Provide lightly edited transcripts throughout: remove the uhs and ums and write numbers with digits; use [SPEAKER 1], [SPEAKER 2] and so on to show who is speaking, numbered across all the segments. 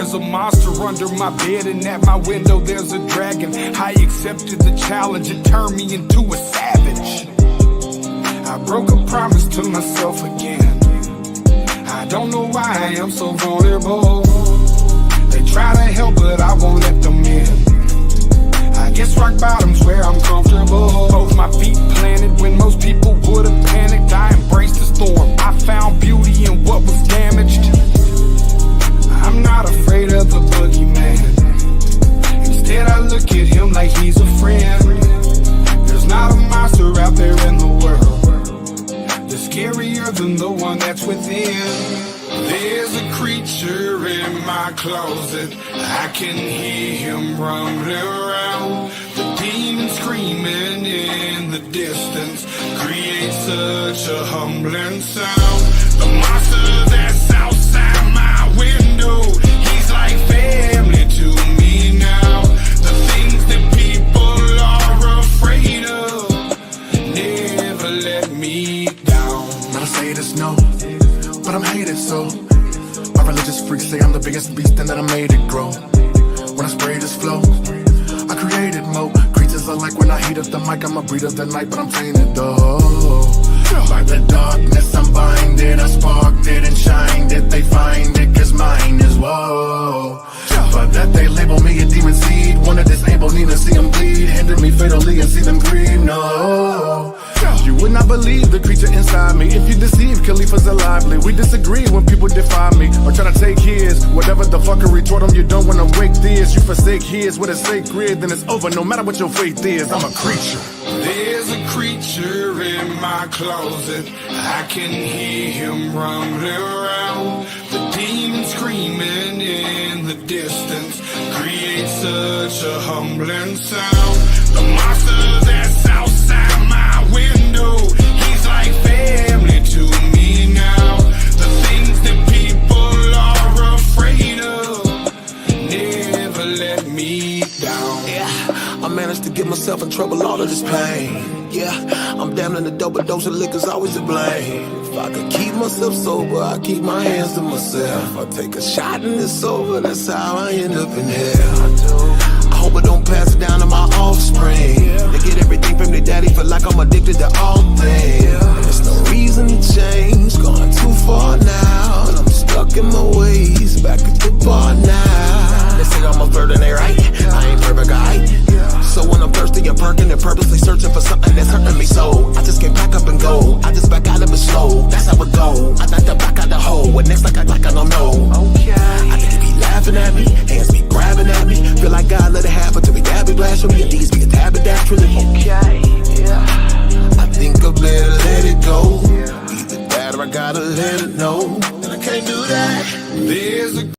[SPEAKER 1] There's a monster under my bed, and at my window there's a dragon. I accepted the challenge, it turned me into a savage. I broke a promise to myself again. I don't know why I am so vulnerable. They try to help, but I won't let them in. I guess rock bottom's where I'm comfortable. Both my feet planted when most people would've panicked. I embraced the storm, I found beauty in what was damaged. I'm not afraid of the boogeyman. Instead I look at him like he's a friend. There's not a monster out there in the world that's scarier than the one that's within. There's a creature in my closet, I can hear him rumbling around. The demon screaming in the distance creates such a humbling sound. The monster that's outside my window, he's like family to me now. The things that people are afraid of never let me down.
[SPEAKER 2] Not to say this, no, but I'm hated so. My religious freaks say I'm the biggest beast and that I made it grow. When I spray this flow, I created more. Creatures are like when I heat up the mic, I'm a breed of the night, but I'm tainted though. By the darkness I'm binded, I sparked it and shined it. They find it cause mine is whoa. But that they label me a demon seed, wanna disable me to see them bleed, hinder me fatally and see them grieve, no. You would not believe the creature inside me if you deceive Khalifa's lively. We disagree when people defy me or try to take his. Whatever the fuckery toward them, you don't wanna wake this. You forsake his, what is sacred, then it's over no matter what your faith is. I'm a creature.
[SPEAKER 1] There's a creature in my closet, I can hear him rumbling around. The demon screaming in the distance creates such a humbling sound. The monster that's outside my window, he's like family to me now. The things that people are afraid of never let me down.
[SPEAKER 3] Yeah, I managed to get myself in trouble, all of this pain. Yeah, I'm damn in the double dose of liquor's always to blame. If I could keep myself sober, I keep my hands to myself. I take a shot and it's over, that's how I end up in hell. I hope I don't pass it down to my offspring. They get everything from their daddy, feel like I'm addicted to all things. There's no reason to change, gone too far now. And I'm stuck in my ways, back at the bar now. They say I'm a flirt and they right, I ain't perfect, alright. So when I'm thirsty and perking and purposely searching for something that's hurting me so I just can't pack up and go, I just back out of it slow. That's how it go, I like to back out the hole. What next like I don't know. Okay. I think you be laughing at me, hands be grabbing at me. Feel like God let it happen to me, dab it blasphemy. And these be a tab it naturally. Okay, yeah. I think I better let it go. Either that or I gotta let it know. And I can't do that.
[SPEAKER 1] There's a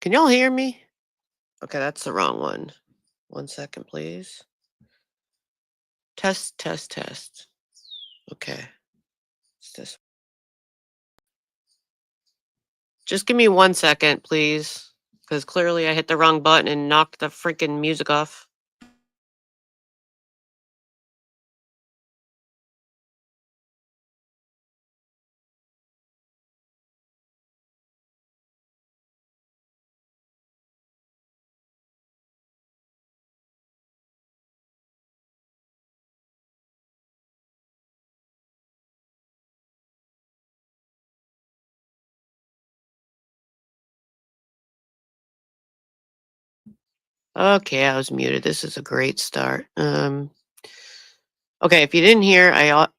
[SPEAKER 4] Can y'all hear me? Okay, that's the wrong one. 1 second, please. Test, test, test. Okay. It's this. Just give me 1 second, please. Because clearly I hit the wrong button and knocked the freaking music off. Okay, I was muted. This is a great start. Okay, if you didn't hear,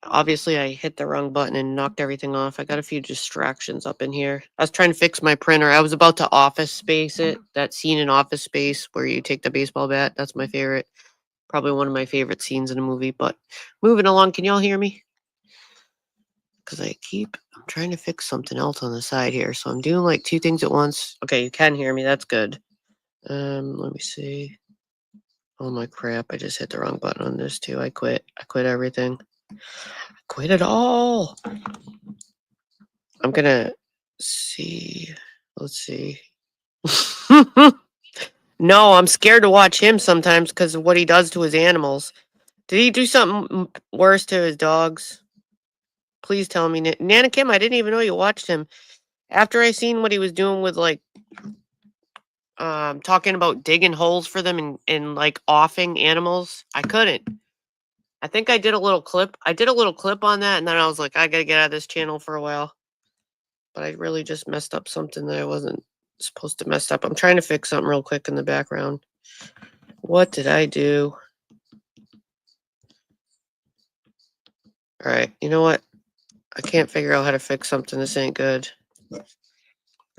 [SPEAKER 4] obviously I hit the wrong button and knocked everything off. I got a few distractions up in here. I was trying to fix my printer. I was about to Office Space it. That scene in Office Space where you take the baseball bat. That's my favorite. Probably one of my favorite scenes in a movie. But moving along, can y'all hear me? Because I'm trying to fix something else on the side here. So I'm doing like two things at once. Okay, you can hear me. That's good. Let me see. Oh my crap, I just hit the wrong button on this too. I quit. I quit everything. I quit it all. I'm gonna see. Let's see. No, I'm scared to watch him sometimes because of what he does to his animals. Did he do something worse to his dogs? Please tell me. Nana Kim, I didn't even know you watched him. After I seen what he was doing with like talking about digging holes for them and like offing animals, I couldn't. I think I did a little clip. I did a little clip on that, and then I was like, I gotta get out of this channel for a while. But I really just messed up something that I wasn't supposed to mess up. I'm trying to fix something real quick in the background. What did I do? All right, you know what? I can't figure out how to fix something. This ain't good.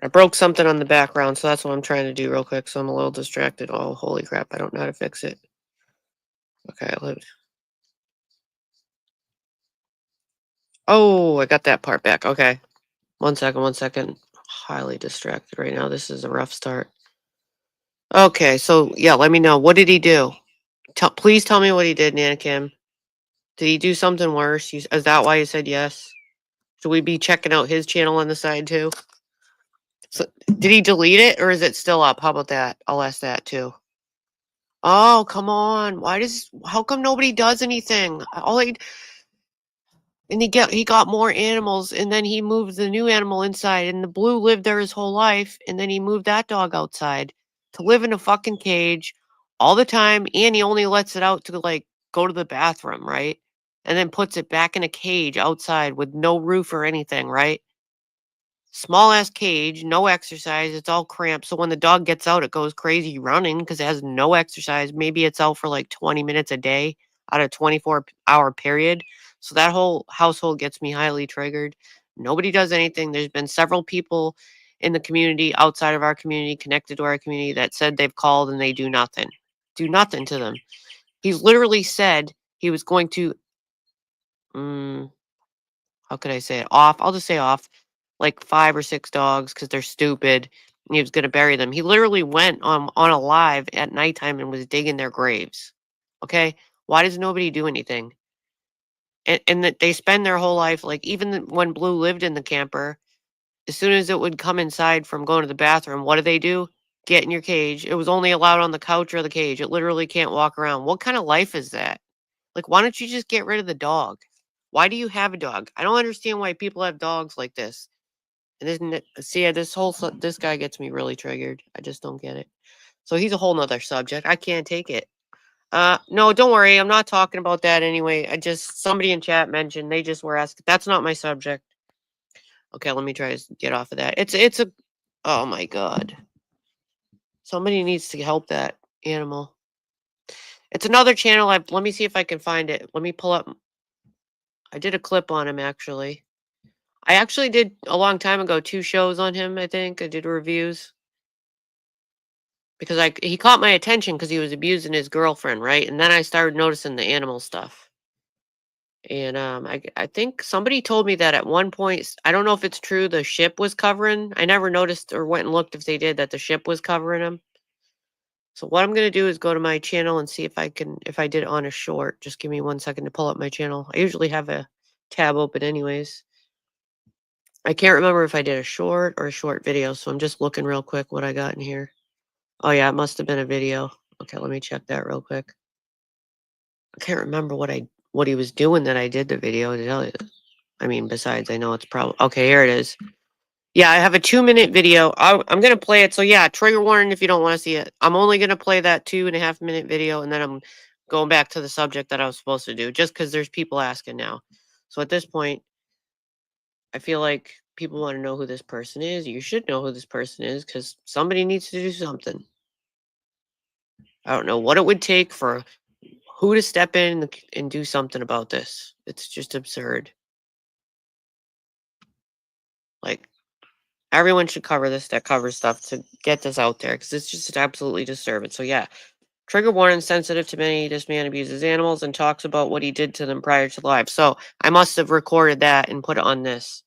[SPEAKER 4] I broke something on the background, so that's what I'm trying to do real quick. So I'm a little distracted. Oh, holy crap. I don't know how to fix it. Okay, oh, I got that part back. Okay. 1 second, 1 second. Highly distracted right now. This is a rough start. Okay, so yeah, let me know. What did he do? Please tell me what he did, Nana Kim. Did he do something worse? Is that why you said yes? Should we be checking out his channel on the side too? So, did he delete it or is it still up? How about that? I'll ask that too. Oh, come on. How come nobody does anything? And he got more animals and then he moved the new animal inside and the blue lived there his whole life and then he moved that dog outside to live in a fucking cage all the time and he only lets it out to like go to the bathroom, right? And then puts it back in a cage outside with no roof or anything, right? Small ass cage, no exercise, it's all cramped. So when the dog gets out, it goes crazy running because it has no exercise. Maybe it's out for like 20 minutes a day out of a 24-hour period. So that whole household gets me highly triggered. Nobody does anything. There's been several people in the community, outside of our community, connected to our community, that said they've called and they do nothing. Do nothing to them. He's literally said he was going to, how could I say it? Off. I'll just say off like 5 or 6 dogs because they're stupid. And he was going to bury them. He literally went on a live at nighttime and was digging their graves. Okay, why does nobody do anything? And that they spend their whole life, like even when Blue lived in the camper, as soon as it would come inside from going to the bathroom, what do? Get in your cage. It was only allowed on the couch or the cage. It literally can't walk around. What kind of life is that? Like, why don't you just get rid of the dog? Why do you have a dog? I don't understand why people have dogs like this. And isn't it? See, this guy gets me really triggered. I just don't get it. So he's a whole nother subject. I can't take it. No, don't worry. I'm not talking about that anyway. Somebody in chat mentioned they just were asking. That's not my subject. Okay, let me try to get off of that. Oh my God. Somebody needs to help that animal. It's another channel. Let me see if I can find it. Let me pull up. I did a clip on him actually. I actually did a long time ago 2 shows on him, I think. I did reviews. Because he caught my attention because he was abusing his girlfriend, right? And then I started noticing the animal stuff. And I think somebody told me that at one point, I don't know if it's true, the ship was covering. I never noticed or went and looked if they did that the ship was covering him. So what I'm gonna do is go to my channel and see if I did it on a short. Just give me 1 second to pull up my channel. I usually have a tab open anyways. I can't remember if I did a short or a short video, so I'm just looking real quick what I got in here. Oh yeah, it must have been a video. Okay, let me check that real quick. I can't remember what he was doing that I did the video to tell you. I mean, besides, I know it's probably okay. Here it is. Yeah, I have a 2-minute video. I'm gonna play it. So yeah, trigger warning if you don't want to see it. I'm only gonna play that 2.5-minute video, and then I'm going back to the subject that I was supposed to do, just because there's people asking now. So at this point, I feel like people want to know who this person is. You should know who this person is because somebody needs to do something. I don't know what it would take for who to step in and do something about this. It's just absurd. Like, everyone should cover this that covers stuff to get this out there because it's just absolutely disturbing. So, yeah, trigger warning, sensitive to many. This man abuses animals and talks about what he did to them prior to live. So, I must have recorded that and put it on this.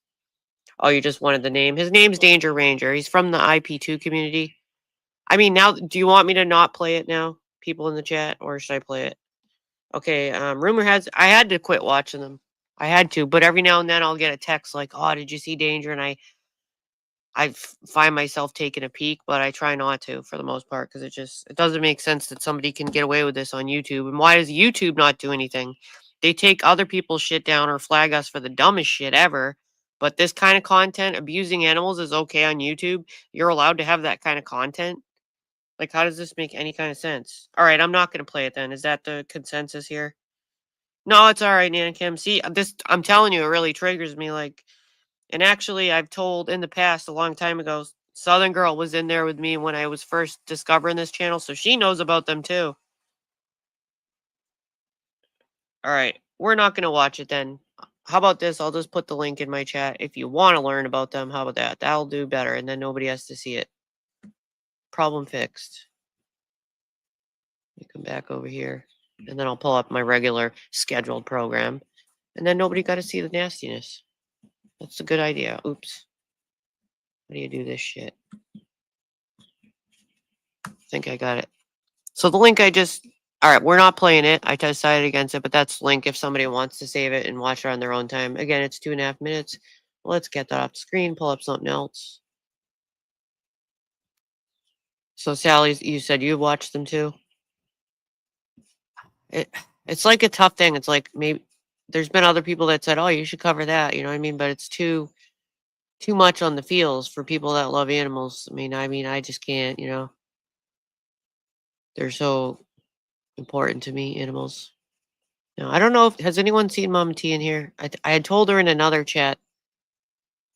[SPEAKER 4] Oh, you just wanted the name? His name's Danger Ranger. He's from the IP2 community. I mean, now, do you want me to not play it now? people in the chat, or should I play it? Okay, rumor has I had to quit watching them. I had to, but every now and then I'll get a text like, "Oh, did you see Danger?" And I find myself taking a peek, but I try not to for the most part because it doesn't make sense that somebody can get away with this on YouTube. And why does YouTube not do anything? They take other people's shit down or flag us for the dumbest shit ever. But this kind of content, abusing animals, is okay on YouTube. You're allowed to have that kind of content. Like, how does this make any kind of sense? All right, I'm not going to play it then. Is that the consensus here? No, it's all right, Nana Kim. See, this, I'm telling you, it really triggers me. Like, and actually, I've told in the past, a long time ago, Southern Girl was in there with me when I was first discovering this channel, so she knows about them too. All right, we're not going to watch it then. How about this? I'll just put the link in my chat. If you want to learn about them, how about that? That'll do better, and then nobody has to see it. Problem fixed. You come back over here, and then I'll pull up my regular scheduled program, and then nobody got to see the nastiness. That's a good idea. Oops. How do you do this shit? I think I got it. So the link all right, we're not playing it. I decided against it, but that's the link if somebody wants to save it and watch it on their own time. Again, it's 2.5 minutes. Let's get that off the screen, pull up something else. So Sally, you said you watched them too? It's like a tough thing. It's like maybe there's been other people that said, oh, you should cover that, you know what I mean? But it's too much on the feels for people that love animals. I mean, I just can't, you know. They're so important to me, animals. No, I don't know if has anyone seen Mama T in here. I had told her in another chat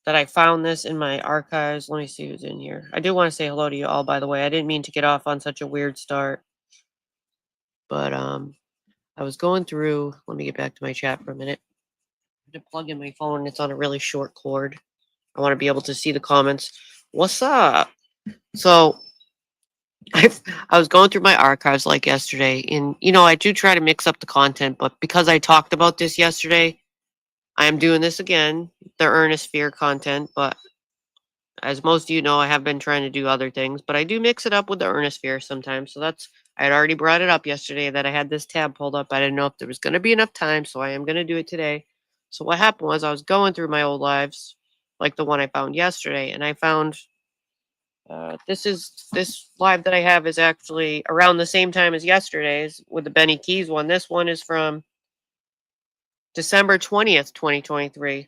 [SPEAKER 4] that I found this in my archives. Let me see who's in here. I do want to say hello to you all, by the way. I didn't mean to get off on such a weird start, but I was going through. Let me get back to my chat for a minute. I have to plug in my phone. It's on a really short cord. I want to be able to see the comments. What's up? So I was going through my archives like yesterday, and you know I do try to mix up the content, but because I talked about this yesterday, I am doing this again, the erniesphere content. But as most of you know, I have been trying to do other things, but I do mix it up with the erniesphere sometimes. So I had already brought it up yesterday that I had this tab pulled up. I didn't know if there was going to be enough time, so I am going to do it today. So what happened was I was going through my old lives, like the one I found yesterday, and I found. This live that I have is actually around the same time as yesterday's with the Benny Keys one. This one is from December 20th, 2023.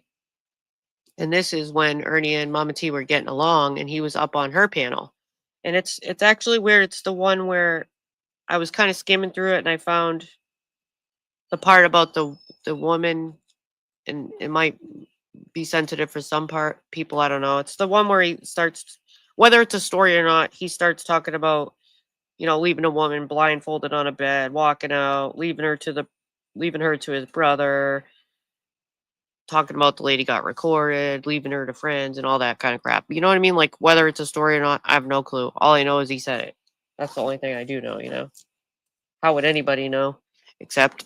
[SPEAKER 4] And this is when Ernie and Mama T were getting along and he was up on her panel. And it's actually weird. It's the one where I was kind of skimming through it and I found the part about the woman, and it might be sensitive for some people. I don't know. It's the one where he starts, whether it's a story or not, he starts talking about, you know, leaving a woman blindfolded on a bed, walking out, leaving her to his brother, talking about the lady got recorded, leaving her to friends and all that kind of crap. You know what I mean? Like whether it's a story or not, I have no clue. All I know is he said it. That's the only thing I do know, you know. How would anybody know? Except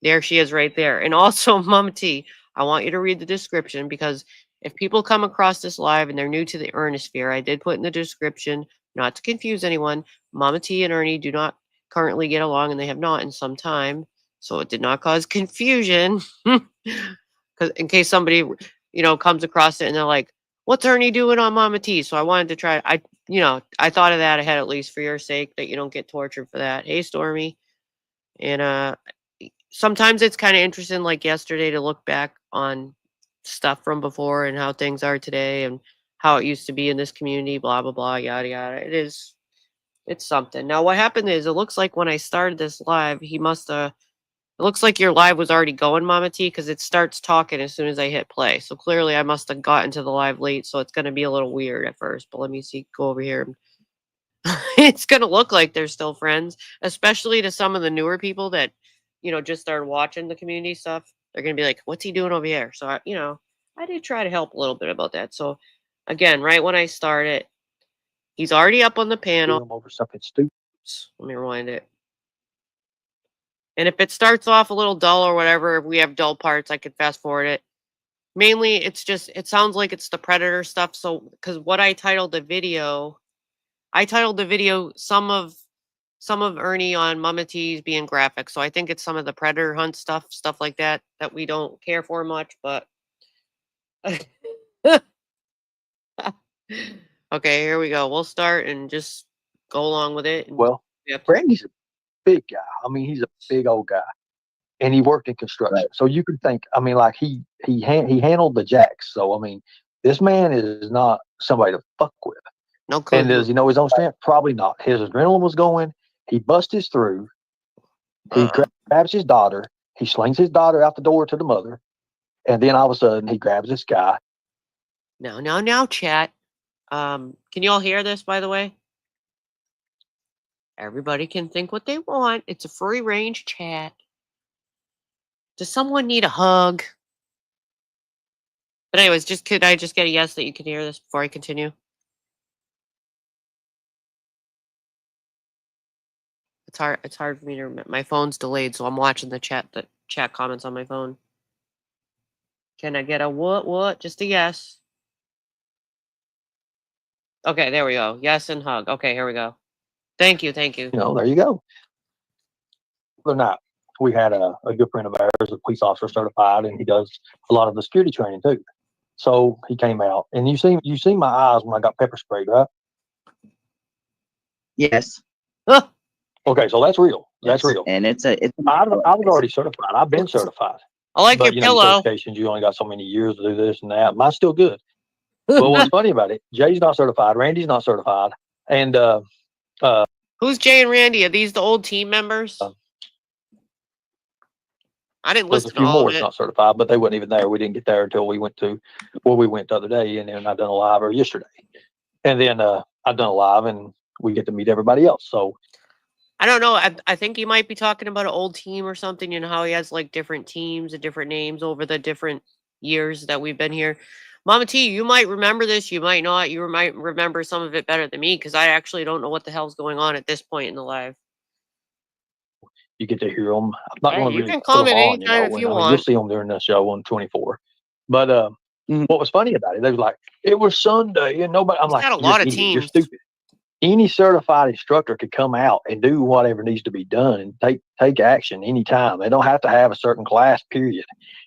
[SPEAKER 4] there she is right there. And also, Mama T, I want you to read the description because if people come across this live and they're new to the erniesphere, I did put in the description, not to confuse anyone, Mama T and Ernie do not currently get along and they have not in some time. So it did not cause confusion. Because in case somebody, you know, comes across it and they're like, what's Ernie doing on Mama T? So I wanted to try, I thought of that ahead at least for your sake that you don't get tortured for that. Hey, Stormy. And sometimes it's kind of interesting, like yesterday, to look back on stuff from before and how things are today and how it used to be in this community, blah, blah, blah, yada, yada. It's something. Now, what happened is it looks like when I started this live, it looks like your live was already going, Mama T, because it starts talking as soon as I hit play. So clearly I must have gotten to the live late, so it's going to be a little weird at first. But let me see, go over here. It's going to look like they're still friends, especially to some of the newer people that, you know, just started watching the community stuff. They're going to be like, what's he doing over here? So, I did try to help a little bit about that. So, again, right when I started, he's already up on the panel.
[SPEAKER 5] Over something stupid.
[SPEAKER 4] Let me rewind it. And if it starts off a little dull or whatever, if we have dull parts, I could fast forward it. Mainly, it sounds like it's the Predator stuff. So, because what I titled the video, some of some of Ernie on Mama T's being graphic. So I think it's some of the predator hunt stuff like that we don't care for much. But okay, here we go. We'll start and just go along with it. And
[SPEAKER 5] Well, Randy's a big guy. I mean, he's a big old guy, and he worked in construction.
[SPEAKER 6] Right.
[SPEAKER 5] So you can think. I mean, like he handled the jacks. So I mean, this man is not somebody to fuck with.
[SPEAKER 4] no clue.
[SPEAKER 5] And does he know his own strength? Probably not. His adrenaline was going. He busted through. He grabs his daughter. He slings his daughter out the door to the mother, and then all of a sudden he grabs this guy.
[SPEAKER 4] Now, chat. Can you all hear this, by the way? Everybody can think what they want. It's a free range chat. Does someone need a hug? But anyways, could I just get a yes that you can hear this before I continue? It's hard for me to remember. My phone's delayed, so I'm watching the chat comments on my phone. Can I get a what? Just a yes. Okay, there we go. Yes and hug. Okay, here we go. Thank you.
[SPEAKER 5] You know, there you go. Or not. We had a good friend of ours, a police officer certified, and he does a lot of the security training too. So he came out, and you see my eyes when I got pepper sprayed, right?
[SPEAKER 6] Yes.
[SPEAKER 5] Okay, so that's real. That's real.
[SPEAKER 6] And I
[SPEAKER 5] was already certified. I've been certified.
[SPEAKER 4] I like your pillow.
[SPEAKER 5] Certifications, you only got so many years to do this and that. Mine's still good. But what's funny about it, Jay's not certified, Randy's not certified, and
[SPEAKER 4] who's Jay and Randy? Are these the old team members? I didn't listen to all of it.
[SPEAKER 5] There's a few more that's not certified, but they weren't even there. We didn't get there until we went the other day, and then I done a live or yesterday, and then I done a live, and we get to meet everybody else. So
[SPEAKER 4] I don't know. I think you might be talking about an old team or something. You know how he has like different teams and different names over the different years that we've been here. Mama T, you might remember this. You might not. You might remember some of it better than me because I actually don't know what the hell's going on at this point in the live.
[SPEAKER 5] you get to hear them. I'm not going to
[SPEAKER 4] You
[SPEAKER 5] really
[SPEAKER 4] can
[SPEAKER 5] put them
[SPEAKER 4] comment
[SPEAKER 5] on,
[SPEAKER 4] anytime if you want.
[SPEAKER 5] You'll see them during the show on 24. But what was funny about it, they was like, it was Sunday and nobody. I'm
[SPEAKER 4] He's
[SPEAKER 5] like,
[SPEAKER 4] got a
[SPEAKER 5] you're
[SPEAKER 4] lot
[SPEAKER 5] an
[SPEAKER 4] of
[SPEAKER 5] idiot. You're
[SPEAKER 4] teams.
[SPEAKER 5] stupid. Any certified instructor could come out and do whatever needs to be done and take action anytime. They don't have to have a certain class period.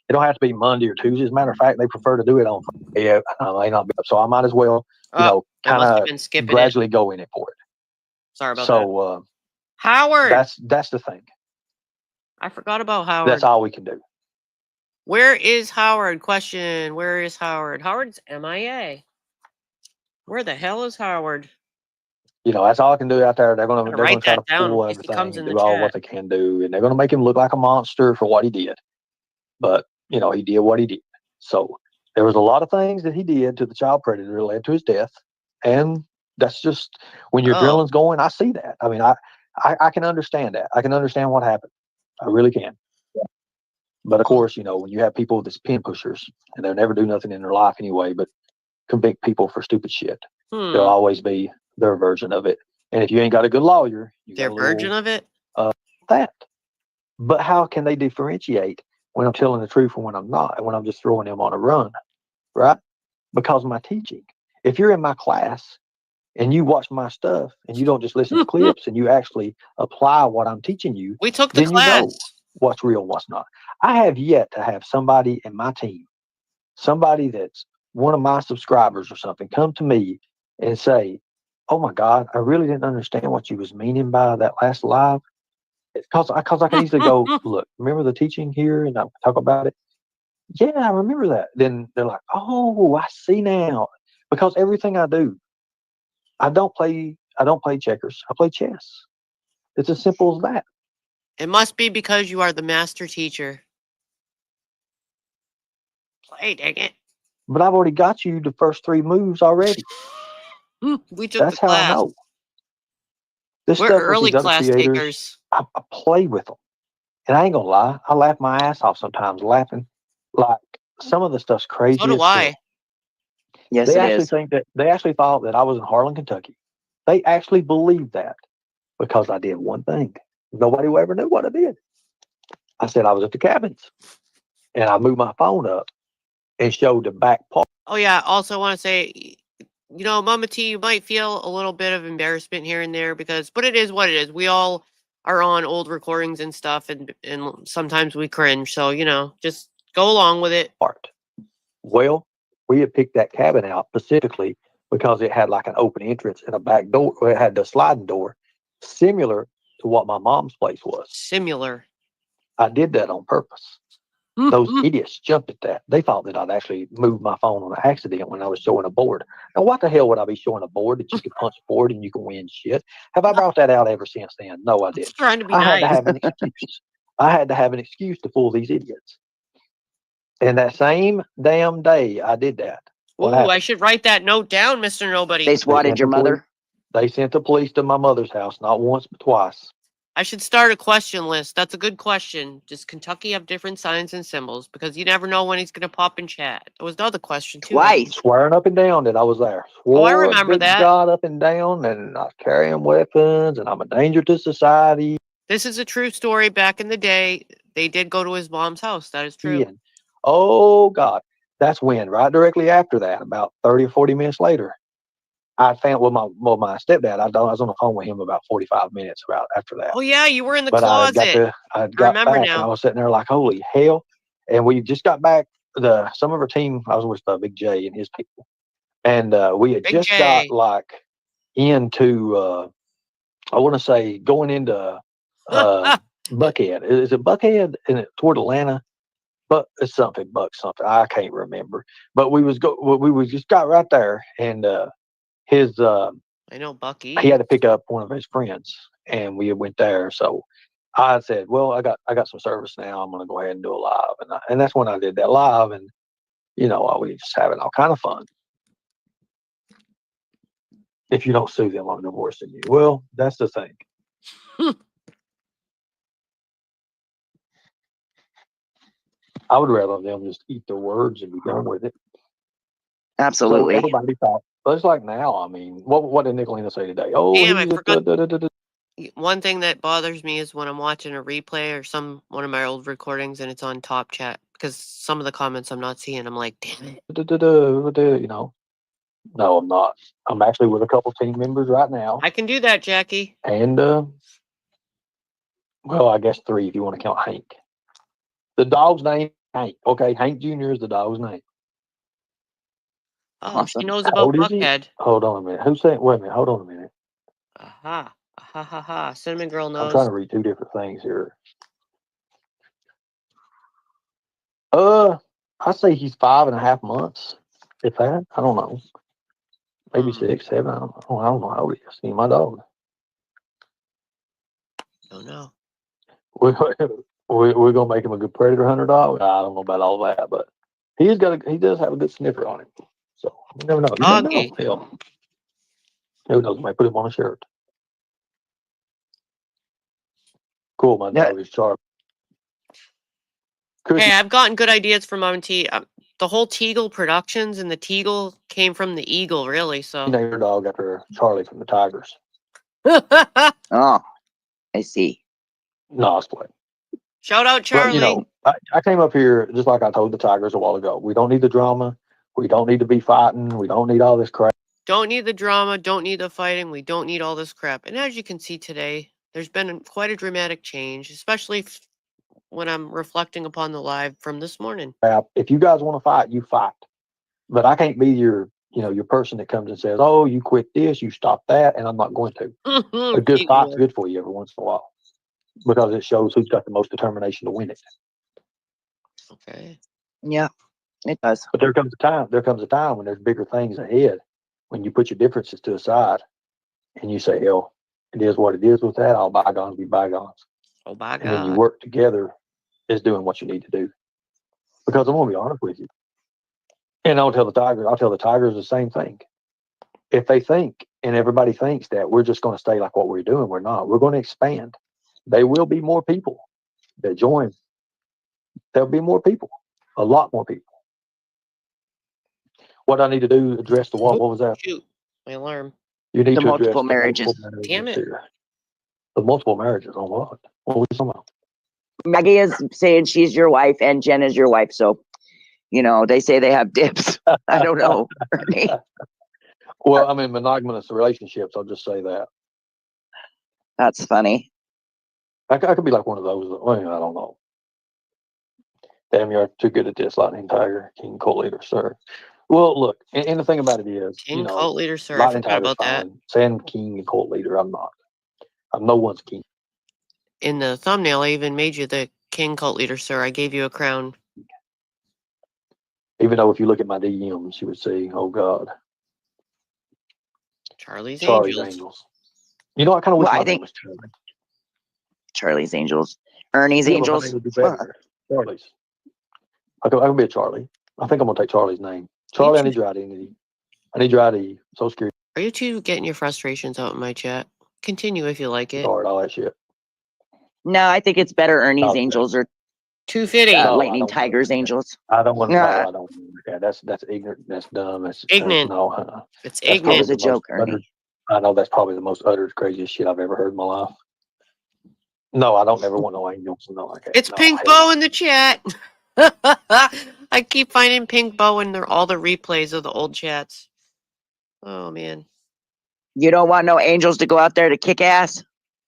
[SPEAKER 5] It don't have to be Monday or Tuesday. As a matter of fact, they prefer to do it on Friday. So I might as well, kind of gradually go in it for it.
[SPEAKER 4] Sorry about that.
[SPEAKER 5] So
[SPEAKER 4] Howard.
[SPEAKER 5] That's the thing.
[SPEAKER 4] I forgot about Howard.
[SPEAKER 5] That's all we can do.
[SPEAKER 4] Where is Howard? Question. Where is Howard? Howard's MIA. Where the hell is Howard?
[SPEAKER 5] That's all I can do out there. They're going to try to pull everything and do all what they can do, and they're going to make him look like a monster for what he did. But he did what he did. So there was a lot of things that he did to the child predator that led to his death, and that's just when your adrenaline's going. I see that. I mean, I can understand that. I can understand what happened. I really can. Yeah. But of course, when you have people that's pin pushers and they'll never do nothing in their life anyway, but convict people for stupid shit, there'll always be their version of it. And if you ain't got a good lawyer,
[SPEAKER 4] their version of it,
[SPEAKER 5] that. But how can they differentiate when I'm telling the truth and when I'm not, and when I'm just throwing them on a run, right? Because of my teaching. If you're in my class and you watch my stuff and you don't just listen to clips and you actually apply what I'm teaching you,
[SPEAKER 4] we took the class.
[SPEAKER 5] You know what's real and what's not. I have yet to have somebody in my team, somebody that's one of my subscribers or something, come to me and say, "Oh my God, I really didn't understand what you was meaning by that last live." Because I can easily go, "Look, remember the teaching here?" And I talk about it. Yeah, I remember that. Then they're like, "Oh, I see now." Because everything I do, I don't play checkers. I play chess. It's as simple as that.
[SPEAKER 4] It must be because you are the master teacher. Play, dang it.
[SPEAKER 5] But I've already got you the first 3 moves already.
[SPEAKER 4] We took
[SPEAKER 5] That's
[SPEAKER 4] the class.
[SPEAKER 5] how I know. This
[SPEAKER 4] We're
[SPEAKER 5] stuff
[SPEAKER 4] early
[SPEAKER 5] with these
[SPEAKER 4] class
[SPEAKER 5] other creators,
[SPEAKER 4] takers.
[SPEAKER 5] I play with them. And I ain't gonna lie, I laugh my ass off sometimes laughing. Like some of the stuff's crazy.
[SPEAKER 4] So do I.
[SPEAKER 6] Yes,
[SPEAKER 5] they
[SPEAKER 6] it
[SPEAKER 5] actually
[SPEAKER 6] is.
[SPEAKER 5] They actually thought that I was in Harlan, Kentucky. They actually believed that because I did one thing. Nobody ever knew what I did. I said I was at the cabins, and I moved my phone up and showed the back part.
[SPEAKER 4] Oh yeah. Also, want to say you know, Mama T, you might feel a little bit of embarrassment here and there but it is what it is. We all are on old recordings and stuff, and sometimes we cringe. So, you know, just go along with it.
[SPEAKER 5] Well, we had picked that cabin out specifically because it had like an open entrance and a back door. It had the sliding door, similar to what my mom's place was.
[SPEAKER 4] Similar.
[SPEAKER 5] I did that on purpose. Those idiots jumped at that. They thought that I'd actually moved my phone on accident when I was showing a board. Now, what the hell would I be showing a board that you can punch a board and you can win shit? Have I brought that out ever since then? No, I didn't.
[SPEAKER 4] Trying to be
[SPEAKER 5] I
[SPEAKER 4] nice.
[SPEAKER 5] had to have an excuse. I had to have an excuse to fool these idiots. And that same damn day I did that.
[SPEAKER 4] Ooh, I should write that note down, Mr. Nobody.
[SPEAKER 6] They swatted your mother?
[SPEAKER 5] They sent the police to my mother's house, not once, but twice.
[SPEAKER 4] I should start a question list. That's a good question. Does Kentucky have different signs and symbols? Because you never know when he's going to pop in chat. There was another question, too.
[SPEAKER 6] Twice.
[SPEAKER 5] Swearing up and down that I was there.
[SPEAKER 4] I remember that.
[SPEAKER 5] God up and down, and I was carrying weapons, and I'm a danger to society.
[SPEAKER 4] This is a true story. Back in the day, they did go to his mom's house. That is true.
[SPEAKER 5] And, oh, God. That's when, right directly after that, about 30 or 40 minutes later, I found my stepdad. I was on the phone with him about 45 minutes after that.
[SPEAKER 4] Oh yeah, you were in the closet.
[SPEAKER 5] I remember
[SPEAKER 4] back,
[SPEAKER 5] now. And I was sitting there like, holy hell! And we just got back. Some of our team. I was with Big J and his people, and we had just got like into. I want to say going into Buckhead. Is it Buckhead? And toward Atlanta. But it's something. I can't remember. But we just got right there, and
[SPEAKER 4] I know Bucky.
[SPEAKER 5] He had to pick up one of his friends, and we went there. So I said, "Well, I got some service now. I'm going to go ahead and do a live," and that's when I did that live, and we just having all kind of fun. If you don't sue them, I'm divorcing you. Well, that's the thing. I would rather them just eat their words and be done with it.
[SPEAKER 6] Absolutely.
[SPEAKER 5] So everybody thought. But it's like now, I mean, what did Nicolina say today? Oh,
[SPEAKER 4] damn, I forgot. One thing that bothers me is when I'm watching a replay or one of my old recordings and it's on top chat, because some of the comments I'm not seeing. I'm like, damn it.
[SPEAKER 5] No, I'm not. I'm actually with a couple team members right now.
[SPEAKER 4] I can do that, Jackie.
[SPEAKER 5] And, well, I guess 3 if you want to count Hank. The dog's name, Hank. Okay, Hank Jr. is the dog's name.
[SPEAKER 4] Oh, awesome. She knows about Buckhead.
[SPEAKER 5] Hold on a minute. Who's saying? Wait a minute. Hold on a minute.
[SPEAKER 4] Aha. Ha ha ha. Cinnamon Girl knows.
[SPEAKER 5] I'm trying to read 2 different things here. I say he's 5.5 months. If that, I don't know. Maybe 6, 7. I don't know how old he is. See my dog.
[SPEAKER 4] Don't know.
[SPEAKER 5] We're gonna make him a good predator hunter dog. I don't know about all that, but he does have a good sniffer on him. So you never know. You never know. Hell, who knows? Might put him on a shirt. Cool, my dog is sharp.
[SPEAKER 4] Hey, I've gotten good ideas from Mom and T. The whole Teagle Productions and the Teagle came from the Eagle, really. So
[SPEAKER 5] you named your dog after Charlie from the Tigers.
[SPEAKER 6] Oh, I see.
[SPEAKER 5] No, it's playing.
[SPEAKER 4] Shout out Charlie.
[SPEAKER 5] But, I came up here just like I told the Tigers a while ago. We don't need the drama. We don't need to be fighting. We don't need all this crap.
[SPEAKER 4] Don't need the drama. Don't need the fighting. We don't need all this crap. And as you can see today, there's been quite a dramatic change, especially when I'm reflecting upon the live from this morning.
[SPEAKER 5] If you guys want to fight, you fight. But I can't be your person that comes and says, "Oh, you quit this, you stop that," and I'm not going to. A good fight's good for you every once in a while because it shows who's got the most determination to win it.
[SPEAKER 4] Okay.
[SPEAKER 6] Yeah, it does.
[SPEAKER 5] But there comes a time when there's bigger things ahead, when you put your differences to the side and you say, "Hell, it is what it is with that. All bygones be bygones."
[SPEAKER 4] Oh, by God.
[SPEAKER 5] And then you work together is doing what you need to do. Because I'm gonna be honest with you. And I'll tell the Tigers the same thing. If they think and everybody thinks that we're just going to stay like what we're doing, we're not. We're going to expand. There will be more people that join. There'll be more people, a lot more people. What I need to do, address the what was that?
[SPEAKER 4] Shoot, my alarm.
[SPEAKER 5] You need
[SPEAKER 6] the
[SPEAKER 5] to
[SPEAKER 6] multiple
[SPEAKER 5] address
[SPEAKER 6] marriages.
[SPEAKER 5] The multiple marriages.
[SPEAKER 4] Damn it.
[SPEAKER 5] Here. The multiple marriages on what? What were you talking about?
[SPEAKER 6] Maggie is saying she's your wife and Jen is your wife. So, they say they have dibs. I don't know.
[SPEAKER 5] Well, I mean, monogamous relationships. I'll just say that.
[SPEAKER 6] That's funny.
[SPEAKER 5] I could be like one of those. Well, I don't know. Damn, you're too good at this, Lightning Tiger, King Cult Leader, sir. Well, look, and the thing about it is,
[SPEAKER 4] King Cult Leader, sir. I
[SPEAKER 5] Lightning
[SPEAKER 4] forgot
[SPEAKER 5] Tiger's
[SPEAKER 4] about that.
[SPEAKER 5] fine. Saying King and Cult Leader, I'm not. I'm no one's king.
[SPEAKER 4] In the thumbnail, I even made you the King Cult Leader, sir. I gave you a crown.
[SPEAKER 5] Even though if you look at my DMs, you would see, oh God,
[SPEAKER 4] Charlie's
[SPEAKER 5] Angels. You know, I kind of wish
[SPEAKER 6] Well,
[SPEAKER 5] my
[SPEAKER 6] I
[SPEAKER 5] name
[SPEAKER 6] think
[SPEAKER 5] was Charlie.
[SPEAKER 6] Charlie's Angels. Ernie's
[SPEAKER 5] Yeah, but my
[SPEAKER 6] Angels.
[SPEAKER 5] name would be better. Charlie's. I could be a Charlie. I think I'm gonna take Charlie's name. Charlie, I need your identity. I need your ID. Social Security
[SPEAKER 4] Are you two getting your frustrations out in my chat? Continue if you like it.
[SPEAKER 5] card, all that shit.
[SPEAKER 6] No, I think it's better Ernie's
[SPEAKER 5] Okay.
[SPEAKER 6] Angels or
[SPEAKER 4] Too fitting.
[SPEAKER 5] No, I
[SPEAKER 6] Lightning
[SPEAKER 5] don't
[SPEAKER 6] Tiger's
[SPEAKER 5] want that.
[SPEAKER 6] Angels.
[SPEAKER 5] I don't want. No,
[SPEAKER 6] Nah.
[SPEAKER 5] I don't want that. That's ignorant. That's dumb. That's
[SPEAKER 4] Ignorant.
[SPEAKER 5] No,
[SPEAKER 4] It's
[SPEAKER 5] that's
[SPEAKER 6] It
[SPEAKER 5] probably
[SPEAKER 6] was
[SPEAKER 4] ignorant.
[SPEAKER 6] a
[SPEAKER 5] the
[SPEAKER 6] joke,
[SPEAKER 5] most uttered,
[SPEAKER 6] Ernie.
[SPEAKER 5] I know that's probably the most uttered craziest shit I've ever heard in my life. No, I don't ever want no angels and no like that.
[SPEAKER 4] It's
[SPEAKER 5] No,
[SPEAKER 4] Pink
[SPEAKER 5] hell
[SPEAKER 4] Bow
[SPEAKER 5] no.
[SPEAKER 4] in the chat. I keep finding Pink Bow in all the replays of the old chats. Oh man.
[SPEAKER 6] You don't want no angels to go out there to kick ass?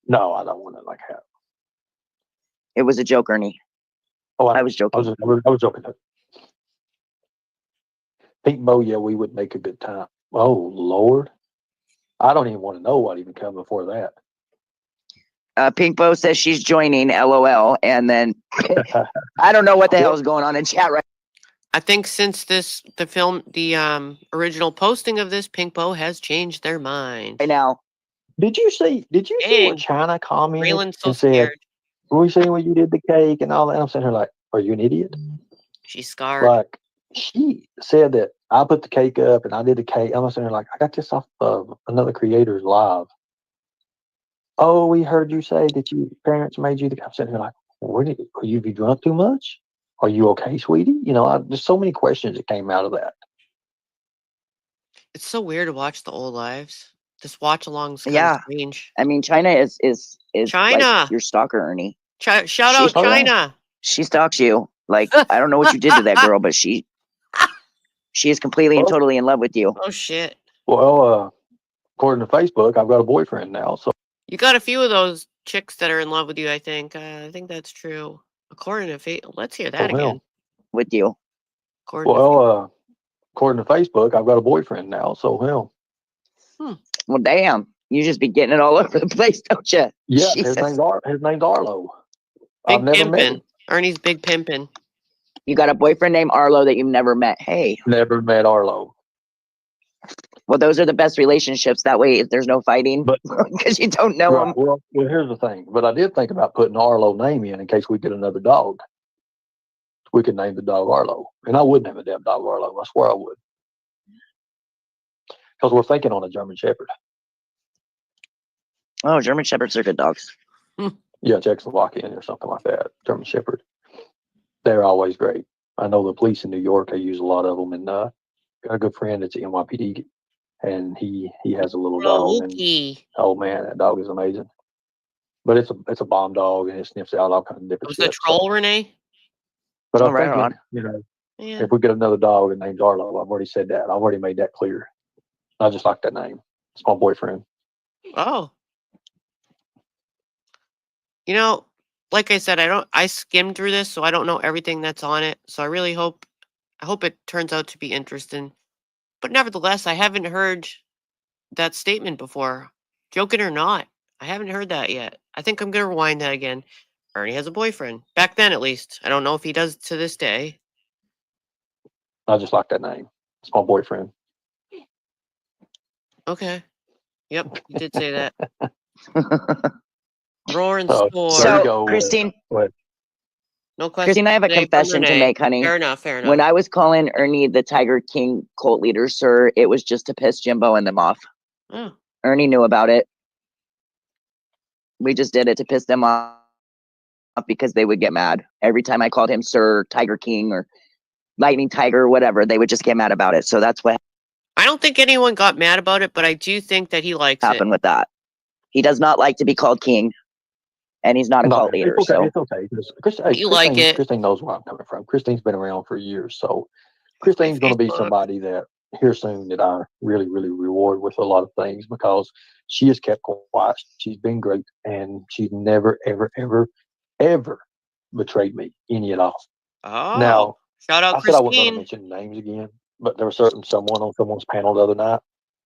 [SPEAKER 5] No, I don't want it like that.
[SPEAKER 6] It was a joke, Ernie.
[SPEAKER 5] Oh,
[SPEAKER 6] I was joking.
[SPEAKER 5] I was joking. Pink Bow, yeah, we would make a good time. Oh Lord, I don't even want to know what even come before that.
[SPEAKER 6] Pink Bow says she's joining, LOL, and then I don't know what the hell is going on in chat right
[SPEAKER 4] I think since the original posting of this, Pink Bow has changed their mind.
[SPEAKER 6] now.
[SPEAKER 5] Did you see
[SPEAKER 4] Dang.
[SPEAKER 5] where China commented
[SPEAKER 4] Raylan's so
[SPEAKER 5] and said,
[SPEAKER 4] scared.
[SPEAKER 5] "We seen when you did the cake and all that"? I'm sitting here like, "Are you an idiot?"
[SPEAKER 4] She's scarred.
[SPEAKER 5] Like she said that I put the cake up and I did the cake. I'm sitting here like, I got this off of another creator's live. Oh, we heard you say that your parents made you the. I'm sitting here like, are you be drunk too much? Are you okay, sweetie? You know, there's so many questions that came out of that.
[SPEAKER 4] It's so weird to watch the old lives. This watch along's kind
[SPEAKER 6] Yeah.
[SPEAKER 4] of strange.
[SPEAKER 6] I mean, China is
[SPEAKER 4] China.
[SPEAKER 6] like your stalker, Ernie.
[SPEAKER 4] Shout out China.
[SPEAKER 6] She stalks you. Like, I don't know what you did to that girl, but she is completely and totally in love with you.
[SPEAKER 4] Oh shit.
[SPEAKER 5] Well, according to Facebook, I've got a boyfriend now. So
[SPEAKER 4] you got a few of those chicks that are in love with you. I think that's true. According to Facebook, let's hear that again.
[SPEAKER 6] With you.
[SPEAKER 5] According to Facebook, I've got a boyfriend now. So hell.
[SPEAKER 6] Well, damn. You just be getting it all over the place, don't you?
[SPEAKER 5] Yeah,
[SPEAKER 6] Jesus.
[SPEAKER 5] his name's Arlo.
[SPEAKER 4] Big
[SPEAKER 5] I've never met him.
[SPEAKER 4] Ernie's big pimpin'.
[SPEAKER 6] You got a boyfriend named Arlo that you've never met. Hey.
[SPEAKER 5] Never met Arlo.
[SPEAKER 6] Well, those are the best relationships. That way, if there's no fighting, because you don't know them.
[SPEAKER 5] Well, here's the thing. But I did think about putting Arlo name in case we get another dog. We could name the dog Arlo, and I would name the damn dog Arlo. I swear I would. Because we're thinking on a German Shepherd.
[SPEAKER 6] Oh, German Shepherds are good dogs.
[SPEAKER 5] Yeah, Czechoslovakian or something like that. German Shepherd. They're always great. I know the police in New York, they use a lot of them. And got a good friend that's at NYPD, and he has a little dog. And, oh man, that dog is amazing. But it's a bomb dog, and it sniffs out all kinds of different shit.
[SPEAKER 4] Was the troll Renee?
[SPEAKER 5] But I'm thinking, if we get another dog and named Arlo, I've already said that. I've already made that clear. I just like that name. It's my boyfriend.
[SPEAKER 4] Oh. You know, like I said, I skimmed through this, so I don't know everything that's on it. So I hope it turns out to be interesting. But nevertheless, I haven't heard that statement before. Joking or not, I haven't heard that yet. I think I'm going to rewind that again. Ernie has a boyfriend. Back then, at least. I don't know if he does to this day.
[SPEAKER 5] I just like that name. It's my boyfriend.
[SPEAKER 4] Okay. Yep, you did say that. Roaring
[SPEAKER 5] Score.
[SPEAKER 6] So, Christine.
[SPEAKER 4] No question.
[SPEAKER 6] Christine, I have a confession to make, honey.
[SPEAKER 4] Fair enough.
[SPEAKER 6] When I was calling Ernie the Tiger King cult leader, sir, it was just to piss Jimbo and them off.
[SPEAKER 4] Oh.
[SPEAKER 6] Ernie knew about it. We just did it to piss them off because they would get mad. Every time I called him Sir Tiger King or Lightning Tiger or whatever, they would just get mad about it. So that's what
[SPEAKER 4] I don't think anyone got mad about it, but I do think that he likes
[SPEAKER 6] happened with that. He does not like to be called king, and he's not a cult leader.
[SPEAKER 5] It's okay.
[SPEAKER 6] So
[SPEAKER 5] it's okay.
[SPEAKER 4] You like it.
[SPEAKER 5] Christine knows where I'm coming from. Christine's been around for years, so Christine's going to be somebody that here soon that I really, really reward with a lot of things because she has kept quiet. She's been great, and she's never, ever, ever, ever betrayed me any at all.
[SPEAKER 4] Oh,
[SPEAKER 5] Now,
[SPEAKER 4] shout out
[SPEAKER 5] I said I wasn't going to
[SPEAKER 4] Christine.
[SPEAKER 5] mention names again, but there was someone on someone's panel the other night.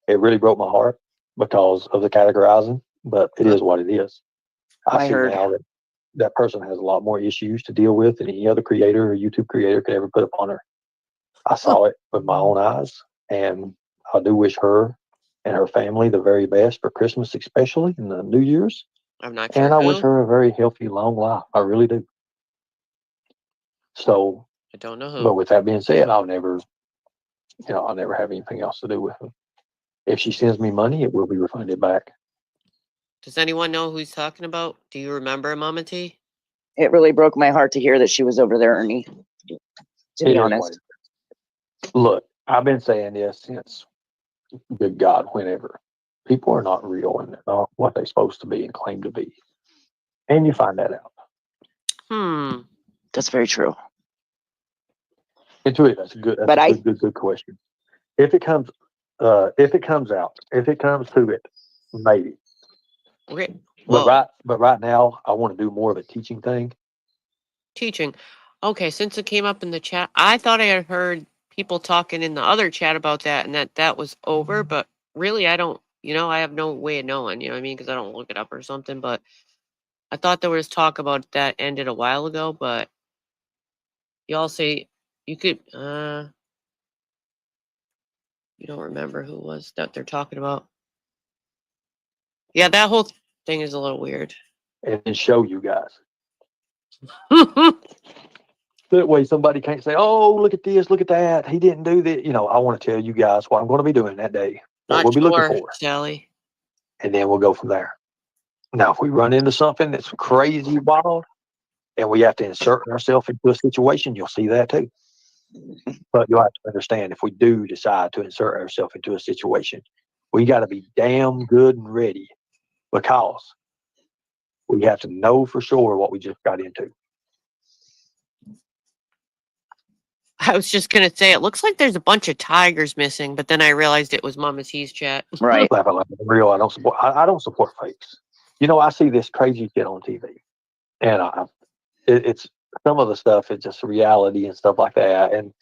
[SPEAKER 5] It really broke my heart because of the categorizing, but it is what it is. I see
[SPEAKER 6] heard.
[SPEAKER 5] now that that person has a lot more issues to deal with than any other creator or YouTube creator could ever put upon her. I saw it with my own eyes, and I do wish her and her family the very best for Christmas, especially in the New Year's.
[SPEAKER 4] I'm not
[SPEAKER 5] And
[SPEAKER 4] sure
[SPEAKER 5] I
[SPEAKER 4] who.
[SPEAKER 5] wish her a very healthy, long life. I really do. So,
[SPEAKER 4] I don't know
[SPEAKER 5] but
[SPEAKER 4] who.
[SPEAKER 5] with that being said, I'll never have anything else to do with her. If she sends me money, it will be refunded back.
[SPEAKER 4] Does anyone know who he's talking about? Do you remember, Mama T?
[SPEAKER 6] It really broke my heart to hear that she was over there, Ernie. To be honest.
[SPEAKER 5] Look, I've been saying this since, good God, whenever. People are not real and they're not what they're supposed to be and claim to be. And you find that out.
[SPEAKER 6] That's very true.
[SPEAKER 5] And to it, that's a good question. If it comes out, if it comes to it, maybe.
[SPEAKER 4] Okay.
[SPEAKER 5] But right now, I want to do more of a teaching thing.
[SPEAKER 4] Teaching. Okay, since it came up in the chat, I thought I had heard people talking in the other chat about that and that was over, but really I don't, I have no way of knowing, you know what I mean? Because I don't look it up or something, but I thought there was talk about that ended a while ago, but y'all say you could, you don't remember who it was that they're talking about. Yeah, that whole thing is a little weird.
[SPEAKER 5] And show you guys. That way somebody can't say, oh, look at this, look at that. He didn't do that. I want to tell you guys what I'm going to be doing that day. What we'll be looking for.
[SPEAKER 4] Sally.
[SPEAKER 5] And then we'll go from there. Now, if we run into something that's crazy wild and we have to insert ourselves into a situation, you'll see that too. But you'll have to understand, if we do decide to insert ourselves into a situation, we got to be damn good and ready, because we have to know for sure what we just got into.
[SPEAKER 4] I was just gonna say, it looks like there's a bunch of tigers missing, but then I realized it was Mama T's chat.
[SPEAKER 6] Right.
[SPEAKER 5] Real, I don't support fakes. I see this crazy shit on TV, and it's some of the stuff is just reality and stuff like that, and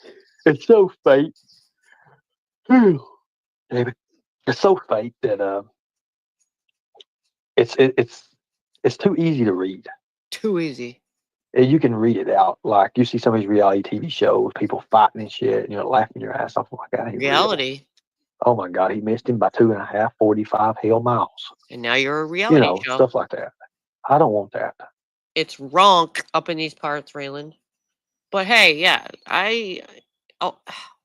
[SPEAKER 5] it's so fake. It's so fake that it's too easy to read.
[SPEAKER 4] Too easy.
[SPEAKER 5] You can read it out. Like, you see some of these reality TV shows, people fighting and shit, laughing your ass off like that.
[SPEAKER 4] Reality.
[SPEAKER 5] Real. Oh my God, he missed him by 2.5, 45 hell miles.
[SPEAKER 4] And now you're a reality show.
[SPEAKER 5] Stuff like that. I don't want that.
[SPEAKER 4] It's wrong up in these parts, Raylan. But hey, yeah,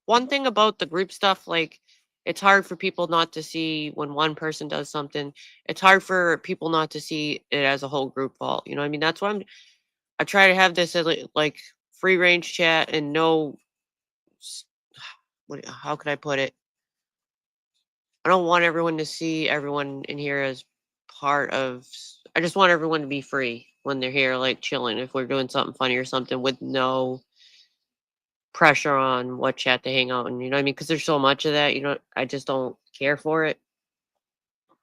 [SPEAKER 4] one thing about the group stuff, like, it's hard for people not to see when one person does something. It's hard for people not to see it as a whole group fault. You know what I mean? That's why I try to have this as like free range chat and no, how could I put it? I don't want everyone to see everyone in here as part of, I just want everyone to be free when they're here, like chilling. If we're doing something funny or something, with no pressure on what chat to hang out, and you know what I mean? Because there's so much of that, I just don't care for it.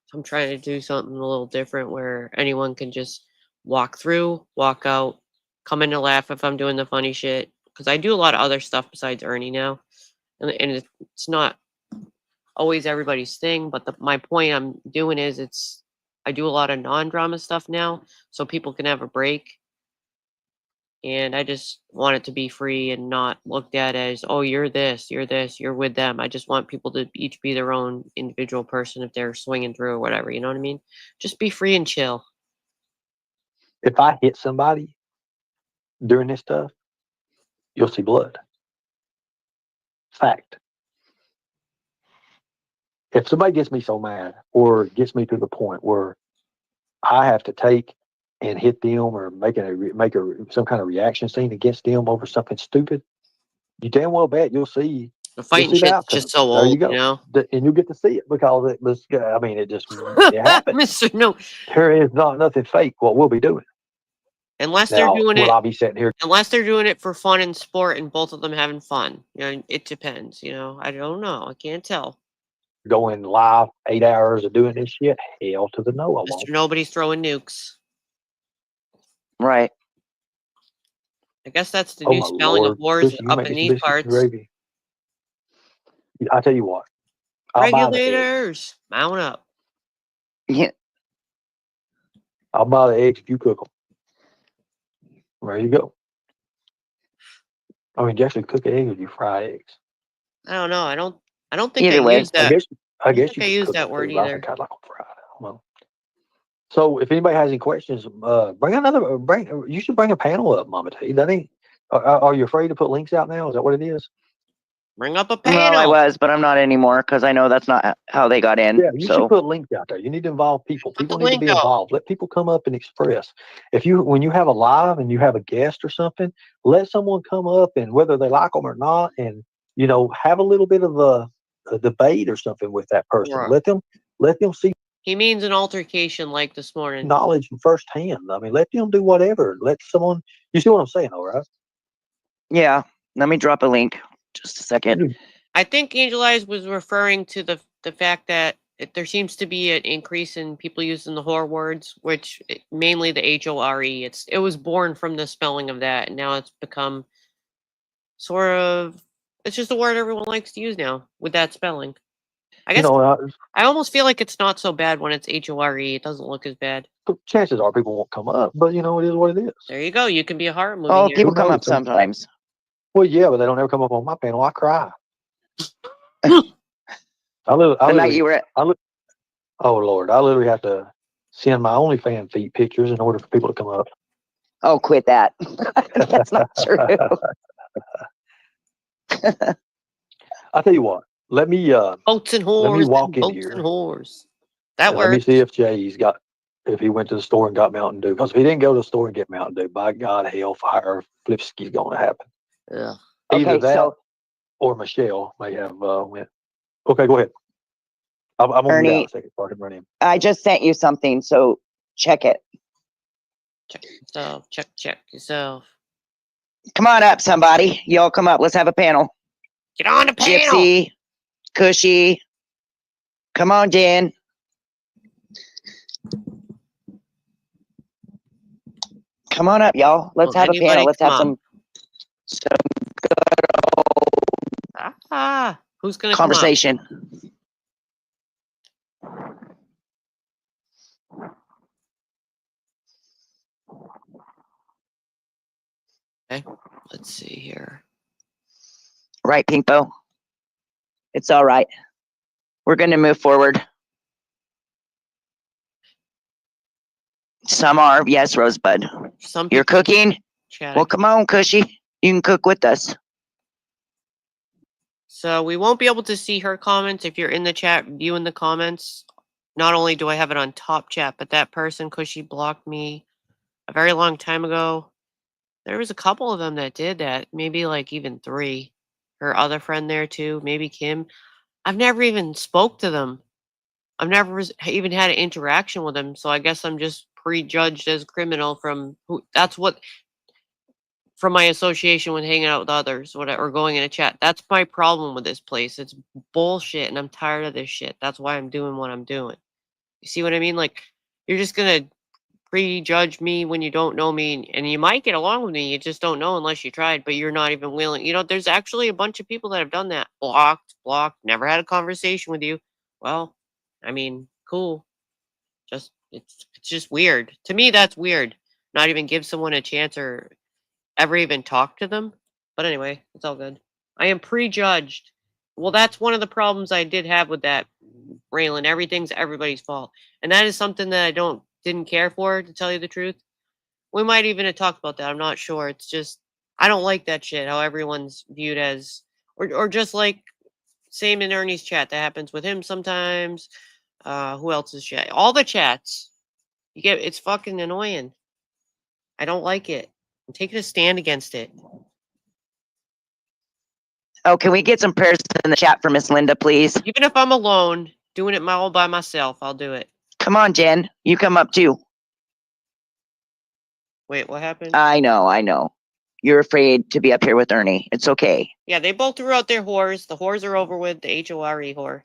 [SPEAKER 4] So I'm trying to do something a little different where anyone can just walk through, walk out, come in to laugh if I'm doing the funny shit. Because I do a lot of other stuff besides Ernie now, and it's not always everybody's thing. But my point I'm doing is I do a lot of non-drama stuff now, so people can have a break. And I just want it to be free and not looked at as, oh, you're this, you're with them. I just want people to each be their own individual person if they're swinging through or whatever. You know what I mean? Just be free and chill.
[SPEAKER 5] If I hit somebody during this stuff, you'll see blood. Fact. If somebody gets me so mad or gets me to the point where I have to take and hit them or make some kind of reaction scene against them over something stupid, you damn well bet you'll see
[SPEAKER 4] the fighting shit's just so old. There you go.
[SPEAKER 5] And you'll get to see it because it was. I mean, it happened.
[SPEAKER 4] Mr. No,
[SPEAKER 5] there is not nothing fake what we'll be doing.
[SPEAKER 4] Unless
[SPEAKER 5] Now,
[SPEAKER 4] they're doing
[SPEAKER 5] will
[SPEAKER 4] it,
[SPEAKER 5] I be sitting here?
[SPEAKER 4] unless they're doing it for fun and sport, and both of them having fun. It depends. I don't know. I can't tell.
[SPEAKER 5] Going live 8 hours of doing this shit? Hell to the no, I won't.
[SPEAKER 4] Mr. Nobody's throwing nukes.
[SPEAKER 6] Right.
[SPEAKER 4] I guess that's the
[SPEAKER 5] Oh
[SPEAKER 4] new
[SPEAKER 5] my
[SPEAKER 4] spelling of
[SPEAKER 5] Lord,
[SPEAKER 4] wars
[SPEAKER 5] Chrissy, you
[SPEAKER 4] up
[SPEAKER 5] make
[SPEAKER 4] in
[SPEAKER 5] me some
[SPEAKER 4] these
[SPEAKER 5] biscuits and
[SPEAKER 4] parts.
[SPEAKER 5] gravy. I tell you what, I'll buy the eggs.
[SPEAKER 4] Regulators, mount up.
[SPEAKER 6] Yeah.
[SPEAKER 5] I'll buy the eggs if you cook them. There you go. I mean, do you actually cook eggs or do you fry eggs?
[SPEAKER 4] I don't know. I don't think
[SPEAKER 6] Either
[SPEAKER 4] I
[SPEAKER 6] way.
[SPEAKER 4] use that.
[SPEAKER 5] I guess
[SPEAKER 4] think
[SPEAKER 5] you
[SPEAKER 4] I
[SPEAKER 5] could
[SPEAKER 4] use
[SPEAKER 5] cook
[SPEAKER 4] that
[SPEAKER 5] them
[SPEAKER 4] word
[SPEAKER 5] too, but I
[SPEAKER 4] either.
[SPEAKER 5] think I'd like them fried. I don't know. So if anybody has any questions, you should bring a panel up, Mama T. That ain't. Are you afraid to put links out now? Is that what it is?
[SPEAKER 4] Bring up a
[SPEAKER 6] Well,
[SPEAKER 4] panel.
[SPEAKER 6] I was, but I'm not anymore because I know that's not how they got in.
[SPEAKER 5] Yeah, you should put links out there. You need to involve people. People need to be involved. Let people come up and express. When you have a live and you have a guest or something, let someone come up and whether they like them or not, and have a little bit of a debate or something with that person.
[SPEAKER 4] Right.
[SPEAKER 5] Let them see.
[SPEAKER 4] He means an altercation like this morning.
[SPEAKER 5] Knowledge firsthand. I mean, let them do whatever. Let someone. You see what I'm saying, all right?
[SPEAKER 6] Yeah. Let me drop a link. Just a second.
[SPEAKER 4] I think Angel Eyes was referring to the fact that there seems to be an increase in people using the whore words, which mainly the HORE. It was born from the spelling of that, and now it's become sort of. It's just a word everyone likes to use now with that spelling. I guess I almost feel like it's not so bad when it's HORE. It doesn't look as bad.
[SPEAKER 5] Chances are people won't come up, but it is what it is.
[SPEAKER 4] There you go. You can be a horror movie.
[SPEAKER 6] Oh, people come up sometimes.
[SPEAKER 5] Well, yeah, but they don't ever come up on my panel. I cry. Oh Lord, I literally have to send my OnlyFans feed pictures in order for people to come up.
[SPEAKER 6] Oh, quit that. That's not true.
[SPEAKER 5] I'll tell you what. Let me
[SPEAKER 4] boats and whores.
[SPEAKER 5] Let me walk in
[SPEAKER 4] boats
[SPEAKER 5] here.
[SPEAKER 4] And whores. That works.
[SPEAKER 5] Let me see if he went to the store and got Mountain Dew. Because if he didn't go to the store and get Mountain Dew, by God, hellfire, Flipski's going to happen.
[SPEAKER 4] Yeah.
[SPEAKER 5] Either that or Michelle may have went. Okay, go ahead. I'm going to be out a second so I can run in.
[SPEAKER 6] I just sent you something, so check it.
[SPEAKER 4] Check yourself. Check yourself.
[SPEAKER 6] Come on up, somebody. Y'all come up. Let's have a panel.
[SPEAKER 4] Get on the panel.
[SPEAKER 6] Gypsy, Cushy. Come on, Dan. Come on up, y'all. Let's have a panel. Let's have some good
[SPEAKER 4] old who's gonna
[SPEAKER 6] conversation.
[SPEAKER 4] Okay, let's see here.
[SPEAKER 6] Right, Pinkbo? It's all right. We're going to move forward. Some are, yes, Rosebud. You're cooking? Well, come on, Cushy. You can cook with us.
[SPEAKER 4] So we won't be able to see her comments if you're in the chat viewing the comments. Not only do I have it on top chat, but that person, Cushy, blocked me a very long time ago. There was a couple of them that did that. Maybe like even 3. Her other friend there too. Maybe Kim. I've never even spoke to them. I've never even had an interaction with them. So I guess I'm just prejudged as criminal from my association with hanging out with others or going in a chat. That's my problem with this place. It's bullshit and I'm tired of this shit. That's why I'm doing what I'm doing. You see what I mean? Like, you're just going to prejudge me when you don't know me, and you might get along with me. You just don't know unless you tried, but you're not even willing. There's actually a bunch of people that have done that. Blocked, never had a conversation with you. Well, I mean, cool. It's just weird. To me, that's weird. Not even give someone a chance or ever even talk to them. But anyway, it's all good. I am prejudged. Well, that's one of the problems I did have with that, Raylan. Everything's everybody's fault. And that is something that I didn't care for, to tell you the truth. We might even have talked about that. I'm not sure. It's just, I don't like that shit, how everyone's viewed as, or just like, same in Ernie's chat. That happens with him sometimes. Who else's chat? All the chats. It's fucking annoying. I don't like it. I'm taking a stand against it.
[SPEAKER 6] Oh, can we get some prayers in the chat for Miss Linda, please?
[SPEAKER 4] Even if I'm alone, doing it all by myself, I'll do it.
[SPEAKER 6] Come on, Jen. You come up too.
[SPEAKER 4] Wait, what happened?
[SPEAKER 6] I know. You're afraid to be up here with Ernie. It's okay.
[SPEAKER 4] Yeah, they both threw out their whores. The whores are over with. The HORE whore.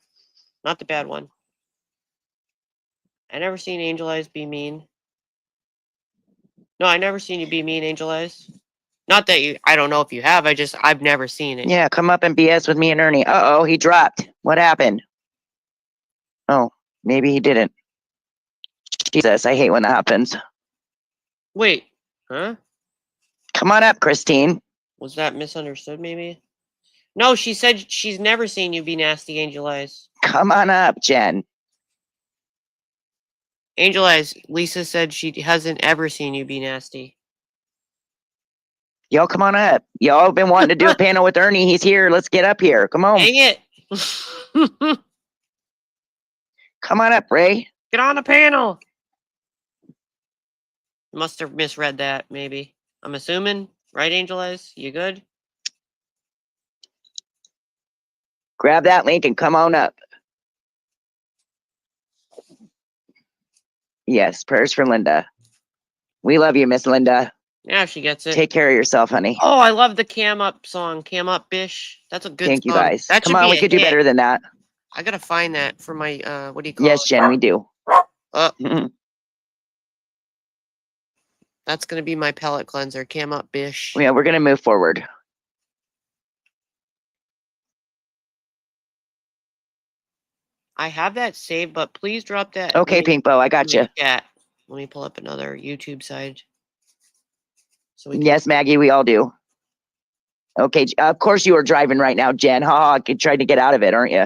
[SPEAKER 4] Not the bad one. I never seen Angel Eyes be mean. No, I never seen you be mean, Angel Eyes. Not that you, I don't know if you have. I've never seen it.
[SPEAKER 6] Yeah, come up and BS with me and Ernie. Uh-oh, he dropped. What happened? Oh, maybe he didn't. Jesus, I hate when that happens.
[SPEAKER 4] Wait, huh?
[SPEAKER 6] Come on up, Christine.
[SPEAKER 4] Was that misunderstood, maybe? No, she said she's never seen you be nasty, Angel Eyes.
[SPEAKER 6] Come on up, Jen.
[SPEAKER 4] Angel Eyes, Lisa said she hasn't ever seen you be nasty.
[SPEAKER 6] Y'all come on up. Y'all have been wanting to do a panel with Ernie. He's here. Let's get up here. Come on.
[SPEAKER 4] Dang it.
[SPEAKER 6] Come on up, Ray.
[SPEAKER 4] Get on the panel. Must have misread that, maybe. I'm assuming. Right, Angel Eyes? You good?
[SPEAKER 6] Grab that link and come on up. Yes, prayers for Linda. We love you, Miss Linda.
[SPEAKER 4] Yeah, she gets it.
[SPEAKER 6] Take care of yourself, honey.
[SPEAKER 4] Oh, I love the Cam Up song. Cam Up Bish. That's a good
[SPEAKER 6] Thank you,
[SPEAKER 4] song.
[SPEAKER 6] guys.
[SPEAKER 4] That
[SPEAKER 6] Come
[SPEAKER 4] should
[SPEAKER 6] on,
[SPEAKER 4] be
[SPEAKER 6] we
[SPEAKER 4] a
[SPEAKER 6] could do
[SPEAKER 4] hit.
[SPEAKER 6] better than that.
[SPEAKER 4] I gotta find that for my, what do you call
[SPEAKER 6] Yes,
[SPEAKER 4] it?
[SPEAKER 6] Jen, we do.
[SPEAKER 4] That's gonna be my palate cleanser. Cam Up Bish.
[SPEAKER 6] Yeah, we're going to move forward.
[SPEAKER 4] I have that saved, but please drop that.
[SPEAKER 6] Okay,
[SPEAKER 4] link
[SPEAKER 6] Pinkbo, I
[SPEAKER 4] in
[SPEAKER 6] got
[SPEAKER 4] the
[SPEAKER 6] you.
[SPEAKER 4] chat. Let me pull up another YouTube side. So we can
[SPEAKER 6] Yes, Maggie, we all do. Okay, of course you are driving right now, Jen. Ha, you tried to get out of it, aren't you?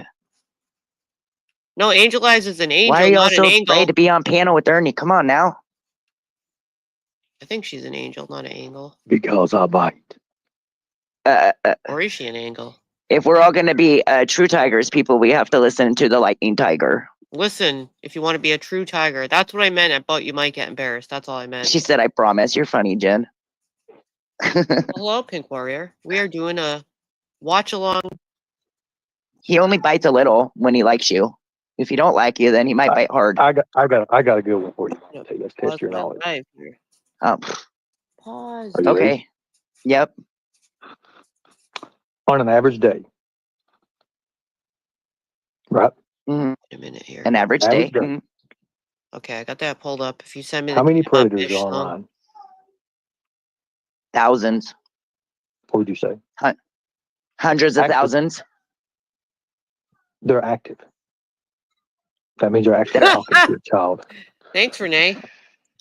[SPEAKER 4] No, Angel Eyes is an angel,
[SPEAKER 6] Why are you all
[SPEAKER 4] not an
[SPEAKER 6] so
[SPEAKER 4] angle.
[SPEAKER 6] afraid to be on panel with Ernie? Come on now.
[SPEAKER 4] I think she's an angel, not an angle.
[SPEAKER 5] Because I bite.
[SPEAKER 4] Or is she an angle?
[SPEAKER 6] If we're all going to be true tigers, people, we have to listen to the lightning tiger.
[SPEAKER 4] Listen, if you want to be a true tiger, that's what I meant about you might get embarrassed. That's all I meant.
[SPEAKER 6] She said, I promise. You're funny, Jen.
[SPEAKER 4] Hello, Pink Warrior. We are doing a watch along.
[SPEAKER 6] He only bites a little when he likes you. If he don't like you, then he might bite hard.
[SPEAKER 5] I got a good one for you. Let's test your knowledge.
[SPEAKER 6] Oh,
[SPEAKER 4] Pause.
[SPEAKER 5] Are you
[SPEAKER 6] okay.
[SPEAKER 5] ready?
[SPEAKER 6] Yep.
[SPEAKER 5] On an average day, right?
[SPEAKER 6] Mm-hmm.
[SPEAKER 4] Wait a minute here.
[SPEAKER 6] An average day. Mm-hmm.
[SPEAKER 4] Okay, I got that pulled up. If you send me
[SPEAKER 5] How many
[SPEAKER 4] Cam Up
[SPEAKER 5] predators
[SPEAKER 4] Bish
[SPEAKER 5] are
[SPEAKER 4] song.
[SPEAKER 5] online?
[SPEAKER 6] Thousands.
[SPEAKER 5] What would you say?
[SPEAKER 6] Hundreds of
[SPEAKER 5] Active.
[SPEAKER 6] thousands.
[SPEAKER 5] They're active. That means they're actually talking to a child.
[SPEAKER 4] Thanks, Renee.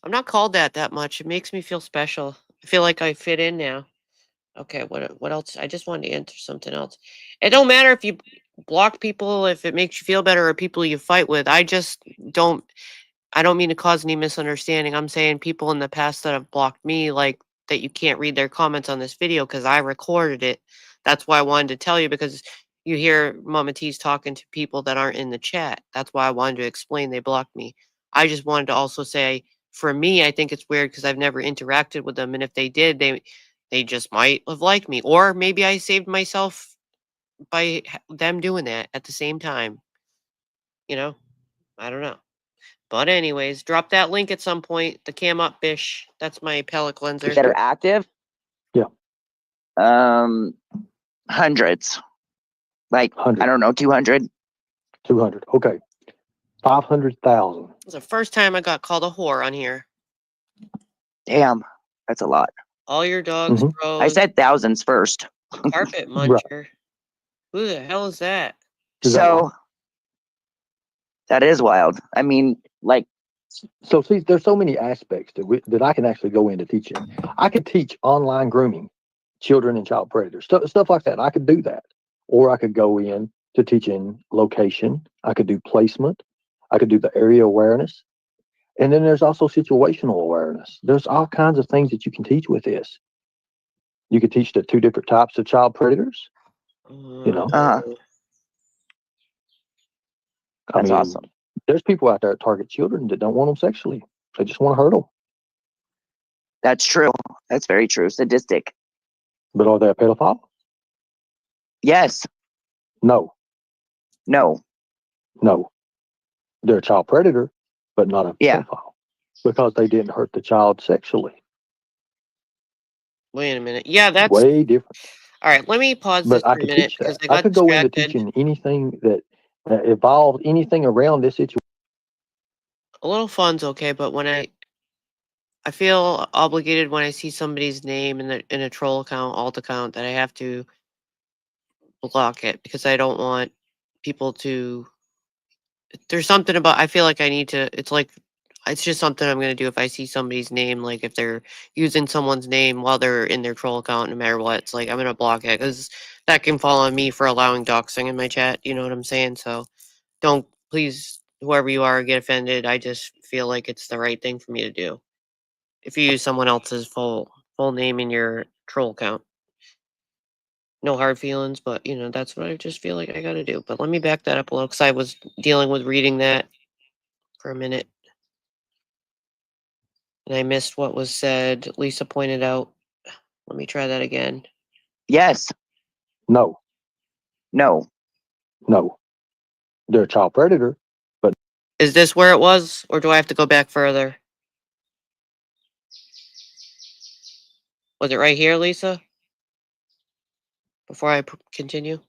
[SPEAKER 4] I'm not called that much. It makes me feel special. I feel like I fit in now. Okay, what else? I just wanted to answer something else. It don't matter if you block people, if it makes you feel better, or people you fight with. I don't mean to cause any misunderstanding. I'm saying people in the past that have blocked me, like that you can't read their comments on this video because I recorded it. That's why I wanted to tell you, because you hear Mama T's talking to people that aren't in the chat. That's why I wanted to explain they blocked me. I just wanted to also say, for me, I think it's weird because I've never interacted with them, and if they did, they just might have liked me, or maybe I saved myself by them doing that at the same time. You know, I don't know. But anyways, drop that link at some point. The Cam Up Bish. That's my palate cleanser.
[SPEAKER 6] That are active?
[SPEAKER 5] Yeah.
[SPEAKER 6] Hundreds. Like,
[SPEAKER 5] 100.
[SPEAKER 6] I don't know, 200.
[SPEAKER 5] 200. Okay. 500,000.
[SPEAKER 4] It was the first time I got called a whore on here.
[SPEAKER 6] Damn, that's a lot.
[SPEAKER 4] All your dogs, bros.
[SPEAKER 6] I said thousands first.
[SPEAKER 4] Carpet muncher. Who the hell is that?
[SPEAKER 6] So that is wild. I mean, like,
[SPEAKER 5] so see, there's so many aspects that I can actually go into teaching. I could teach online grooming, children and child predators, stuff like that. I could do that, or I could go in to teaching location. I could do placement. I could do the area awareness, and then there's also situational awareness. There's all kinds of things that you can teach with this. You could teach the 2 different types of child predators. You know,
[SPEAKER 6] that's awesome.
[SPEAKER 5] There's people out there that target children that don't want them sexually. They just want to hurt them.
[SPEAKER 6] That's true. That's very true. Sadistic.
[SPEAKER 5] But are they a pedophile?
[SPEAKER 6] Yes.
[SPEAKER 5] No.
[SPEAKER 6] No.
[SPEAKER 5] No. They're a child predator, but not a pedophile. Because they didn't hurt the child sexually.
[SPEAKER 4] Wait a minute. Yeah, that's
[SPEAKER 5] way different.
[SPEAKER 4] all right. Let me pause this
[SPEAKER 5] But I
[SPEAKER 4] for a
[SPEAKER 5] could
[SPEAKER 4] minute
[SPEAKER 5] teach
[SPEAKER 4] because
[SPEAKER 5] that.
[SPEAKER 4] I
[SPEAKER 5] I
[SPEAKER 4] got
[SPEAKER 5] could go into
[SPEAKER 4] distracted.
[SPEAKER 5] teaching anything that involved anything around this situation.
[SPEAKER 4] A little fun's okay, but when I feel obligated when I see somebody's name in a troll account, alt account, that I have to block it because I don't want people to. There's something about I feel like I need to. It's just something I'm gonna do if I see somebody's name, like if they're using someone's name while they're in their troll account, no matter what. It's like I'm gonna block it because that can fall on me for allowing doxing in my chat. You know what I'm saying? So don't please, whoever you are, get offended. I just feel like it's the right thing for me to do. If you use someone else's full name in your troll account. No hard feelings, but that's what I just feel like I gotta do. But let me back that up a little because I was dealing with reading that for a minute and I missed what was said. Lisa pointed out. Let me try that again.
[SPEAKER 6] Yes.
[SPEAKER 5] No,
[SPEAKER 6] No.
[SPEAKER 5] no. They're a child predator, but
[SPEAKER 4] Is this where it was, or do I have to go back further? Was it right here, Lisa? Before I continue?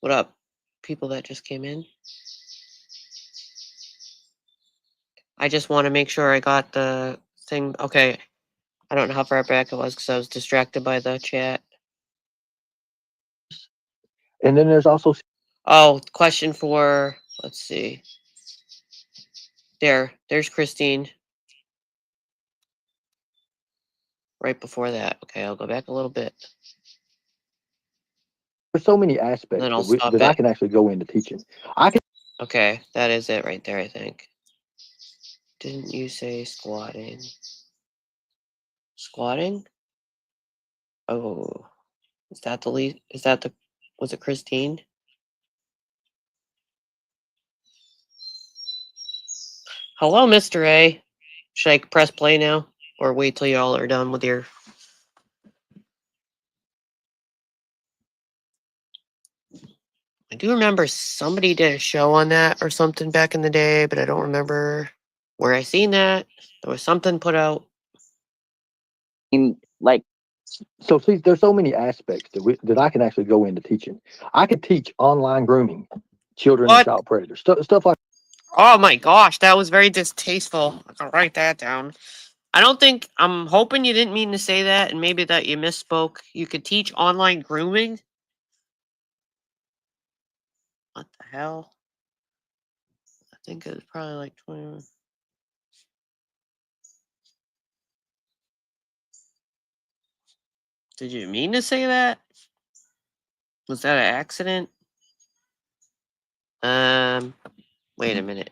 [SPEAKER 4] What up, people that just came in? I just want to make sure I got the thing. Okay. I don't know how far back it was because I was distracted by the chat.
[SPEAKER 5] and then there's also
[SPEAKER 4] Oh, question for, let's see. There's Christine. Right before that. Okay, I'll go back a little bit.
[SPEAKER 5] there's so many
[SPEAKER 4] And
[SPEAKER 5] aspects
[SPEAKER 4] then I'll stop
[SPEAKER 5] that I
[SPEAKER 4] it.
[SPEAKER 5] can actually go into teaching. I can.
[SPEAKER 4] Okay, that is it right there, I think. Didn't you say squatting? Squatting? Oh, is that the lead? Was it Christine? Hello, Mr. A. Should I press play now? Or wait till y'all are done with your... I do remember somebody did a show on that or something back in the day, but I don't remember where I seen that. There was something put out.
[SPEAKER 6] Like,
[SPEAKER 5] So see, there's so many aspects that I can actually go into teaching. I could teach online grooming, children and
[SPEAKER 4] What?
[SPEAKER 5] child predators, stuff like.
[SPEAKER 4] Oh my gosh, that was very distasteful. I'll write that down. I'm hoping you didn't mean to say that and maybe that you misspoke. You could teach online grooming? What the hell? I think it was probably like 20. Did you mean to say that? Was that an accident? Wait a minute.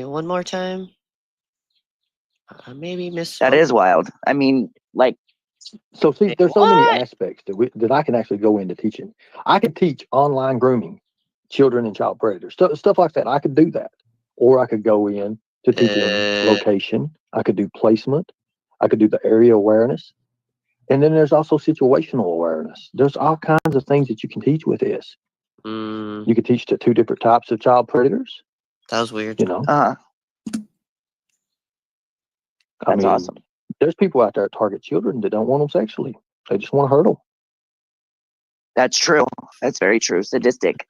[SPEAKER 4] One more time. Maybe misspoke.
[SPEAKER 6] that is wild. I mean, like,
[SPEAKER 5] So see, there's so many
[SPEAKER 4] What?
[SPEAKER 5] aspects that I can actually go into teaching. I could teach online grooming, children and child predators, stuff like that. I could do that, or I could go in to teaching location. I could do placement. I could do the area awareness, and then there's also situational awareness. There's all kinds of things that you can teach with this. You could teach to two different types of child predators.
[SPEAKER 4] That was weird.
[SPEAKER 6] That's
[SPEAKER 5] I mean,
[SPEAKER 6] awesome.
[SPEAKER 5] there's people out there that target children that don't want them sexually. They just want to hurt them.
[SPEAKER 6] That's true. That's very true. Sadistic.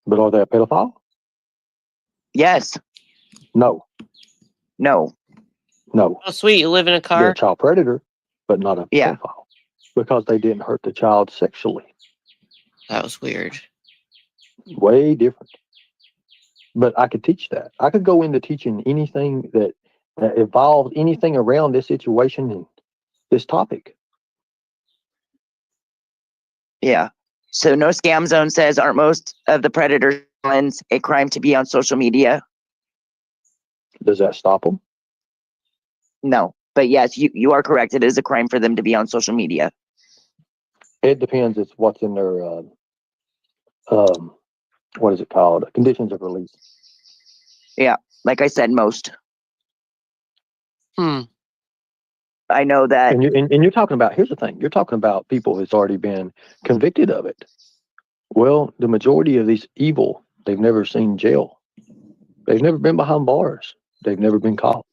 [SPEAKER 5] But are they a pedophile?
[SPEAKER 6] Yes.
[SPEAKER 5] No.
[SPEAKER 6] No.
[SPEAKER 5] No.
[SPEAKER 4] Oh, sweet. You live in a car?
[SPEAKER 5] They're a child predator, but not a pedophile because they didn't hurt the child sexually.
[SPEAKER 4] That was weird.
[SPEAKER 5] Way different. But I could teach that. I could go into teaching anything that involved anything around this situation and this topic.
[SPEAKER 6] Yeah. So No Scam Zone says, aren't most of the predator villains a crime to be on social media?
[SPEAKER 5] Does that stop them?
[SPEAKER 6] No. But yes, you are correct. It is a crime for them to be on social media.
[SPEAKER 5] It depends. It's what's in their what is it called? Conditions of release.
[SPEAKER 6] Yeah. Like I said, most. I know that.
[SPEAKER 5] And you're talking about, here's the thing, you're talking about people who's already been convicted of it. Well, the majority of these evil, they've never seen jail. They've never been behind bars. They've never been caught.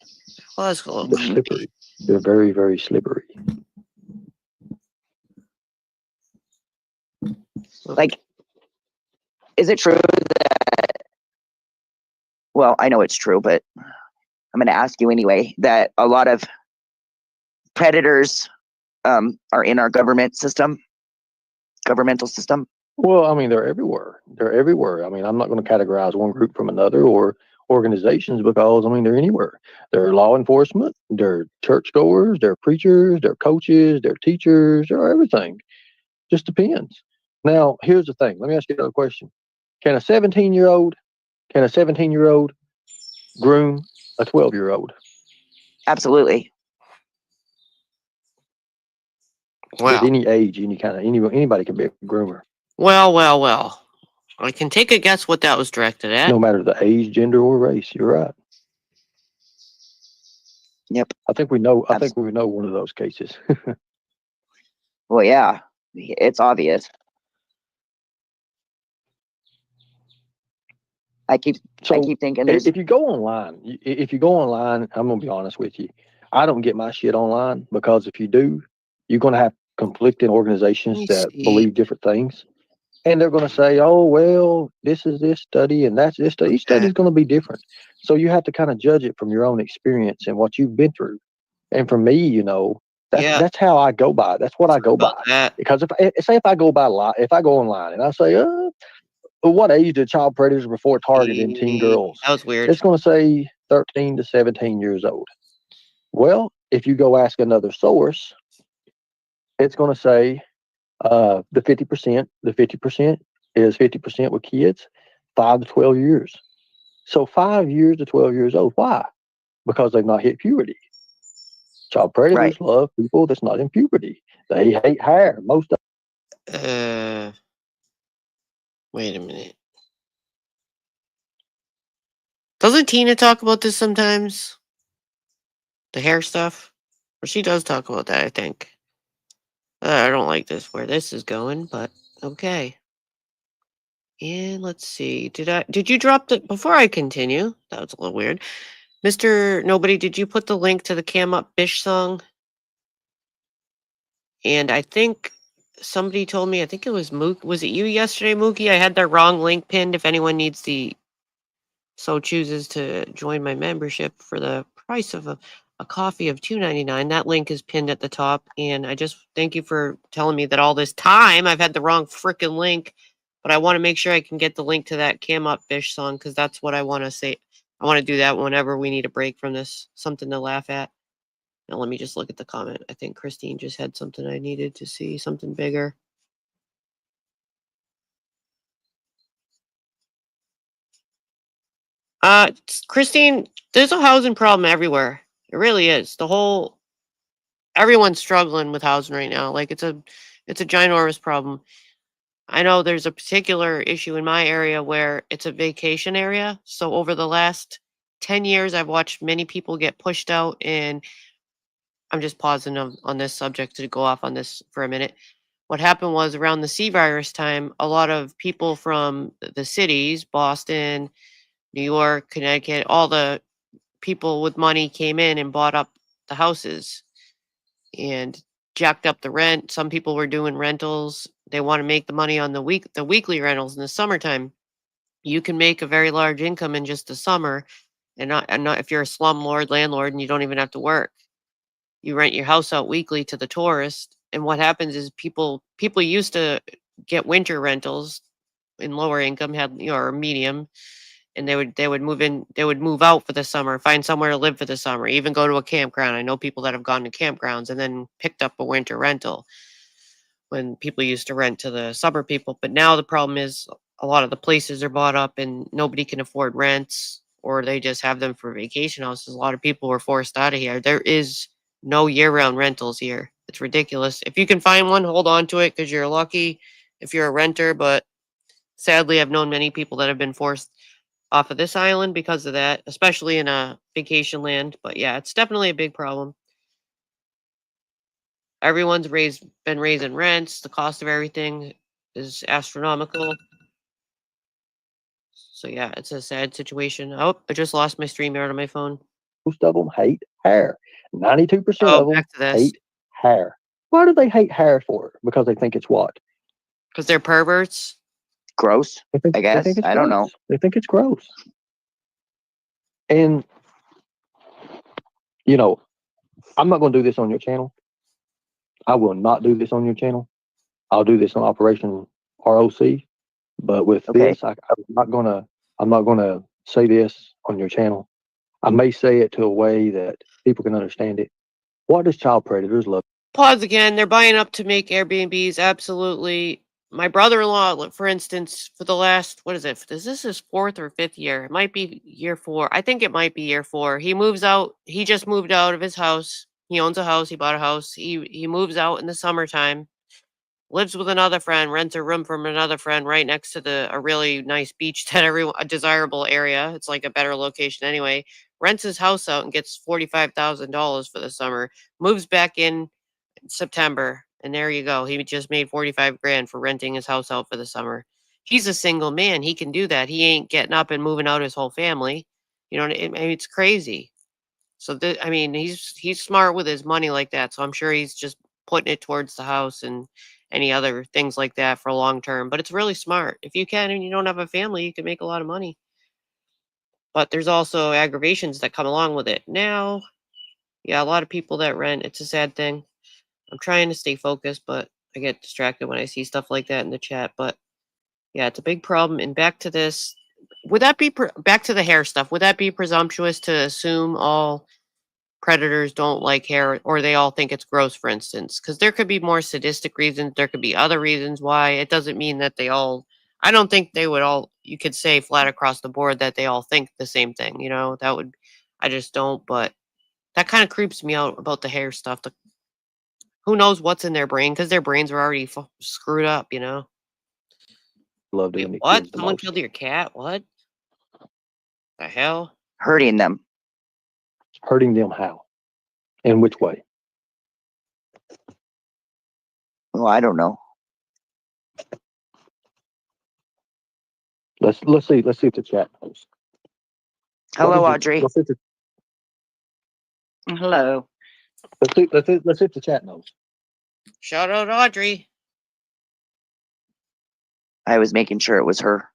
[SPEAKER 4] claws a little
[SPEAKER 5] They're slippery. They're very, very slippery.
[SPEAKER 6] Like, is it true that, well, I know it's true, but I'm going to ask you anyway, that a lot of predators are in our governmental system?
[SPEAKER 5] Well, I mean, they're everywhere. They're everywhere. I mean, I'm not going to categorize one group from another or organizations because, I mean, they're anywhere. They're law enforcement, they're churchgoers, they're preachers, they're coaches, they're teachers, they're everything. Just depends. Now, here's the thing. Let me ask you another question. Can a 17-year-old groom a 12-year-old?
[SPEAKER 6] Absolutely.
[SPEAKER 5] At any age, anybody can be a groomer.
[SPEAKER 4] Well. I can take a guess what that was directed at.
[SPEAKER 5] No matter the age, gender, or race. You're right.
[SPEAKER 6] Yep.
[SPEAKER 5] I think we know one of those cases.
[SPEAKER 6] Well, yeah, it's obvious. I keep thinking this.
[SPEAKER 5] If you go online, I'm gonna be honest with you. I don't get my shit online because if you do, you're gonna have conflicting organizations that believe different things, and they're gonna say, "Oh, well, this is this study and that's this study." Each study is gonna be different, so you have to kind of judge it from your own experience and what you've been through. And for me, that's how I go by. That's what I go by. Because if I go online and I say, what age did child predators before targeting teen girls?
[SPEAKER 4] That was weird.
[SPEAKER 5] It's going to say 13 to 17 years old. Well, if you go ask another source, it's going to say the 50%. The 50% is 50% with kids, 5 to 12 years. So 5 years to 12 years old. Why? Because they've not hit puberty. Child predators love people that's not in puberty. They hate hair. Most of
[SPEAKER 4] Wait a minute. Doesn't Tina talk about this sometimes? The hair stuff? Or she does talk about that, I think. I don't like this where this is going, but okay. And let's see. Did you drop the before I continue? That was a little weird. Mr. Nobody, did you put the link to the Cam Up Bish song? And I think somebody told me, I think it was Mook. Was it you yesterday, Mookie? I had the wrong link pinned. If anyone needs so chooses to join my membership for the price of a coffee of $2.99, that link is pinned at the top. And I just thank you for telling me that all this time I've had the wrong freaking link. But I want to make sure I can get the link to that Cam Up Fish song because that's what I want to say. I want to do that whenever we need a break from this, something to laugh at. Now let me just look at the comment. I think Christine just had something I needed to see, something bigger. Christine, there's a housing problem everywhere. It really is. Everyone's struggling with housing right now. Like it's a ginormous problem. I know there's a particular issue in my area where it's a vacation area. So over the last 10 years, I've watched many people get pushed out, and I'm just pausing on this subject to go off on this for a minute. What happened was around the C virus time, a lot of people from the cities, Boston, New York, Connecticut, all the people with money came in and bought up the houses and jacked up the rent. Some people were doing rentals. They want to make the money on the weekly rentals in the summertime. You can make a very large income in just the summer, and not if you're a slumlord landlord and you don't even have to work. You rent your house out weekly to the tourist, and what happens is people used to get winter rentals in lower income, or medium, and they would move out for the summer, find somewhere to live for the summer, even go to a campground. I know people that have gone to campgrounds and then picked up a winter rental when people used to rent to the summer people. But now the problem is a lot of the places are bought up and nobody can afford rents, or they just have them for vacation houses. A lot of people were forced out of here. There is no year-round rentals here. It's ridiculous. If you can find one, hold on to it because you're lucky if you're a renter. But sadly, I've known many people that have been forced off of this island because of that, especially in a vacation land. But yeah, it's definitely a big problem. Everyone's been raising rents. The cost of everything is astronomical. So yeah, it's a sad situation. Oh, I just lost my stream out on my phone.
[SPEAKER 5] Most of them hate hair. 92% of them
[SPEAKER 4] back to this.
[SPEAKER 5] hate hair. Why do they hate hair for? Because they think it's what?
[SPEAKER 4] Because they're perverts.
[SPEAKER 6] Gross, I guess. I don't know.
[SPEAKER 5] They think it's gross. And, you know, I'm not going to do this on your channel. I will not do this on your channel. I'll do this on Operation ROC. But with this, I'm not gonna say this on your channel. I may say it to a way that people can understand it. What does child predators love?
[SPEAKER 4] Pause again. They're buying up to make Airbnbs. Absolutely. My brother-in-law, for instance, for the last, what is it? Is this his 4th or 5th year? It might be year 4. I think it might be year 4. He moves out. He just moved out of his house. He owns a house. He bought a house. He moves out in the summertime. Lives with another friend, rents a room from another friend right next to a really nice beach that a desirable area. It's like a better location anyway. Rents his house out and gets $45,000 for the summer. Moves back in September, and there you go. He just made 45 grand for renting his house out for the summer. He's a single man. He can do that. He ain't getting up and moving out his whole family. You know, I mean, it's crazy. So I mean, he's smart with his money like that. So I'm sure he's just putting it towards the house and any other things like that for long term. But it's really smart. If you can and you don't have a family, you can make a lot of money. But there's also aggravations that come along with it. Now, yeah, a lot of people that rent, it's a sad thing. I'm trying to stay focused, but I get distracted when I see stuff like that in the chat. But yeah, it's a big problem. And back to this, would that be back to the hair stuff? Would that be presumptuous to assume all predators don't like hair, or they all think it's gross, for instance? Because there could be more sadistic reasons. There could be other reasons why. It doesn't mean that they all. I don't think they would all. You could say flat across the board that they all think the same thing. You know, that would. I just don't. But that kind of creeps me out about the hair stuff. Who knows what's in their brain? Because their brains are already screwed up. You know.
[SPEAKER 5] Love doing
[SPEAKER 4] Wait, what? Someone killed your cat? What? The hell?
[SPEAKER 6] Hurting them.
[SPEAKER 5] Hurting them how? In which way?
[SPEAKER 6] Well, I don't know.
[SPEAKER 5] Let's see if the chat knows.
[SPEAKER 6] Hello, Audrey.
[SPEAKER 7] Hello.
[SPEAKER 5] Let's see if the chat knows.
[SPEAKER 4] Shout out Audrey.
[SPEAKER 6] I was making sure it was her.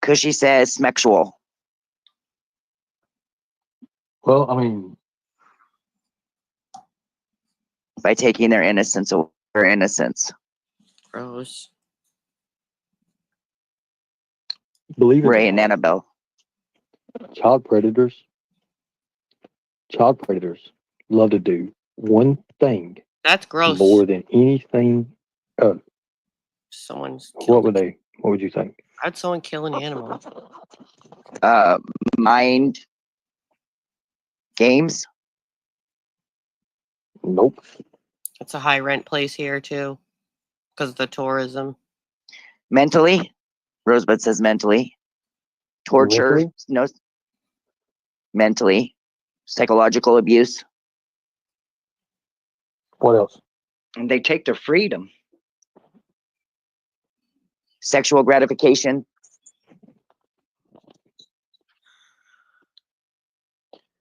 [SPEAKER 6] Cushy says sexual.
[SPEAKER 5] Well, I mean,
[SPEAKER 6] by taking their innocence away. Their innocence.
[SPEAKER 4] Gross.
[SPEAKER 5] Believe it.
[SPEAKER 6] Ray and Annabelle.
[SPEAKER 5] Child predators love to do one thing.
[SPEAKER 4] That's gross.
[SPEAKER 5] More than anything.
[SPEAKER 4] Someone's.
[SPEAKER 5] What would you think?
[SPEAKER 4] How'd someone kill an animal?
[SPEAKER 6] Mind games.
[SPEAKER 5] Nope.
[SPEAKER 4] It's a high rent place here too, because of the tourism.
[SPEAKER 6] Mentally, Rosebud says mentally. Torture.
[SPEAKER 5] Mentally?
[SPEAKER 6] No. Mentally, psychological abuse.
[SPEAKER 5] What else?
[SPEAKER 7] And they take their freedom.
[SPEAKER 6] Sexual gratification.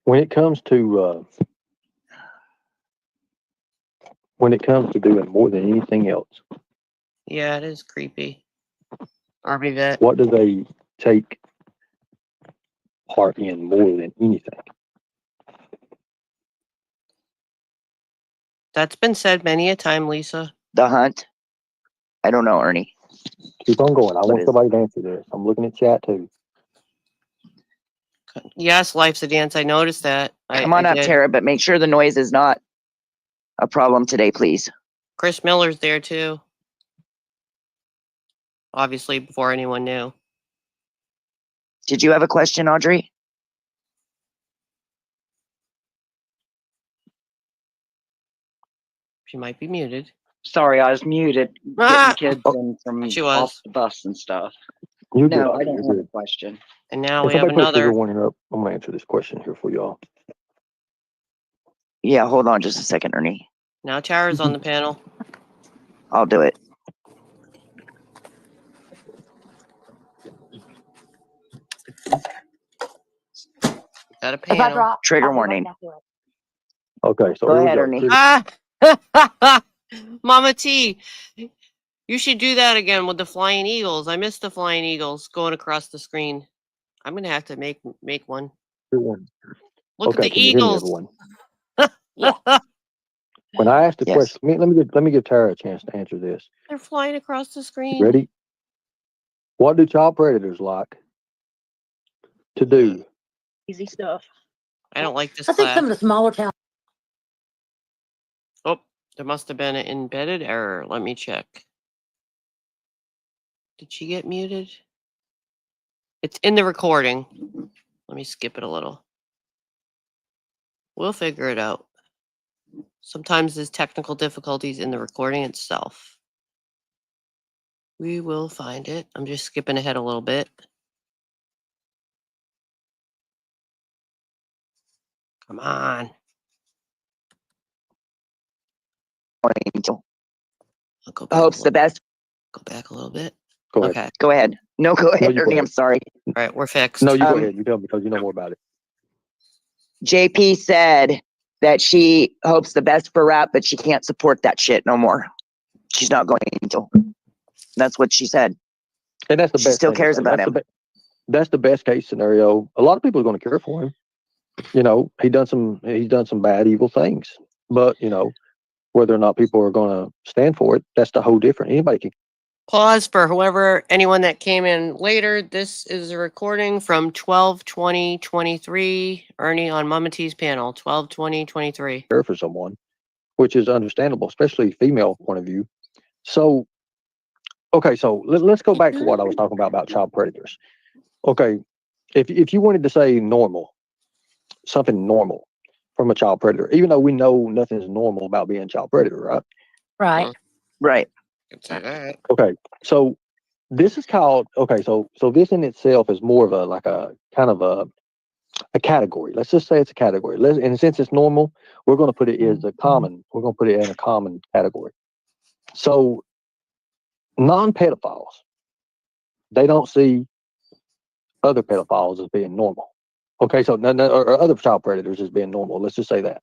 [SPEAKER 5] When it comes to doing more than anything else.
[SPEAKER 4] Yeah, it is creepy. Army vet.
[SPEAKER 5] What do they take part in more than anything?
[SPEAKER 4] That's been said many a time, Lisa.
[SPEAKER 6] The hunt. I don't know, Ernie.
[SPEAKER 5] Keep on going. I want somebody to answer this. I'm looking at chat too.
[SPEAKER 4] Yes, life's a dance. I noticed that.
[SPEAKER 6] Come on up, Tara, but make sure the noise is not a problem today, please.
[SPEAKER 4] Chris Miller's there too. Obviously, before anyone knew.
[SPEAKER 6] Did you have a question, Audrey?
[SPEAKER 4] She might be muted.
[SPEAKER 7] Sorry, I was muted. Getting kids in from off the bus and stuff.
[SPEAKER 5] No,
[SPEAKER 7] I don't have a question.
[SPEAKER 4] And now we have another.
[SPEAKER 5] I'm going to answer this question here for y'all.
[SPEAKER 6] Yeah, hold on just a second, Ernie.
[SPEAKER 4] Now Tara's on the panel.
[SPEAKER 6] I'll do it.
[SPEAKER 4] Got a
[SPEAKER 8] If I
[SPEAKER 4] panel.
[SPEAKER 8] drop,
[SPEAKER 6] Trigger
[SPEAKER 8] I'll be right
[SPEAKER 6] warning.
[SPEAKER 8] back to it.
[SPEAKER 5] Okay, so
[SPEAKER 6] Go
[SPEAKER 5] here we
[SPEAKER 6] ahead,
[SPEAKER 5] go.
[SPEAKER 6] Ernie.
[SPEAKER 4] Ah! Mama T, you should do that again with the flying eagles. I missed the flying eagles going across the screen. I'm gonna have to make one. Look
[SPEAKER 5] Okay,
[SPEAKER 4] at the
[SPEAKER 5] can you hear me,
[SPEAKER 4] eagles.
[SPEAKER 5] everyone?
[SPEAKER 8] Yeah.
[SPEAKER 5] When I asked the
[SPEAKER 6] Yes.
[SPEAKER 5] question, let me give Tara a chance to answer this.
[SPEAKER 4] They're flying across the screen.
[SPEAKER 5] Ready? What do child predators like to do?
[SPEAKER 8] Easy stuff.
[SPEAKER 4] I don't like this
[SPEAKER 8] I think
[SPEAKER 4] class.
[SPEAKER 8] some of the smaller towns.
[SPEAKER 4] Oh, there must have been an embedded error. Let me check. Did she get muted? It's in the recording. Let me skip it a little. We'll figure it out. Sometimes there's technical difficulties in the recording itself. We will find it. I'm just skipping ahead a little bit. Come on.
[SPEAKER 6] Angel.
[SPEAKER 4] I'll go back.
[SPEAKER 6] Hope's the best.
[SPEAKER 4] Go back a little bit.
[SPEAKER 5] Go ahead.
[SPEAKER 4] Okay.
[SPEAKER 6] Go ahead. No, go ahead,
[SPEAKER 5] you go
[SPEAKER 6] Ernie.
[SPEAKER 5] ahead.
[SPEAKER 6] I'm sorry.
[SPEAKER 4] All right, we're fixed.
[SPEAKER 5] No, you go ahead. You tell me because you know more about it.
[SPEAKER 6] JP said that she hopes the best for rap, but she can't support that shit no more. She's not going to. That's what she said.
[SPEAKER 5] And that's the
[SPEAKER 6] She
[SPEAKER 5] best.
[SPEAKER 6] still
[SPEAKER 5] thing to
[SPEAKER 6] cares
[SPEAKER 5] say.
[SPEAKER 6] about
[SPEAKER 5] That's
[SPEAKER 6] him.
[SPEAKER 5] That's the best case scenario. A lot of people are going to care for him. You know, he's done some bad, evil things. But you know, whether or not people are going to stand for it, that's the whole different. Anybody can.
[SPEAKER 4] Pause for anyone that came in later. This is a recording from 12/20/23. Ernie on Mama T's panel, 12/20/23.
[SPEAKER 5] Care for someone, which is understandable, especially female point of view. So, okay, so let's go back to what I was talking about child predators. Okay, if you wanted to say normal, something normal from a child predator, even though we know nothing's normal about being a child predator, right?
[SPEAKER 8] Right.
[SPEAKER 6] Right.
[SPEAKER 4] Can say that.
[SPEAKER 5] Okay, so this is called so this in itself is more of a like a kind of a category. Let's just say it's a category. And since it's normal, we're going to put it as a common. We're going to put it in a common category. So non-pedophiles, they don't see other pedophiles as being normal. Okay, so or other child predators as being normal. Let's just say that.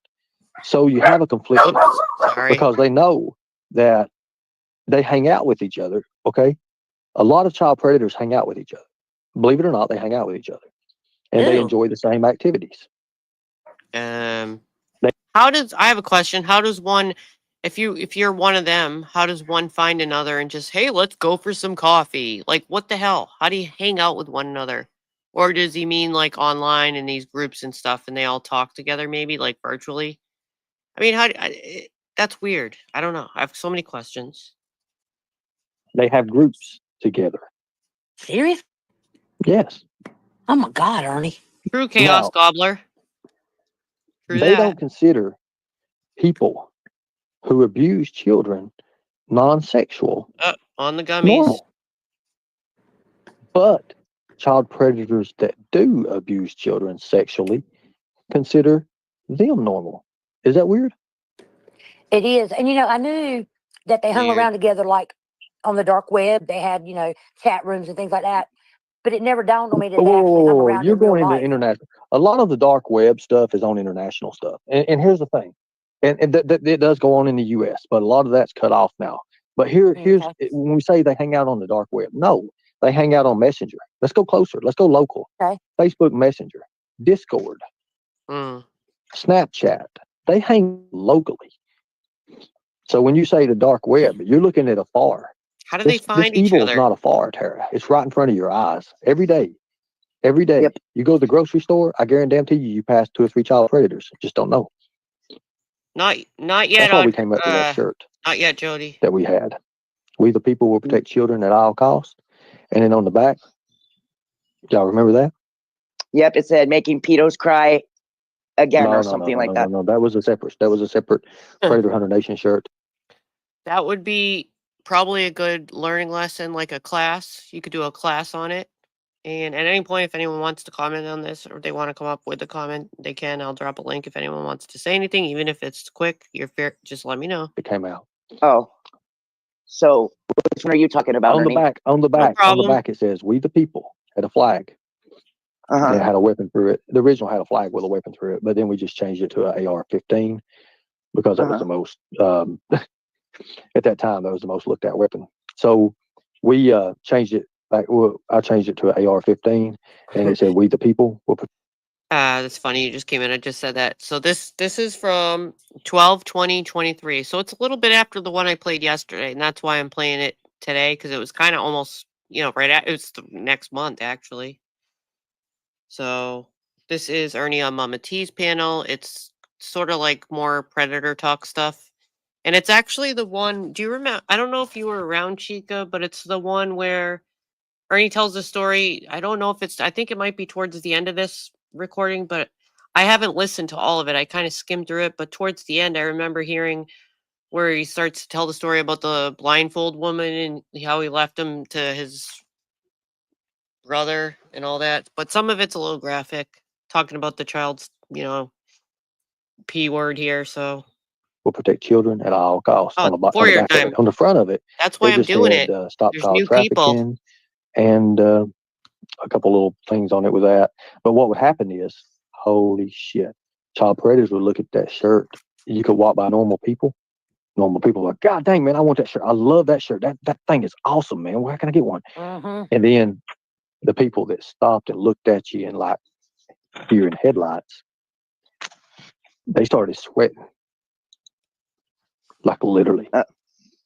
[SPEAKER 5] So you have a confliction because they know that they hang out with each other. Okay, a lot of child predators hang out with each other. Believe it or not, they hang out with each other, and they enjoy the same activities.
[SPEAKER 4] I have a question. How does one, if you're one of them, how does one find another and just, hey, let's go for some coffee? Like, what the hell? How do you hang out with one another? Or does he mean like online in these groups and stuff, and they all talk together, maybe like virtually? I mean, that's weird. I don't know. I have so many questions.
[SPEAKER 5] They have groups together.
[SPEAKER 8] Serious?
[SPEAKER 5] Yes.
[SPEAKER 8] Oh my God, Ernie.
[SPEAKER 4] True Chaos Gobbler. True
[SPEAKER 5] they don't consider people who abuse children non-sexual
[SPEAKER 4] on the gummies.
[SPEAKER 5] Normal. But child predators that do abuse children sexually consider them normal. Is that weird?
[SPEAKER 8] It is. And, I knew that they hung around together, like on the dark web. They had, chat rooms and things like that. But it never dawned on me that they actually hung around
[SPEAKER 5] You're
[SPEAKER 8] in real
[SPEAKER 5] going into
[SPEAKER 8] life.
[SPEAKER 5] international. A lot of the dark web stuff is on international stuff. And here's the thing. And it does go on in the U.S., but a lot of that's cut off now. But here's when we say they hang out on the dark web, no, they hang out on Messenger. Let's go closer. Let's go local.
[SPEAKER 8] Okay.
[SPEAKER 5] Facebook Messenger, Discord, Snapchat. They hang locally. So when you say the dark web, you're looking at afar.
[SPEAKER 4] How do they find each
[SPEAKER 5] evil
[SPEAKER 4] other?
[SPEAKER 5] is not afar, Tara. It's right in front of your eyes every day. Every day.
[SPEAKER 6] Yep.
[SPEAKER 5] You go to the grocery store, I guarantee you pass 2 or 3 child predators. Just don't know.
[SPEAKER 4] Not yet.
[SPEAKER 5] That's why we came up with that shirt.
[SPEAKER 4] Not yet, Jody.
[SPEAKER 5] That we had. We the people will protect children at all costs. And then on the back, y'all remember that?
[SPEAKER 6] Yep, it said making pedos cry again or something like that.
[SPEAKER 5] No, that was a separate Predator Hunter Nation shirt.
[SPEAKER 4] That would be probably a good learning lesson, like a class. You could do a class on it. And at any point, if anyone wants to comment on this or they want to come up with a comment, they can. I'll drop a link if anyone wants to say anything, even if it's quick. You're fair. Just let me know.
[SPEAKER 5] It came out.
[SPEAKER 6] Oh, so which one are you talking about?
[SPEAKER 5] On the back,
[SPEAKER 4] No
[SPEAKER 5] on the back, it says "We the People" at a flag. and it had a weapon through it. The original had a flag with a weapon through it, but then we just changed it to an AR-15 because that was the most, at that time, that was the most looked at weapon. So we changed it back. Well, I changed it to an AR-15, and it said, "We the people will."
[SPEAKER 4] That's funny. You just came in. I just said that. So this is from 12/20/23. So it's a little bit after the one I played yesterday, and that's why I'm playing it today, because it was kind of almost, right at, it was the next month actually. So this is Ernie on Mama T's panel. It's sort of like more Predator talk stuff. And it's actually the one, do you remember? I don't know if you were around, Chica, but it's the one where Ernie tells the story. I don't know if I think it might be towards the end of this recording, but I haven't listened to all of it. I kind of skimmed through it, but towards the end, I remember hearing where he starts to tell the story about the blindfold woman and how he left him to his brother and all that. But some of it's a little graphic, talking about the child's, P word here. So
[SPEAKER 5] Will protect children at all costs.
[SPEAKER 4] Oh,
[SPEAKER 5] on the back
[SPEAKER 4] for your
[SPEAKER 5] of
[SPEAKER 4] time.
[SPEAKER 5] it, on the front of it,
[SPEAKER 4] That's why
[SPEAKER 5] it
[SPEAKER 4] I'm
[SPEAKER 5] just
[SPEAKER 4] doing
[SPEAKER 5] said,
[SPEAKER 4] it.
[SPEAKER 5] "Stop
[SPEAKER 4] There's
[SPEAKER 5] child
[SPEAKER 4] new people.
[SPEAKER 5] trafficking," and a couple little things on it with that. But what would happen is, holy shit, child predators would look at that shirt. You could walk by normal people. Normal people are like, "God dang, man, I want that shirt. I love that shirt. That thing is awesome, man. Where can I get one?" And then the people that stopped and looked at you and like deer in headlights, they started sweating, like literally.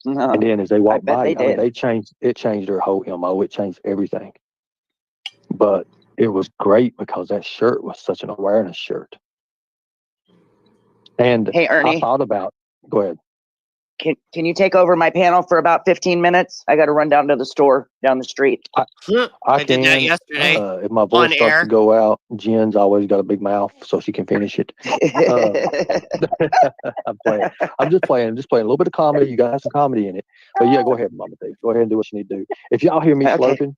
[SPEAKER 5] And then as they walked by, they changed their whole MO. It changed everything. But it was great because that shirt was such an awareness shirt. And
[SPEAKER 6] hey, Ernie,
[SPEAKER 5] I thought about, go ahead.
[SPEAKER 6] Can you take over my panel for about 15 minutes? I got to run down to the store down the street.
[SPEAKER 5] I
[SPEAKER 4] did that yesterday.
[SPEAKER 5] If my voice starts to go out, Jen's always got a big mouth, so she can finish it. I'm playing. I'm just playing a little bit of comedy. You got some comedy in it. But yeah, go ahead, Mama Dave. Go ahead and do what you need to do. If y'all hear me slurping,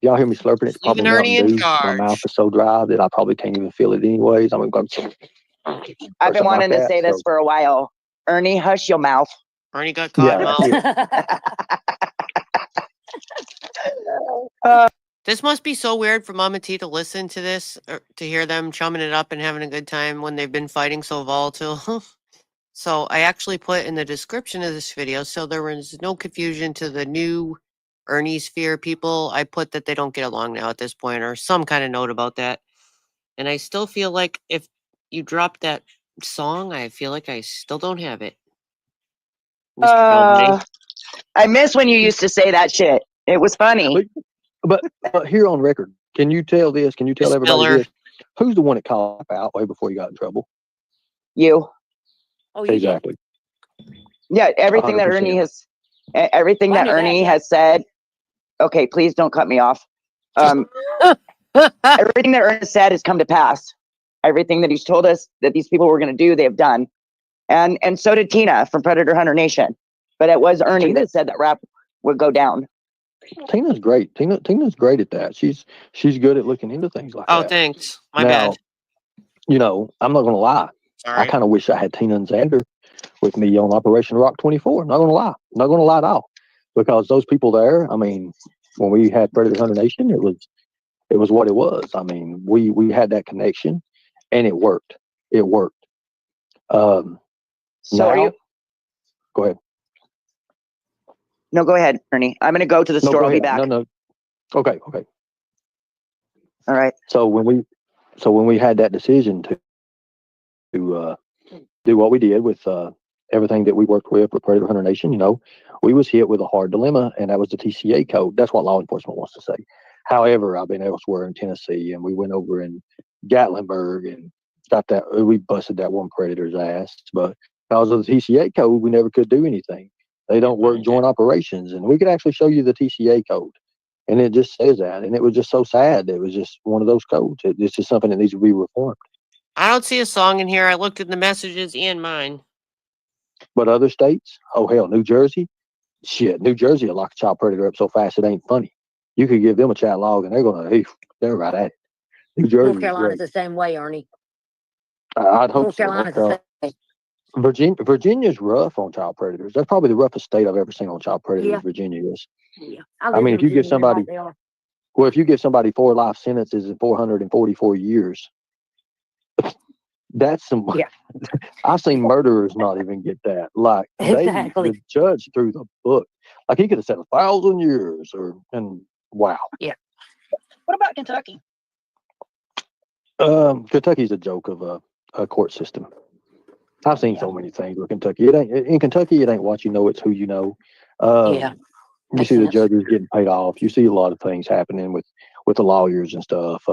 [SPEAKER 5] it's probably Mountain Dew. My mouth is so dry that I probably can't even feel it anyways. I'm going to
[SPEAKER 6] I've been wanting to say this for a while. Ernie, hush your mouth.
[SPEAKER 4] Ernie got caught. This must be so weird for Mama T to listen to this, or to hear them chumming it up and having a good time when they've been fighting so volatile. So I actually put in the description of this video, so there was no confusion to the new erniesphere people. I put that they don't get along now at this point, or some kind of note about that. And I still feel like if you drop that song, I feel like I still don't have it.
[SPEAKER 6] I miss when you used to say that shit. It was funny.
[SPEAKER 5] But here on record, can you tell this? Can you tell everybody this? Who's the one that called out way before you got in trouble?
[SPEAKER 6] You.
[SPEAKER 8] Oh,
[SPEAKER 5] you exactly.
[SPEAKER 6] Did. Yeah, everything 100%. That Ernie has, everything that Ernie has said. Okay, please don't cut me off. Everything that Ernie said has come to pass. Everything that he's told us that these people were going to do, they have done. And so did Tina from Predator Hunter Nation. But it was Ernie that said that rap would go down.
[SPEAKER 5] Tina's great. Tina's great at that. She's good at looking into things like that.
[SPEAKER 4] Oh, thanks. My bad.
[SPEAKER 5] I'm not going to lie. Sorry. I kind of wish I had Tina and Xander with me on Operation Rock 24. Not going to lie. Not going to lie at all. Because those people there, I mean, when we had Predator Hunter Nation, it was what it was. I mean, we had that connection, and it worked. It worked. Go ahead.
[SPEAKER 6] No, go ahead, Ernie. I'm going to go to the store. I'll be back.
[SPEAKER 5] No. Okay.
[SPEAKER 6] All right.
[SPEAKER 5] So when we had that decision to do what we did with everything that we worked with Predator Hunter Nation, we was hit with a hard dilemma, and that was the TCA code. That's what law enforcement wants to say. However, I've been elsewhere in Tennessee, and we went over in Gatlinburg and we busted that one predator's ass, but because of the TCA code, we never could do anything. They don't work joint operations, and we could actually show you the TCA code, and it just says that, and it was just so sad. It was just one of those codes. It's just something that needs to be reformed.
[SPEAKER 4] I don't see a song in here. I looked at the messages and mine.
[SPEAKER 5] But other states, oh hell, New Jersey, shit, New Jersey will lock a child predator up so fast it ain't funny. You could give them a chat log, and they're right at it. New Jersey,
[SPEAKER 8] North Carolina's the same way, Ernie.
[SPEAKER 5] I'd hope so. North Carolina. Virginia's rough on child predators. That's probably the roughest state I've ever seen on child predators. Yeah. Virginia is.
[SPEAKER 8] Yeah.
[SPEAKER 5] I mean, if you give somebody, Well, if you give somebody 4 life sentences and 444 years, that's some.
[SPEAKER 8] Yeah.
[SPEAKER 5] I've seen murderers not even get that. Like
[SPEAKER 8] Exactly.
[SPEAKER 5] the judge threw the book. Like he could have said 1,000 years, and wow.
[SPEAKER 8] Yeah.
[SPEAKER 9] What about Kentucky?
[SPEAKER 5] Kentucky's a joke of a court system. I've seen so many things with Kentucky. It ain't in Kentucky. It ain't what you know. It's who you know.
[SPEAKER 8] Yeah.
[SPEAKER 5] You see the judges getting paid off. You see a lot of things happening with the lawyers and stuff.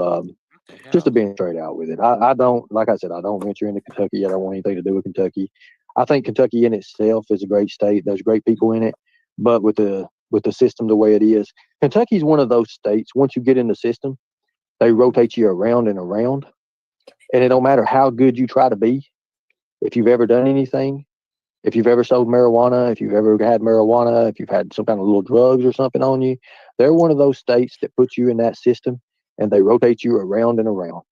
[SPEAKER 5] Just to be straight out with it. I don't, like I said, I don't venture into Kentucky. I don't want anything to do with Kentucky. I think Kentucky in itself is a great state. There's great people in it, but with the system the way it is, Kentucky's one of those states. Once you get in the system, they rotate you around and around, and it don't matter how good you try to be. If you've ever done anything, if you've ever sold marijuana, if you've ever had marijuana, if you've had some kind of little drugs or something on you, they're one of those states that puts you in that system and they rotate you around and around.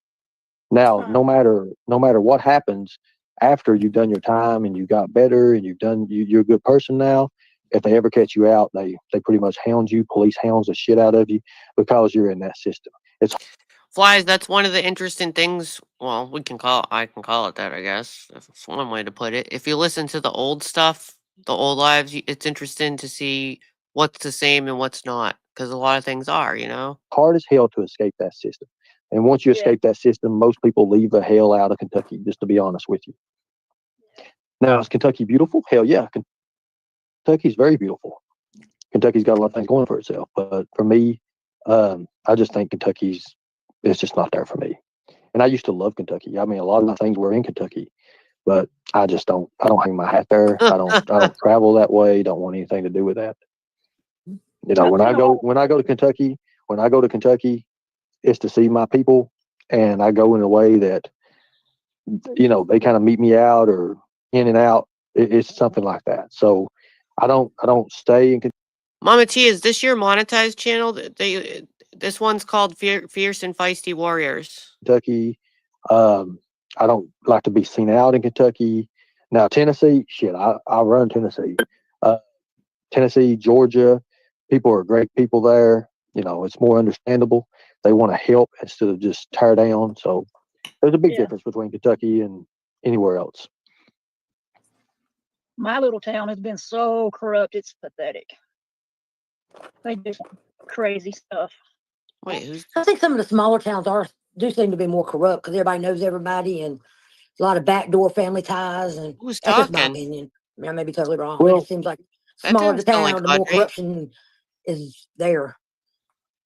[SPEAKER 5] Now, no matter what happens after you've done your time and you got better and you're a good person now, if they ever catch you out, they pretty much hound you. Police hounds the shit out of you because you're in that system. It's
[SPEAKER 4] Flies, that's one of the interesting things. Well, I can call it that, I guess. It's one way to put it. If you listen to the old stuff, the old lives, it's interesting to see what's the same and what's not. Because a lot of things are,
[SPEAKER 5] hard as hell to escape that system. And once you escape that system, most people leave the hell out of Kentucky, just to be honest with you. Now, is Kentucky beautiful? Hell yeah. Kentucky's very beautiful. Kentucky's got a lot of things going for itself. But for me, I just think it's just not there for me. And I used to love Kentucky. I mean, a lot of my things were in Kentucky, but I don't hang my hat there. I don't travel that way. Don't want anything to do with that. When I go to Kentucky, it's to see my people, and I go in a way that, they kind of meet me out or in and out. It's something like that. So I don't stay in Kentucky.
[SPEAKER 4] Mama T, is this your monetized channel? This one's called Fierce and Feisty Warriors.
[SPEAKER 5] Kentucky. I don't like to be seen out in Kentucky. Now, Tennessee, shit, I run Tennessee. Tennessee, Georgia, people are great people there. It's more understandable. They want to help instead of just tear down. So there's a big difference between Kentucky and anywhere else.
[SPEAKER 9] My little town has been so corrupt, it's pathetic. They do some crazy stuff.
[SPEAKER 4] Wait,
[SPEAKER 8] I think some of the smaller towns do seem to be more corrupt because everybody knows everybody and a lot of backdoor family ties. And
[SPEAKER 4] who's
[SPEAKER 8] that's just my
[SPEAKER 4] talking?
[SPEAKER 8] opinion. I mean, I may be totally wrong.
[SPEAKER 5] Well,
[SPEAKER 8] it seems like smaller the town, the more corruption is there.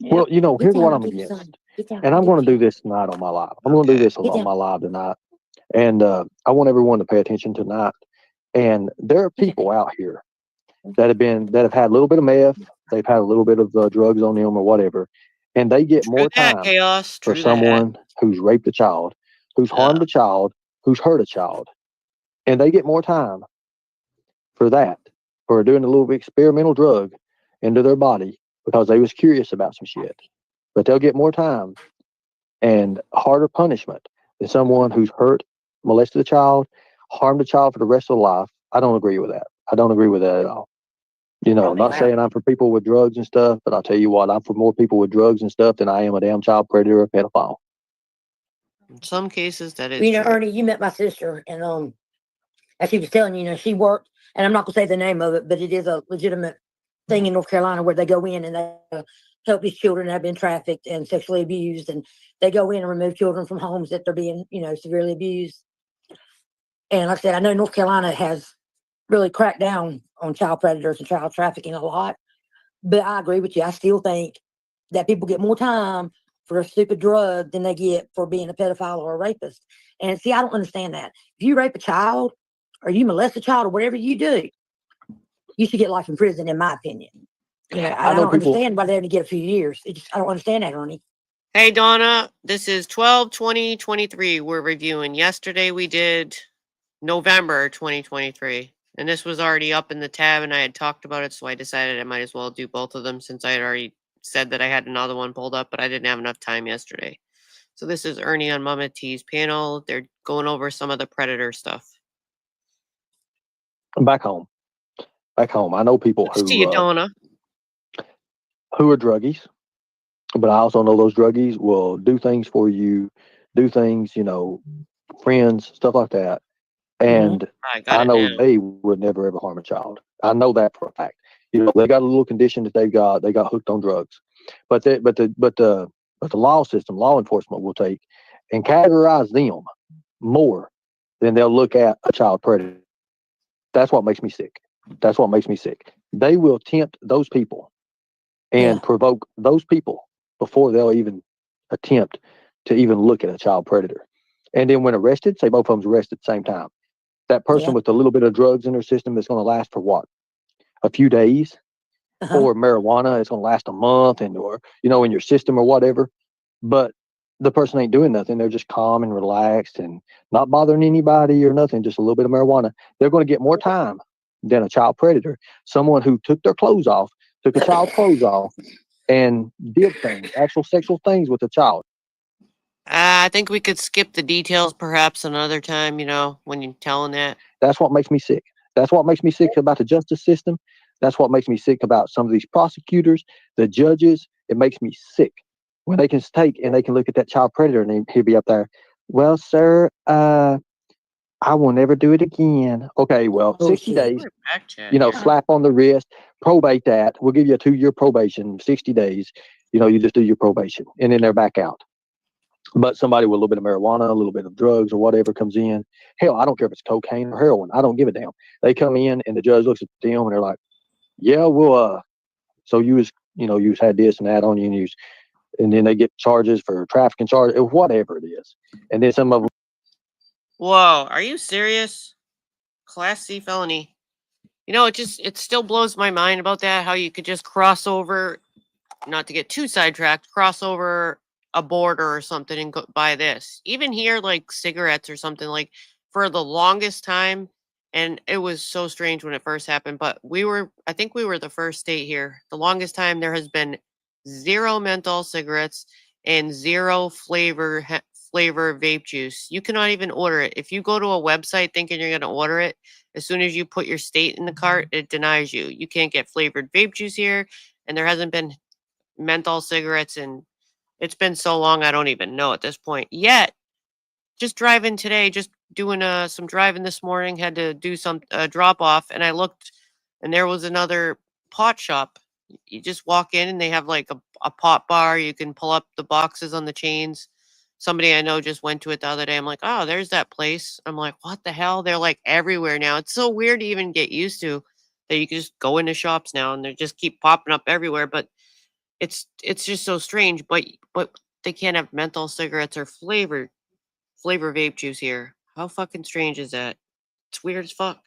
[SPEAKER 5] Well, here's what I'm against. And I'm going to do this tonight on my live. I'm going to do this on my live tonight. And I want everyone to pay attention tonight. And there are people out here that have had a little bit of meth. They've had a little bit of drugs on them or whatever. And they get more time for someone who's raped a child, who's harmed a child, who's hurt a child. And they get more time for that, for doing a little experimental drug into their body because they was curious about some shit. But they'll get more time and harder punishment than someone who's hurt, molested a child, harmed a child for the rest of their life. I don't agree with that. I don't agree with that at all. Not saying I'm for people with drugs and stuff, but I'll tell you what, I'm for more people with drugs and stuff than I am a damn child predator or pedophile.
[SPEAKER 4] In some cases, that is true.
[SPEAKER 8] Ernie, you met my sister, and as she was telling you, she worked, and I'm not going to say the name of it, but it is a legitimate thing in North Carolina where they go in and they help these children that have been trafficked and sexually abused, and they go in and remove children from homes that they're being, severely abused. And like I said, I know North Carolina has really cracked down on child predators and child trafficking a lot, but I agree with you. I still think that people get more time for a stupid drug than they get for being a pedophile or a rapist. And see, I don't understand that. If you rape a child or you molest a child or whatever you do, you should get life in prison, in my opinion. I don't understand why they only get a few years. I don't understand that, Ernie.
[SPEAKER 4] Hey, Donna, this is 12/20/23. We're reviewing. Yesterday we did November 2023. And this was already up in the tab and I had talked about it. So I decided I might as well do both of them since I had already said that I had another one pulled up, but I didn't have enough time yesterday. So this is Ernie on Mama T's panel. They're going over some of the predator stuff.
[SPEAKER 5] I'm back home. I know people who are druggies. But I also know those druggies will do things for you, do things, friends, stuff like that. And
[SPEAKER 4] I got
[SPEAKER 5] I
[SPEAKER 4] it
[SPEAKER 5] know
[SPEAKER 4] now.
[SPEAKER 5] they would never ever harm a child. I know that for a fact. They got a little condition that they got hooked on drugs. But the law system, law enforcement will take and categorize them more than they'll look at a child predator. That's what makes me sick. That's what makes me sick. They will tempt those people and provoke those people before they'll even attempt to even look at a child predator. And then when arrested, say both of them's arrested at the same time. That person with a little bit of drugs in their system is going to last for what? A few days? Or marijuana, it's going to last a month or in your system or whatever. But the person ain't doing nothing. They're just calm and relaxed and not bothering anybody or nothing, just a little bit of marijuana. They're going to get more time than a child predator. Someone who took their clothes off, took a child's clothes off, and did things, actual sexual things with a child.
[SPEAKER 4] I think we could skip the details perhaps another time, when you're telling that.
[SPEAKER 5] That's what makes me sick. That's what makes me sick about the justice system. That's what makes me sick about some of these prosecutors, the judges. It makes me sick when they can take and they can look at that child predator and he'll be up there. Well, sir, I will never do it again. Okay, well, 60 days, slap on the wrist, probate that. We'll give you a 2-year probation, 60 days. You just do your probation and then they're back out. But somebody with a little bit of marijuana, a little bit of drugs or whatever comes in, hell, I don't care if it's cocaine or heroin. I don't give a damn. They come in and the judge looks at them and they're like, yeah, well, so you had this and that on you and then they get charges for trafficking charges, whatever it is. And then some of them.
[SPEAKER 4] Whoa, are you serious? Class C felony. It still blows my mind about that, how you could just cross over, not to get too sidetracked, cross over a border or something and go buy this. Even here, like cigarettes or something, like for the longest time, and it was so strange when it first happened, but I think we were the first state here. The longest time there has been 0 menthol cigarettes and 0 flavor vape juice. You cannot even order it. If you go to a website thinking you're going to order it, as soon as you put your state in the cart, it denies you. You can't get flavored vape juice here, and there hasn't been menthol cigarettes, and it's been so long I don't even know at this point. Yet, just driving today, just doing some driving this morning, had to do some drop off, and I looked, and there was another pot shop. You just walk in, and they have like a pot bar. You can pull up the boxes on the chains. Somebody I know just went to it the other day. I'm like, oh, there's that place. I'm like, what the hell? They're like everywhere now. It's so weird to even get used to that you can just go into shops now and they just keep popping up everywhere. But it's just so strange. But they can't have menthol cigarettes or flavor vape juice here. How fucking strange is that? It's weird as fuck.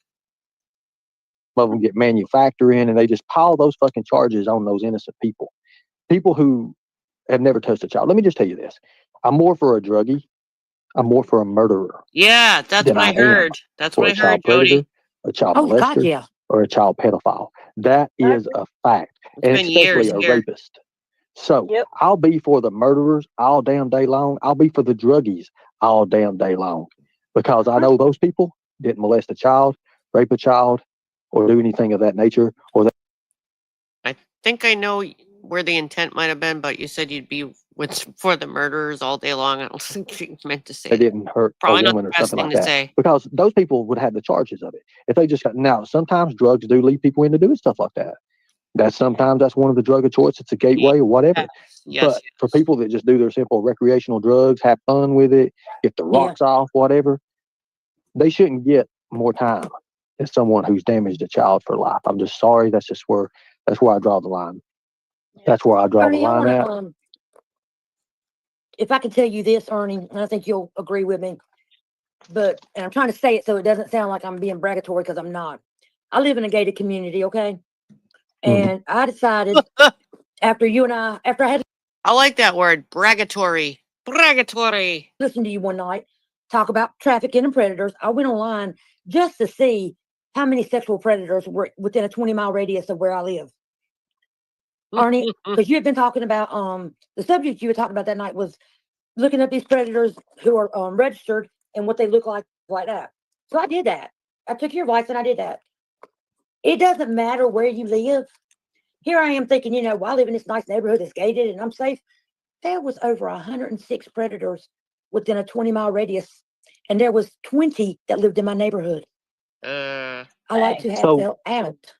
[SPEAKER 5] Some of them get manufacturing and they just pile those fucking charges on those innocent people who have never touched a child. Let me just tell you this. I'm more for a druggie. I'm more for a murderer.
[SPEAKER 4] Yeah, that's what I heard. That's what I heard, Jody.
[SPEAKER 5] A child molester, or a child pedophile. That is a fact. And especially a rapist. So I'll be for the murderers all damn day long. I'll be for the druggies all damn day long. Because I know those people didn't molest a child, rape a child, or do anything of that nature.
[SPEAKER 4] I think I know where the intent might have been, but you said you'd be for the murderers all day long. I don't think you meant to say
[SPEAKER 5] they didn't hurt
[SPEAKER 4] probably
[SPEAKER 5] a woman
[SPEAKER 4] not
[SPEAKER 5] or something like that.
[SPEAKER 4] Say.
[SPEAKER 5] Because those people would have the charges of it. If they just got now, sometimes drugs do lead people into doing stuff like that. That's one of the drug of choice. It's a gateway or whatever.
[SPEAKER 4] Yes.
[SPEAKER 5] But for people that just do their simple recreational drugs, have fun with it, get the rocks off, whatever, they shouldn't get more time than someone who's damaged a child for life. I'm just sorry. That's where I draw the line. That's where I draw
[SPEAKER 8] Ernie,
[SPEAKER 5] the line at.
[SPEAKER 8] If I can tell you this, Ernie, and I think you'll agree with me, and I'm trying to say it so it doesn't sound like I'm being bragatory because I'm not. I live in a gated community, okay? And I decided after I had.
[SPEAKER 4] I like that word, bragatory.
[SPEAKER 8] Listen to you one night talk about trafficking and predators. I went online just to see how many sexual predators were within a 20-mile radius of where I live. Ernie, because you had been talking about the subject you were talking about that night was looking at these predators who are registered and what they look like that. So I did that. I took your advice and I did that. It doesn't matter where you live. here I am thinking, well, I live in this nice neighborhood that's gated and I'm safe. There was over 106 predators within a 20-mile radius, and there was 20 that lived in my neighborhood. I like to have them out.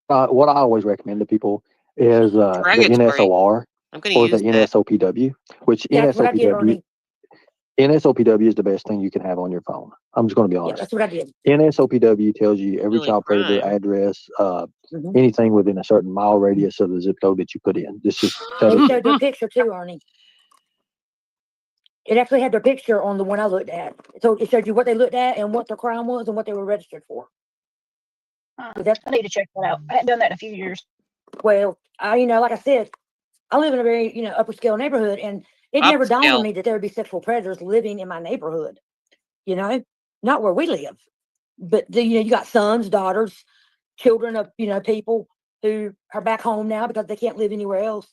[SPEAKER 5] What I always recommend to people is the NSOR or the NSOPW, which
[SPEAKER 8] That's what I did, Ernie.
[SPEAKER 5] NSOPW is the best thing you can have on your phone. I'm just going to be honest.
[SPEAKER 8] Yeah, that's what I did.
[SPEAKER 5] NSOPW tells you every child predator address, anything within a certain mile radius of the zip code that you put in. This just
[SPEAKER 8] and it showed their picture too, Ernie. It actually had their picture on the one I looked at. So it showed you what they looked at and what their crime was and what they were registered for.
[SPEAKER 9] I need to check that out. I hadn't done that in a few years.
[SPEAKER 8] Well, like I said, I live in a very, upper scale neighborhood, and it never dawned on me that there would be sexual predators living in my neighborhood. Not where we live, but you got sons, daughters, children of people who are back home now because they can't live anywhere else.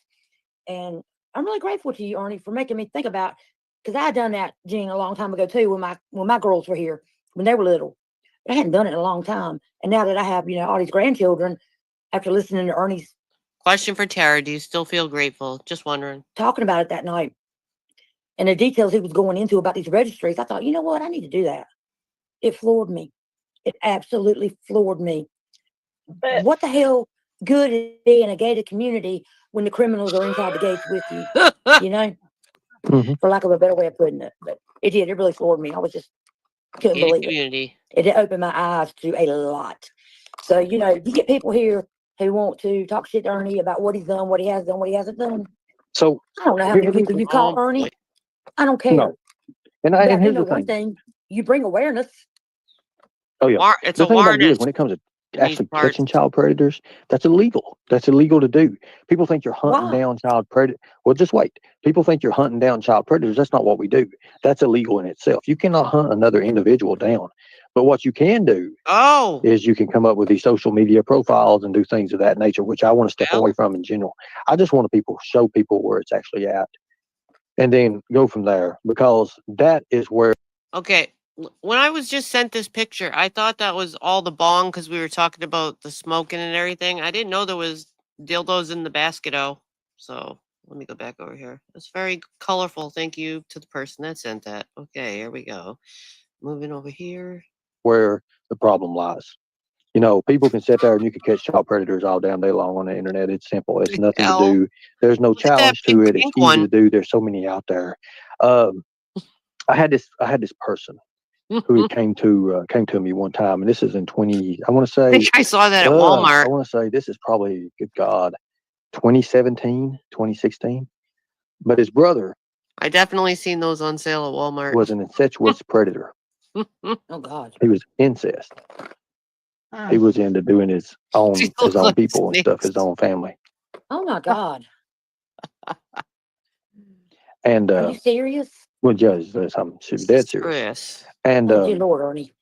[SPEAKER 8] And I'm really grateful to you, Ernie, for making me think about, because I had done that, Jean, a long time ago too, when my girls were here, when they were little. But I hadn't done it in a long time. And now that I have, all these grandchildren, after listening to Ernie's
[SPEAKER 4] question for Tara, do you still feel grateful? Just wondering.
[SPEAKER 8] Talking about it that night and the details he was going into about these registries, I thought, you know what? I need to do that. It floored me. It absolutely floored me. But what the hell good is it in a gated community when the criminals are inside the gates with you? For lack of a better way of putting it. But it did. It really floored me. I was just couldn't believe it. It did open my eyes to a lot. So, you get people here who want to talk shit to Ernie about what he's done, what he has done, what he hasn't done.
[SPEAKER 5] So
[SPEAKER 8] I don't know how many people you call Ernie. I don't care.
[SPEAKER 5] No. And here's the
[SPEAKER 8] one thing, you bring awareness.
[SPEAKER 5] Oh yeah.
[SPEAKER 4] It's
[SPEAKER 5] the thing about it
[SPEAKER 4] awareness.
[SPEAKER 5] is, when it comes to actually catching child predators, that's illegal. That's illegal to do. People think you're hunting down child predators. Well, just wait. People think you're hunting down child predators. That's not what we do. That's illegal in itself. You cannot hunt another individual down. But what you can do is you can come up with these social media profiles and do things of that nature, which I want to step away from in general. I just want to show people where it's actually at and then go from there, because that is where.
[SPEAKER 4] Okay. When I was just sent this picture, I thought that was all the bong because we were talking about the smoking and everything. I didn't know there was dildos in the basket-o. So let me go back over here. It's very colorful. Thank you to the person that sent that. Okay, here we go. Moving over here.
[SPEAKER 5] Where the problem lies. People can sit there and you can catch child predators all damn day long on the internet. It's simple. It's nothing to do. There's no challenge to it. It's easy to do. There's so many out there. I had this person who came to me one time, and this is in 20. I want to say.
[SPEAKER 4] I think I saw that at Walmart.
[SPEAKER 5] I want to say this is probably, good God, 2017, 2016. But his brother.
[SPEAKER 4] I definitely seen those on sale at Walmart.
[SPEAKER 5] Was an incestuous predator.
[SPEAKER 8] Oh God.
[SPEAKER 5] He was incest. He was into doing his own people and stuff, his own family.
[SPEAKER 8] Oh my God.
[SPEAKER 5] And
[SPEAKER 8] are you serious?
[SPEAKER 5] Well, Judge, I'm dead serious. And
[SPEAKER 8] dear Lord, Ernie.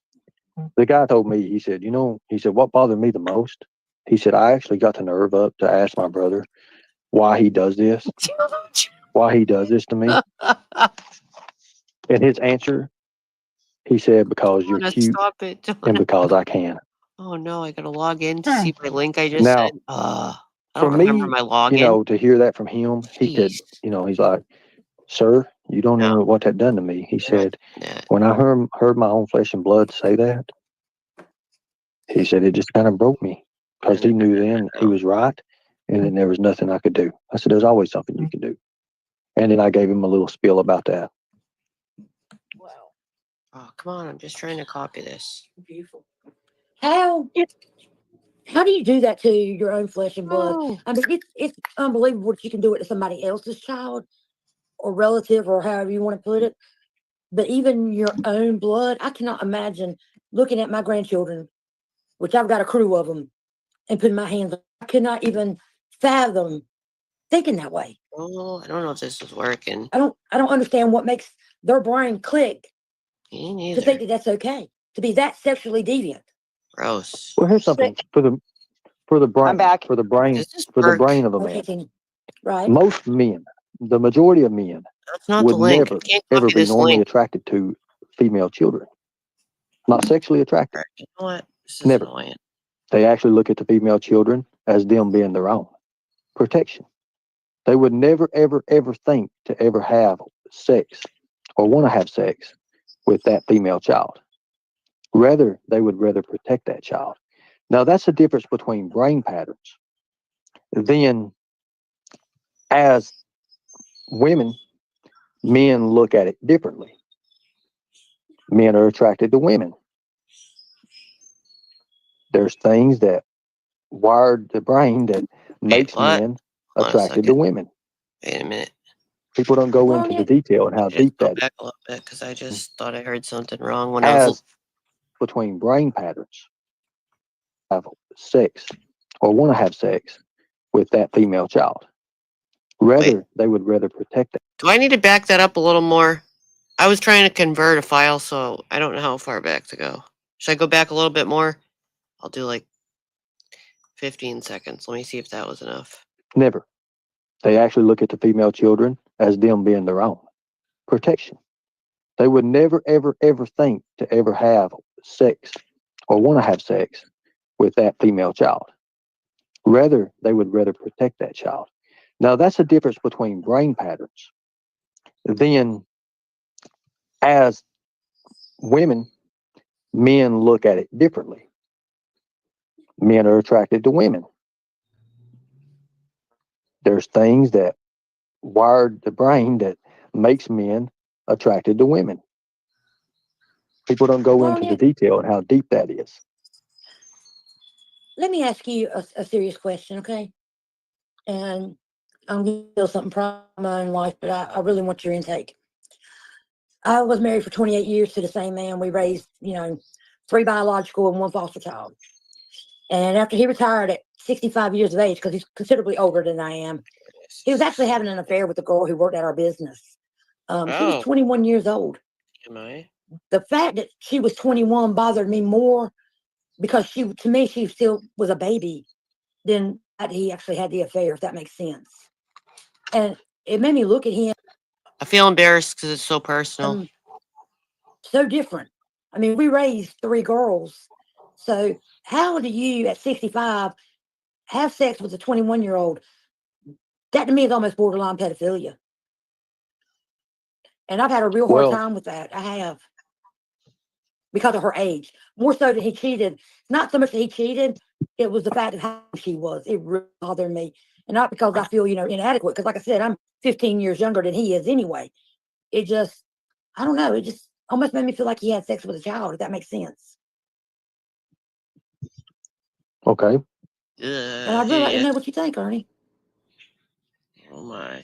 [SPEAKER 5] The guy told me, he said, what bothered me the most? He said, I actually got the nerve up to ask my brother why he does this. Why he does this to me. And his answer, he said, because you're cute and because I can.
[SPEAKER 4] Oh no, I gotta log in to see my link I just sent. I don't remember my login.
[SPEAKER 5] To hear that from him, he could, he's like, sir, you don't know what that done to me. He said, when I heard my own flesh and blood say that, he said, it just kind of broke me, because he knew then he was right, and then there was nothing I could do. I said, there's always something you can do. And then I gave him a little spiel about that.
[SPEAKER 4] Wow. Oh, come on. I'm just trying to copy this.
[SPEAKER 8] Beautiful. How do you do that to your own flesh and blood? I mean, it's unbelievable what you can do it to somebody else's child or relative or however you want to put it. But even your own blood, I cannot imagine looking at my grandchildren, which I've got a crew of them, and putting my hands on. I could not even fathom thinking that way.
[SPEAKER 4] Oh, I don't know if this is working.
[SPEAKER 8] I don't understand what makes their brain click
[SPEAKER 4] to
[SPEAKER 8] think that that's okay, to be that sexually deviant.
[SPEAKER 4] Gross.
[SPEAKER 5] Well, here's something for the brain.
[SPEAKER 6] I'm back.
[SPEAKER 5] For the brain of a man.
[SPEAKER 8] Right.
[SPEAKER 5] Most men, the majority of men, would never ever be normally attracted to female children. Not sexually attracted.
[SPEAKER 4] You know what? This is
[SPEAKER 5] never.
[SPEAKER 4] Annoying.
[SPEAKER 5] They actually look at the female children as them being their own protection. They would never, ever, ever think to ever have sex or want to have sex with that female child. Rather, they would rather protect that child. Now, that's the difference between brain patterns. Then, as women, men look at it differently. Men are attracted to women. There's things that wired the brain that makes men attracted to women.
[SPEAKER 4] Wait a minute.
[SPEAKER 5] People don't go into the detail and how deep that is.
[SPEAKER 4] Back a little bit because I just thought I heard something wrong when I was
[SPEAKER 5] between brain patterns. Have sex or want to have sex with that female child. Rather, they would rather protect it.
[SPEAKER 4] Do I need to back that up a little more? I was trying to convert a file, so I don't know how far back to go. Should I go back a little bit more? I'll do like 15 seconds. Let me see if that was enough.
[SPEAKER 5] Never. They actually look at the female children as them being their own protection. They would never, ever, ever think to ever have sex or want to have sex with that female child. Rather, they would rather protect that child. Now, that's the difference between brain patterns. Then, as women, men look at it differently. Men are attracted to women. There's things that wired the brain that makes men attracted to women. People don't go into the detail and how deep that is.
[SPEAKER 8] Let me ask you a serious question, okay? And I'm going to feel something from my own life, but I really want your intake. I was married for 28 years to the same man. We raised, 3 biological and 1 foster child. And after he retired at 65 years of age, because he's considerably older than I am, he was actually having an affair with a girl who worked at our business. She was 21 years old.
[SPEAKER 4] Am I?
[SPEAKER 8] The fact that she was 21 bothered me more because to me, she still was a baby than that he actually had the affair, if that makes sense. And it made me look at him.
[SPEAKER 4] I feel embarrassed because it's so personal.
[SPEAKER 8] So different. I mean, we raised 3 girls. So how do you, at 65, have sex with a 21-year-old? That to me is almost borderline pedophilia. And I've had a real hard time with that. I have. Because of her age. More so that he cheated. Not so much that he cheated, it was the fact of how she was. It really bothered me. And not because I feel, inadequate. Because like I said, I'm 15 years younger than he is anyway. It just, I don't know. It just almost made me feel like he had sex with a child, if that makes sense.
[SPEAKER 5] Okay.
[SPEAKER 8] And I'd really like to know what you think, Ernie.
[SPEAKER 4] Oh my.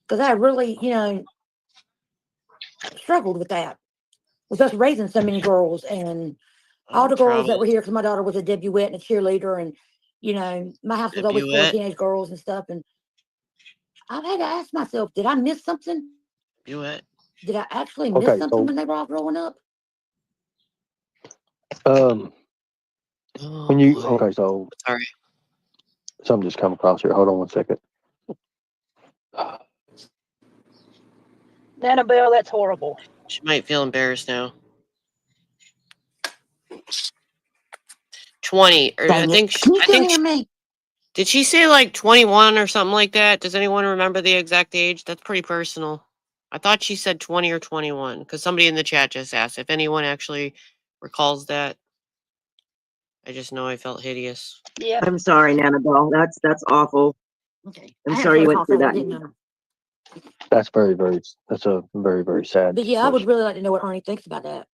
[SPEAKER 8] Because I really, struggled with that. With us raising so many girls and all the girls that were here, because my daughter was a debutante and a cheerleader, and my house was always full of teenage girls and stuff. And I've had to ask myself, did I miss something?
[SPEAKER 4] Did
[SPEAKER 8] I actually miss something when they were all growing up?
[SPEAKER 5] So
[SPEAKER 4] sorry,
[SPEAKER 5] something just come across here. Hold on one second.
[SPEAKER 9] Annabelle, that's horrible.
[SPEAKER 4] She might feel embarrassed now. 20, or I think. Did she say like 21 or something like that? Does anyone remember the exact age? That's pretty personal. I thought she said 20 or 21 because somebody in the chat just asked if anyone actually recalls that. I just know I felt hideous.
[SPEAKER 9] Yeah.
[SPEAKER 10] I'm sorry, Annabelle. That's awful.
[SPEAKER 8] Okay.
[SPEAKER 10] I'm sorry you went through that.
[SPEAKER 5] That's that's a very, very sad.
[SPEAKER 8] But yeah, I would really like to know what Ernie thinks about that.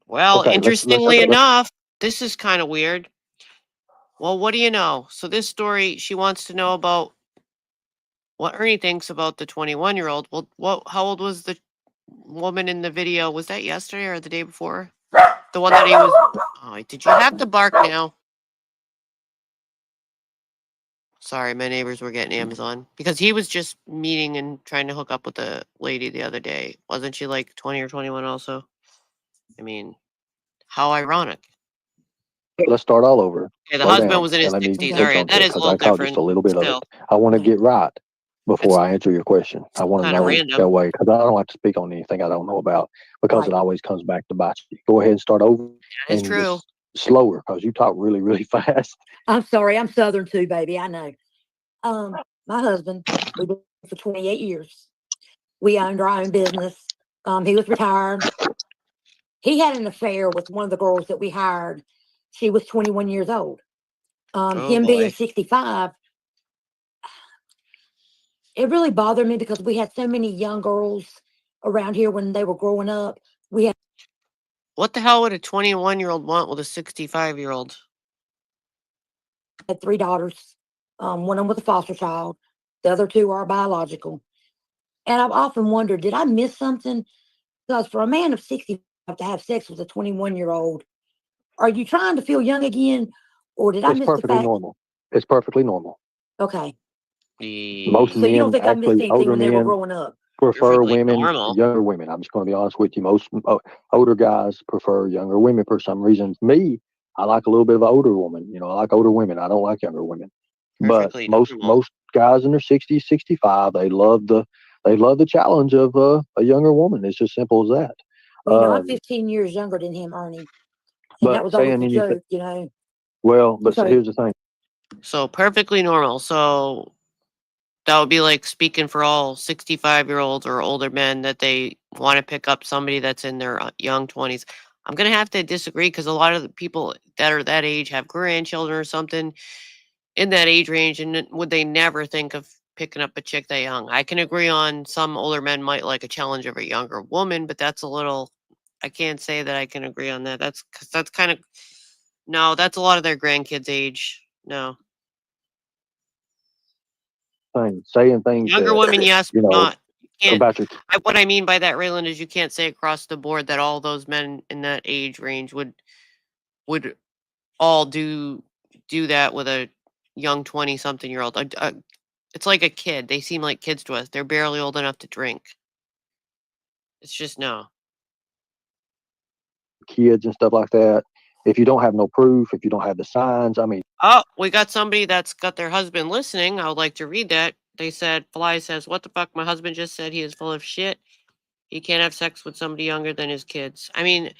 [SPEAKER 4] Well, interestingly enough, this is kind of weird. Well, what do you know? So this story, she wants to know about what Ernie thinks about the 21-year-old. Well, how old was the woman in the video? Was that yesterday or the day before? The one that he was... Oh, did you have to bark now? Sorry, my neighbors were getting Amazon. Because he was just meeting and trying to hook up with a lady the other day. Wasn't she like 20 or 21 also? I mean, how ironic.
[SPEAKER 5] Let's start all over.
[SPEAKER 4] Yeah, the husband was in his 60s. All right, that is a little different.
[SPEAKER 5] Just a little bit of it. I want to get right before I answer your question. I want to know that way because I don't like to speak on anything I don't know about because it always comes back to bite you. Go ahead and start over.
[SPEAKER 4] That is true.
[SPEAKER 5] slower because you talk really, really fast.
[SPEAKER 8] I'm sorry. I'm Southern too, baby. I know. My husband, we've been for 28 years. We owned our own business. He was retired. He had an affair with one of the girls that we hired. She was 21 years old. Him being 65, it really bothered me because we had so many young girls around here when they were growing up. We had
[SPEAKER 4] What the hell would a 21-year-old want with a 65-year-old?
[SPEAKER 8] had 3 daughters. One of them was a foster child. The other 2 are biological. And I've often wondered, did I miss something? Because for a man of 65 to have sex with a 21-year-old, are you trying to feel young again? Or did I
[SPEAKER 5] It's
[SPEAKER 8] miss the
[SPEAKER 5] perfectly
[SPEAKER 8] fact?
[SPEAKER 5] normal. It's perfectly normal.
[SPEAKER 8] Okay.
[SPEAKER 5] Most
[SPEAKER 8] So you don't
[SPEAKER 5] men,
[SPEAKER 8] think I missed
[SPEAKER 5] actually
[SPEAKER 8] anything
[SPEAKER 5] older
[SPEAKER 8] when they were
[SPEAKER 5] men,
[SPEAKER 8] growing up?
[SPEAKER 5] prefer
[SPEAKER 4] Perfectly
[SPEAKER 5] women,
[SPEAKER 4] normal.
[SPEAKER 5] younger women. I'm just going to be honest with you. Most older guys prefer younger women for some reason. Me, I like a little bit of an older woman. I like older women. I don't like younger women.
[SPEAKER 4] Perfectly
[SPEAKER 5] But
[SPEAKER 4] normal.
[SPEAKER 5] most guys in their 60s, 65, they love the challenge of a younger woman. It's as simple as that.
[SPEAKER 8] Well, I'm 15 years younger than him, Ernie. And that
[SPEAKER 5] But
[SPEAKER 8] was always
[SPEAKER 5] saying
[SPEAKER 8] the
[SPEAKER 5] anything,
[SPEAKER 8] joke.
[SPEAKER 5] well,
[SPEAKER 8] I'm
[SPEAKER 5] but
[SPEAKER 8] sorry.
[SPEAKER 5] here's the thing.
[SPEAKER 4] So perfectly normal. So that would be like speaking for all 65-year-olds or older men that they want to pick up somebody that's in their young 20s. I'm going to have to disagree because a lot of the people that are that age have grandchildren or something in that age range, and would they never think of picking up a chick that young? I can agree on some older men might like a challenge of a younger woman, but that's a little, I can't say that I can agree on that. That's because that's kind of, no, that's a lot of their grandkids' age. No.
[SPEAKER 5] Saying things
[SPEAKER 4] Younger
[SPEAKER 5] that,
[SPEAKER 4] women, yes, but not. You can't.
[SPEAKER 5] about your
[SPEAKER 4] What I mean by that, Raylan, is you can't say across the board that all those men in that age range would all do that with a young 20-something-year-old. It's like a kid. They seem like kids to us. They're barely old enough to drink. It's just no.
[SPEAKER 5] kids and stuff like that, if you don't have no proof, if you don't have the signs, I mean,
[SPEAKER 4] Oh, we got somebody that's got their husband listening. I would like to read that. They said, Fly says, what the fuck? My husband just said he is full of shit. He can't have sex with somebody younger than his kids. I mean,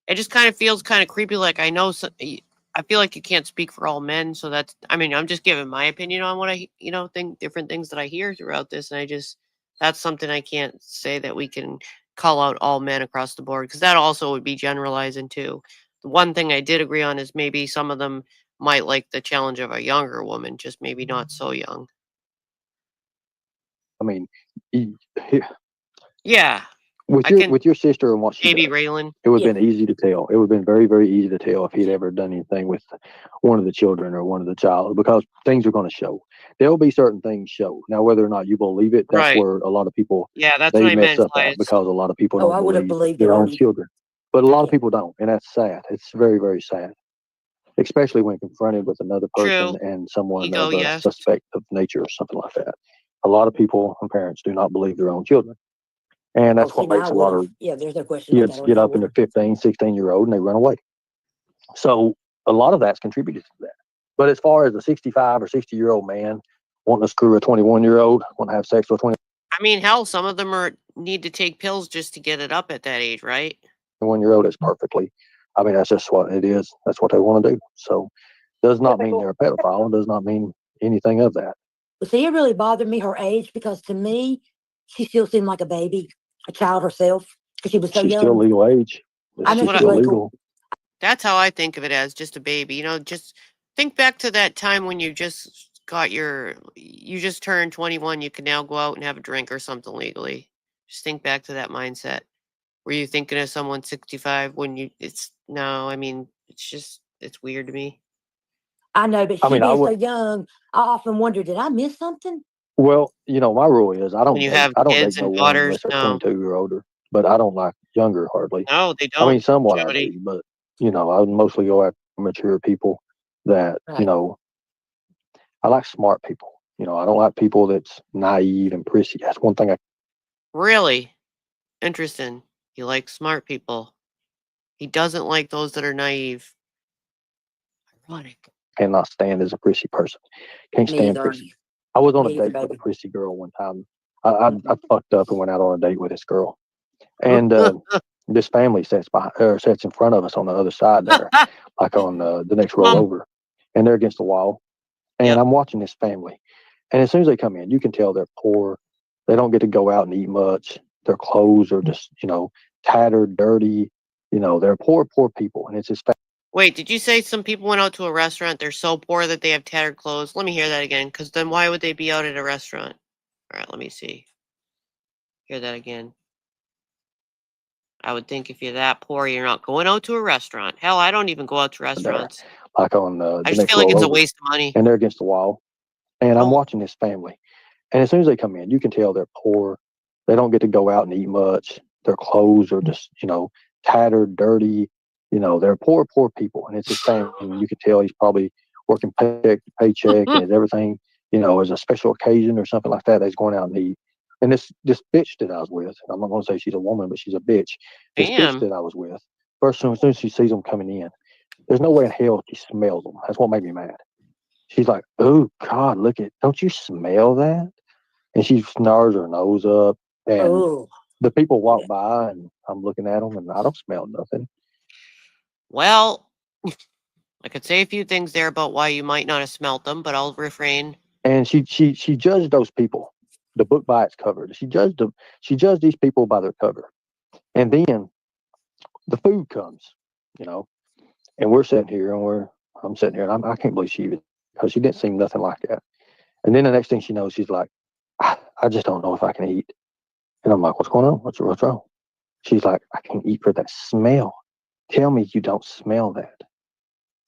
[SPEAKER 4] it just kind of feels kind of creepy. Like I know, I feel like you can't speak for all men. So that's, I mean, I'm just giving my opinion on what I, think different things that I hear throughout this. And that's something I can't say that we can call out all men across the board, because that also would be generalizing too. The one thing I did agree on is maybe some of them might like the challenge of a younger woman, just maybe not so young.
[SPEAKER 5] I mean,
[SPEAKER 4] yeah.
[SPEAKER 5] With your sister and what she
[SPEAKER 4] maybe
[SPEAKER 5] does,
[SPEAKER 4] Raylan.
[SPEAKER 5] it would have been easy to tell. It would have been very, very easy to tell if he'd ever done anything with one of the children or one of the child, because things are going to show. There'll be certain things show. Now, whether or not you believe it, that's
[SPEAKER 4] Right.
[SPEAKER 5] where a lot of people
[SPEAKER 4] that's
[SPEAKER 5] they
[SPEAKER 4] what I
[SPEAKER 5] mess
[SPEAKER 4] meant,
[SPEAKER 5] up
[SPEAKER 4] Fly.
[SPEAKER 5] at, because a lot of people
[SPEAKER 8] Oh, I
[SPEAKER 5] don't
[SPEAKER 8] would have
[SPEAKER 5] believe
[SPEAKER 8] believed it,
[SPEAKER 5] their own
[SPEAKER 8] Ernie.
[SPEAKER 5] children. But a lot of people don't, and that's sad. It's very, very sad, especially when confronted with another person
[SPEAKER 4] True.
[SPEAKER 5] and someone
[SPEAKER 4] Ego,
[SPEAKER 5] of a
[SPEAKER 4] yes.
[SPEAKER 5] suspect of nature or something like that. A lot of people and parents do not believe their own children. And that's what makes a lot of
[SPEAKER 8] there's no question about
[SPEAKER 5] kids
[SPEAKER 8] that.
[SPEAKER 5] get up in their 15, 16-year-old and they run away. So a lot of that's contributed to that. But as far as a 65 or 60-year-old man wanting to screw a 21-year-old, want to have sex with a
[SPEAKER 4] I mean, hell, some of them need to take pills just to get it up at that age, right?
[SPEAKER 5] 21-year-old is perfectly, I mean, that's just what it is. That's what they want to do. So does not mean they're a pedophile. Does not mean anything of that.
[SPEAKER 8] But see, it really bothered me, her age, because to me, she still seemed like a baby, a child herself, because she was so
[SPEAKER 5] She's
[SPEAKER 8] young.
[SPEAKER 5] still legal age.
[SPEAKER 8] She's
[SPEAKER 5] still legal.
[SPEAKER 4] That's how I think of it, as just a baby. Just think back to that time when you just you just turned 21. You can now go out and have a drink or something legally. Just think back to that mindset. Were you thinking of someone 65 when no, I mean, it's weird to me.
[SPEAKER 8] I know, but she being so young, I often wonder, did I miss something?
[SPEAKER 5] Well, my rule is I don't date
[SPEAKER 4] kids
[SPEAKER 5] no
[SPEAKER 4] and
[SPEAKER 5] one
[SPEAKER 4] daughters,
[SPEAKER 5] unless they're 22 or older. But I don't like younger hardly.
[SPEAKER 4] No, they don't.
[SPEAKER 5] I mean, somewhat
[SPEAKER 4] Jody.
[SPEAKER 5] I do, but I would mostly go after mature people that I like smart people. I don't like people that's naive and prissy. That's one thing
[SPEAKER 4] Really interesting. He likes smart people. He doesn't like those that are naive. Ironic.
[SPEAKER 5] cannot stand as a prissy person. Can't stand prissy. I was on a date with a prissy girl one time. I fucked up and went out on a date with this girl, and this family sits in front of us on the other side there, like on the next row over, and they're against the wall. And I'm watching this family, and as soon as they come in, you can tell they're poor. They don't get to go out and eat much. Their clothes are just, tattered, dirty. They're poor people, and it's just.
[SPEAKER 4] Wait, did you say some people went out to a restaurant? They're so poor that they have tattered clothes. Let me hear that again, because then why would they be out at a restaurant? All right, let me see. Hear that again. I would think if you're that poor, you're not going out to a restaurant. Hell, I don't even go out to restaurants.
[SPEAKER 5] Like on the
[SPEAKER 4] I just
[SPEAKER 5] next
[SPEAKER 4] feel like
[SPEAKER 5] row
[SPEAKER 4] it's a
[SPEAKER 5] over,
[SPEAKER 4] waste of money.
[SPEAKER 5] and they're against the wall. And I'm watching this family, and as soon as they come in, you can tell they're poor. They don't get to go out and eat much. Their clothes are just, tattered, dirty. They're poor people, and it's his family. And you can tell he's probably working paycheck to paycheck, and everything, as a special occasion or something like that, he's going out and eat. And this bitch that I was with, I'm not going to say she's a woman, but she's a bitch. This bitch that I was with, first, as soon as she sees them coming in, there's no way in hell she smells them. That's what made me mad. She's like, "Oh God, don't you smell that?" And she snars her nose up, and the people walk by, and I'm looking at them, and I don't smell nothing.
[SPEAKER 4] Well, I could say a few things there about why you might not have smelt them, but I'll refrain.
[SPEAKER 5] And she judged those people, the book by its cover. She judged these people by their cover, and then the food comes, and we're sitting here, and I'm sitting here, and I can't believe because she didn't seem nothing like that. And then the next thing she knows, she's like, I just don't know if I can eat. And I'm like, what's going on? What's wrong? She's like, I can't eat for that smell. Tell me you don't smell that.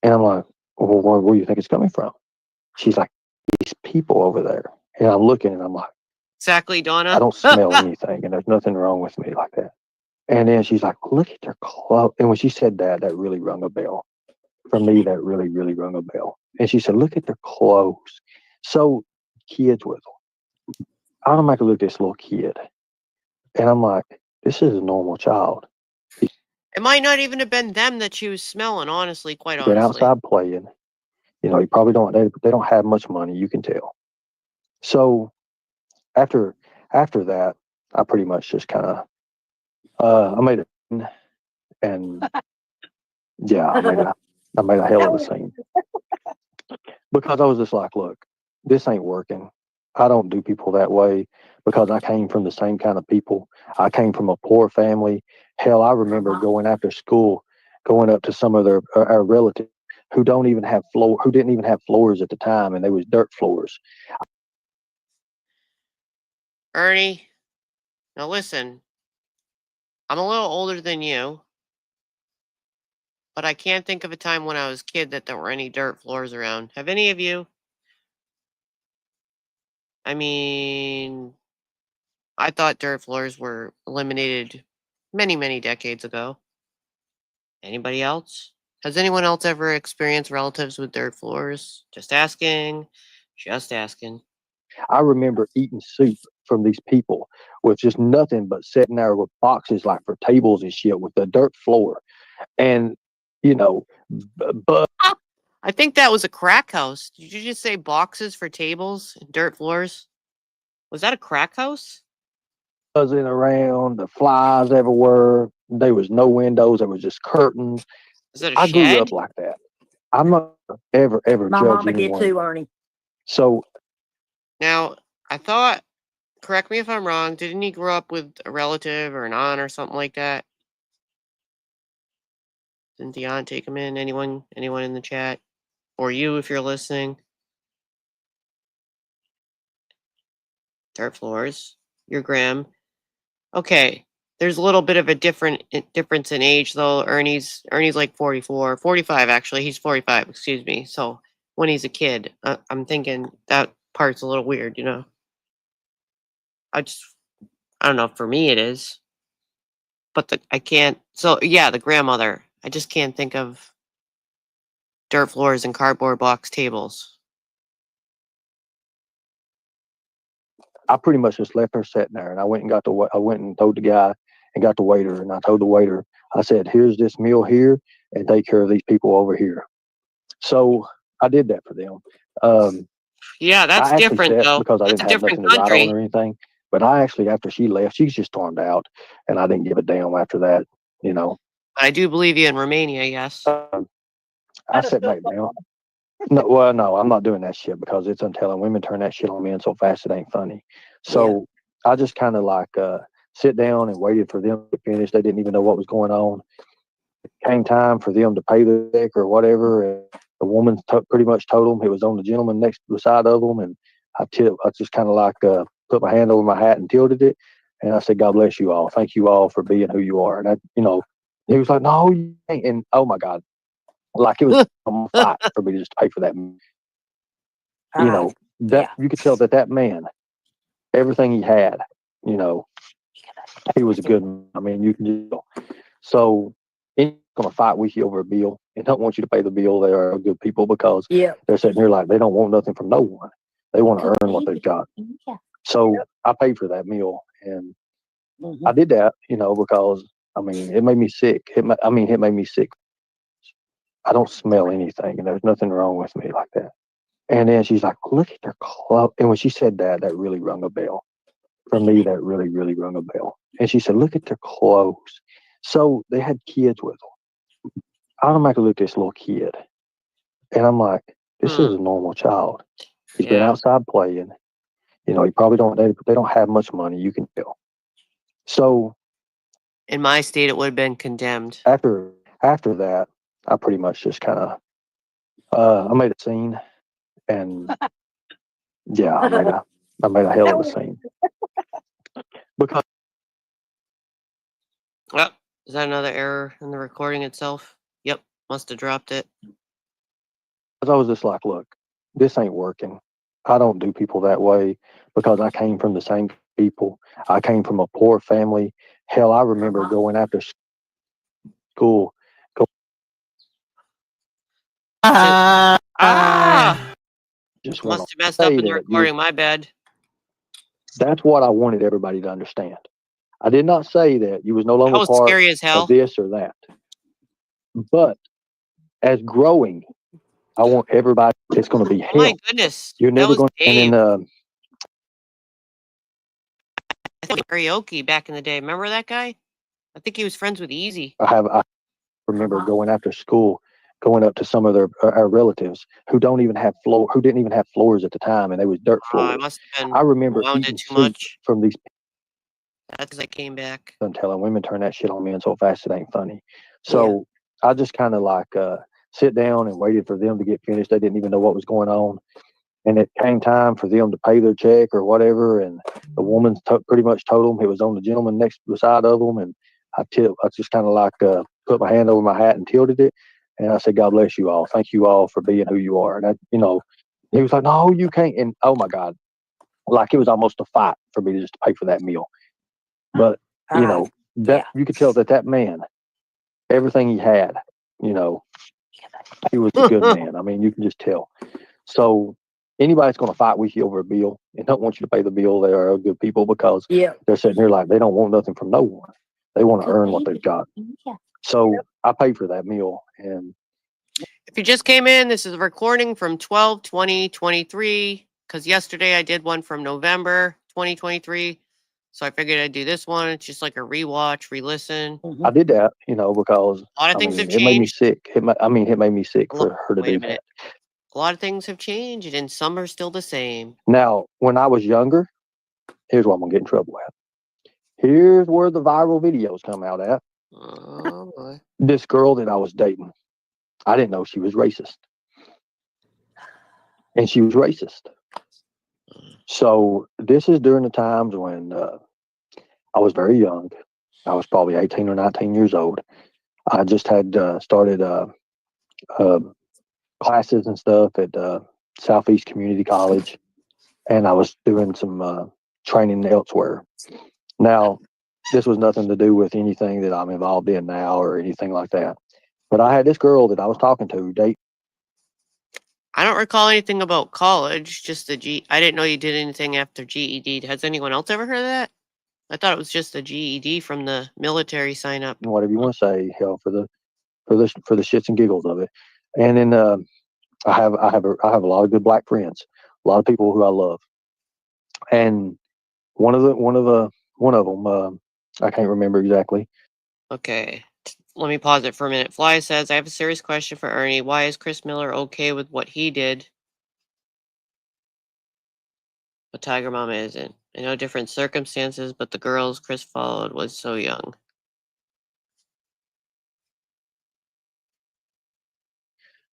[SPEAKER 5] And I'm like, well, where do you think it's coming from? She's like, these people over there. And I'm looking, and I'm like,
[SPEAKER 4] exactly, Donna.
[SPEAKER 5] I don't smell anything, and there's nothing wrong with me like that. And then she's like, look at their clothes. And when she said that really rung a bell. For me, that really, really rung a bell. And she said, look at their clothes. So kids with them. I automatically look at this little kid. And I'm like, this is a normal child.
[SPEAKER 4] It might not even have been them that she was smelling, honestly, quite honestly.
[SPEAKER 5] Been outside playing. You probably they don't have much money, you can tell. So after that, I pretty much just kind of, I made it, and yeah, I made a hell of a scene. Because I was just like, look, this ain't working. I don't do people that way because I came from the same kind of people. I came from a poor family. Hell, I remember going after school, going up to some of our relatives who didn't even have floors at the time, and they was dirt floors.
[SPEAKER 4] Ernie, now listen, I'm a little older than you, but I can't think of a time when I was a kid that there were any dirt floors around. Have any of you? I mean, I thought dirt floors were eliminated many, many decades ago. Anybody else? Has anyone else ever experienced relatives with dirt floors? Just asking. Just asking.
[SPEAKER 5] I remember eating soup from these people with just nothing but sitting there with boxes like for tables and shit with the dirt floor. And, but
[SPEAKER 4] I think that was a crack house. Did you just say boxes for tables and dirt floors? Was that a crack house?
[SPEAKER 5] Buzzing around, the flies everywhere. There was no windows. There was just curtains.
[SPEAKER 4] Is it a
[SPEAKER 5] I
[SPEAKER 4] shed?
[SPEAKER 5] grew up like that. I'm not ever
[SPEAKER 8] My
[SPEAKER 5] judge
[SPEAKER 8] mama
[SPEAKER 5] anyone.
[SPEAKER 8] did too, Ernie.
[SPEAKER 5] So
[SPEAKER 4] now, I thought, correct me if I'm wrong, didn't he grow up with a relative or an aunt or something like that? Didn't the aunt take him in? Anyone in the chat? Or you if you're listening? Dirt floors. You're Graham. Okay. There's a little bit of a difference in age though. Ernie's like 44, 45 actually. He's 45, excuse me. So when he's a kid, I'm thinking that part's a little weird, I don't know, for me it is. But I can't, so yeah, the grandmother. I just can't think of dirt floors and cardboard box tables.
[SPEAKER 5] I pretty much just left her sitting there, and I went and told the guy and got the waiter, and I told the waiter, I said, here's this meal here, and take care of these people over here. So I did that for them.
[SPEAKER 4] Yeah, that's different though.
[SPEAKER 5] Because I didn't have nothing to write on or anything. But I actually, after she left, she's just stormed out, and I didn't give a damn after that. you know.
[SPEAKER 4] I do believe you in Romania, yes.
[SPEAKER 5] I sit back down. No, well, no, I'm not doing that shit because it's untelling. Women turn that shit on men so fast it ain't funny. So I just kind of like sit down and waited for them to finish. They didn't even know what was going on. It came time for them to pay the check or whatever. And the woman pretty much told them it was on the gentleman next beside of them. And I just kind of like put my hand over my hat and tilted it. And I said, God bless you all. Thank you all for being who you are. And he was like, no, you ain't. And oh my God, like it was a fight for me to just pay for that. You could tell that man, everything he had, he was a good man. I mean, you can just tell. So he's going to fight with you over a bill and don't want you to pay the bill. They are good people because they're sitting here like they don't want nothing from no one. They want to earn what they've got. So I paid for that meal and I did that, because I mean, it made me sick. It made me sick. I don't smell anything and there's nothing wrong with me like that. And then she's like, look at their clothes. And when she said that, that really rung a bell. For me, that really, really rung a bell. And she said, look at their clothes. So they had kids with them. I automatically looked at this little kid. And I'm like, this is a normal child. He's been outside playing. He probably they don't have much money, you can tell. So
[SPEAKER 4] in my state, it would have been condemned.
[SPEAKER 5] After that, I pretty much just kind of, I made a scene. And yeah, I made a hell of a scene. Because
[SPEAKER 4] is that another error in the recording itself? Yep, must have dropped it.
[SPEAKER 5] I was just like, look, this ain't working. I don't do people that way because I came from the same people. I came from a poor family. Hell, I remember going after school. Just
[SPEAKER 4] must have messed up in the recording. My bad.
[SPEAKER 5] That's what I wanted everybody to understand. I did not say that you was no longer part
[SPEAKER 4] scary as hell.
[SPEAKER 5] of this or that. But as growing, I want everybody it's going to be hell.
[SPEAKER 4] Oh my goodness.
[SPEAKER 5] You're never going to end in
[SPEAKER 4] karaoke back in the day. Remember that guy? I think he was friends with Easy.
[SPEAKER 5] I remember going after school, going up to some of our relatives who didn't even have floors at the time, and they was dirt floors. I remember eating
[SPEAKER 4] too
[SPEAKER 5] soup
[SPEAKER 4] much
[SPEAKER 5] from these.
[SPEAKER 4] That's as I came back.
[SPEAKER 5] I'm telling women turn that shit on men so fast it ain't funny. So I just kind of like sit down and waited for them to get finished. They didn't even know what was going on. And it came time for them to pay their check or whatever. And the woman pretty much told them it was on the gentleman next beside of them. And I just kind of like put my hand over my hat and tilted it. And I said, God bless you all. Thank you all for being who you are. And he was like, no, you can't. And oh my God, like it was almost a fight for me to just pay for that meal. But you could tell that man, everything he had, he was a good man. I mean, you can just tell. So anybody that's going to fight with you over a bill and don't want you to pay the bill, they are good people because they're sitting here like they don't want nothing from no one. They want to earn what they've got. So I paid for that meal. And
[SPEAKER 4] if you just came in, this is a recording from 12/20/23 because yesterday I did one from November 2023. So I figured I'd do this one. It's just like a rewatch, re-listen.
[SPEAKER 5] I did that, because
[SPEAKER 4] a lot of things have changed.
[SPEAKER 5] It made me sick. It made me sick for her to do that.
[SPEAKER 4] A lot of things have changed, and some are still the same.
[SPEAKER 5] Now, when I was younger, here's what I'm gonna get in trouble at. Here's where the viral videos come out at.
[SPEAKER 4] Oh boy.
[SPEAKER 5] This girl that I was dating, I didn't know she was racist, and she was racist. So this is during the times when I was very young. I was probably 18 or 19 years old. I just had started classes and stuff at Southeast Community College, and I was doing some training elsewhere. Now, this was nothing to do with anything that I'm involved in now or anything like that. But I had this girl that I was talking to date.
[SPEAKER 4] I don't recall anything about college, just the I didn't know you did anything after GED. Has anyone else ever heard of that? I thought it was just the GED from the military sign up.
[SPEAKER 5] Whatever you want to say, hell, for the shits and giggles of it. And then I have a lot of good black friends, a lot of people who I love. And one of them, I can't remember exactly.
[SPEAKER 4] Okay. let me pause it for a minute. Fly says, I have a serious question for Ernie. Why is Chris Miller okay with what he did, but Tiger Mama isn't? I know different circumstances, but the girls Chris followed was so young.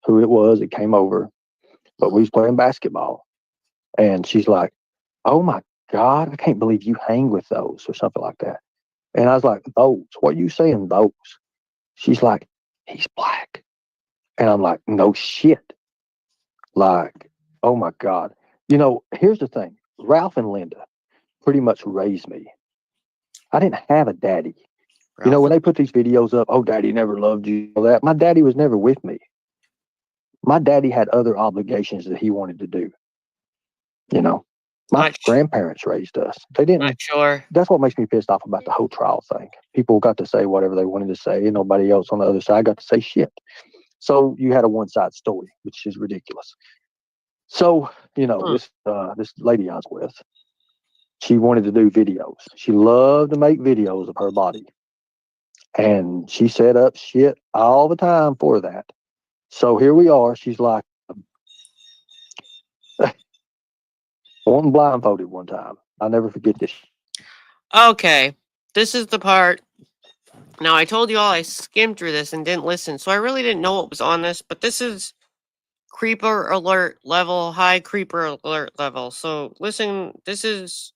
[SPEAKER 5] Who it was, it came over, but we was playing basketball, and she's like, "Oh my God, I can't believe you hang with those," or something like that. And I was like, "Those? What are you saying, those?" She's like, "He's black," and I'm like, "No shit." Like, oh my God. You know, here's the thing: Ralph and Linda pretty much raised me. I didn't have a daddy. You know, when they put these videos up, oh, daddy never loved you, all that. My daddy was never with me. My daddy had other obligations that he wanted to do. You know, my grandparents raised us. They didn't.
[SPEAKER 4] Not sure.
[SPEAKER 5] That's what makes me pissed off about the whole trial thing. People got to say whatever they wanted to say, and nobody else on the other side got to say shit. So you had a one-side story, which is ridiculous. So, you know, this lady I was with, she wanted to do videos. She loved to make videos of her body. And she set up shit all the time for that. So here we are. She's like, wanting blindfolded one time. I'll never forget this.
[SPEAKER 4] Okay, this is the part. Now, I told you all I skimmed through this and didn't listen, so I really didn't know what was on this, but this is creeper alert level, high creeper alert level. So listen, this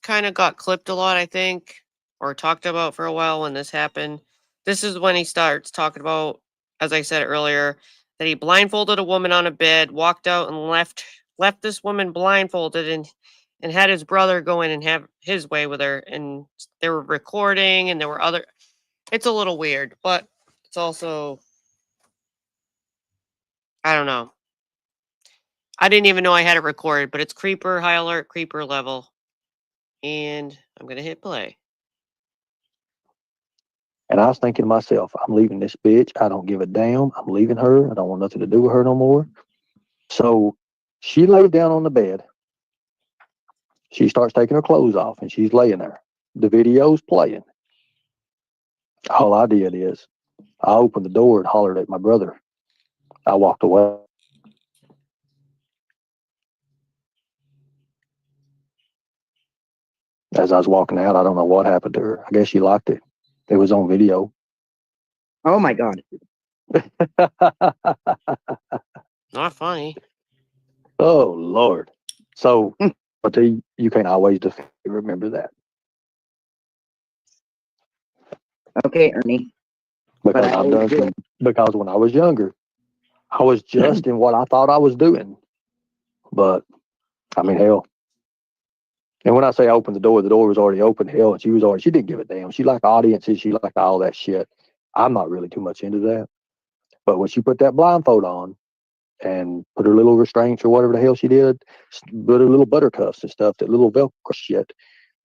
[SPEAKER 4] kind of got clipped a lot, I think, or talked about for a while when this happened. This is when he starts talking about, as I said earlier, that he blindfolded a woman on a bed, walked out and left this woman blindfolded and had his brother go in and have his way with her, and they were recording and there were other. It's a little weird, but it's also, I don't know. I didn't even know I had it recorded, but it's creeper, high alert, creeper level. And I'm going to hit play.
[SPEAKER 5] And I was thinking to myself, I'm leaving this bitch. I don't give a damn. I'm leaving her. I don't want nothing to do with her no more. So she laid down on the bed. She starts taking her clothes off and she's laying there. The video's playing. All I did is I opened the door and hollered at my brother. I walked away. As I was walking out, I don't know what happened to her. I guess she liked it. It was on video.
[SPEAKER 10] Oh my God.
[SPEAKER 4] Not funny.
[SPEAKER 5] Oh Lord. So but you can't always remember that.
[SPEAKER 10] Okay, Ernie.
[SPEAKER 5] Because when I was younger, I was just in what I thought I was doing. But I mean, hell. And when I say open the door was already open. Hell, and she didn't give a damn. She liked audiences. She liked all that shit. I'm not really too much into that. But when she put that blindfold on and put her little restraints or whatever the hell she did, put her little buttercuffs and stuff, that little Velcro shit,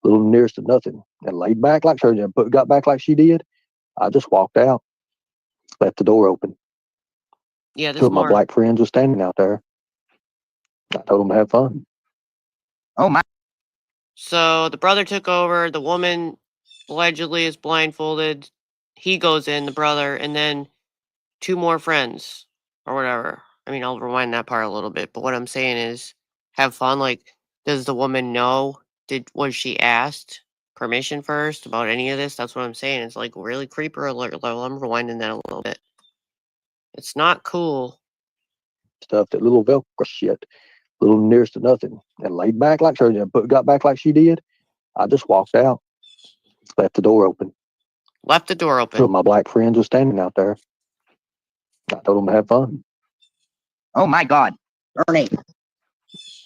[SPEAKER 5] little nearest to nothing, and laid back like her and got back like she did, I just walked out, left the door open.
[SPEAKER 4] Yeah,
[SPEAKER 5] Two of my black friends were standing out there. I told them to have fun.
[SPEAKER 10] Oh my.
[SPEAKER 4] So the brother took over. The woman allegedly is blindfolded. He goes in, the brother, and then two more friends or whatever. I mean, I'll rewind that part a little bit, but what I'm saying is have fun. Like, does the woman know? Was she asked permission first about any of this? That's what I'm saying. It's like really creeper alert level. I'm rewinding that a little bit. It's not cool.
[SPEAKER 5] Stuff, that little Velcro shit, little nearest to nothing, and laid back like her and got back like she did. I just walked out, left the door open.
[SPEAKER 4] Left the door open.
[SPEAKER 5] Two of my black friends were standing out there. I told them to have fun.
[SPEAKER 10] Oh my God, Ernie.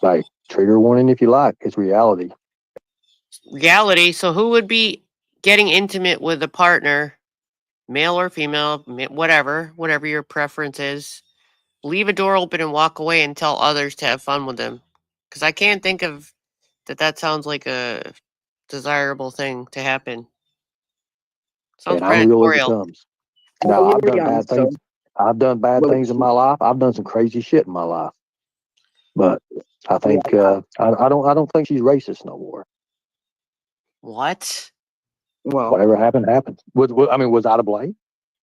[SPEAKER 5] Like, trigger warning if you like. It's reality.
[SPEAKER 4] Reality. So who would be getting intimate with a partner, male or female, whatever your preference is? Leave a door open and walk away and tell others to have fun with them. Because I can't think of that sounds like a desirable thing to happen. Sounds
[SPEAKER 5] predatory. It
[SPEAKER 4] comes.
[SPEAKER 5] No, I've done bad things. I've done bad things in my life. I've done some crazy shit in my life. But I think I don't think she's racist no more.
[SPEAKER 4] What?
[SPEAKER 10] Well,
[SPEAKER 5] whatever happened, happened. Was I to blame?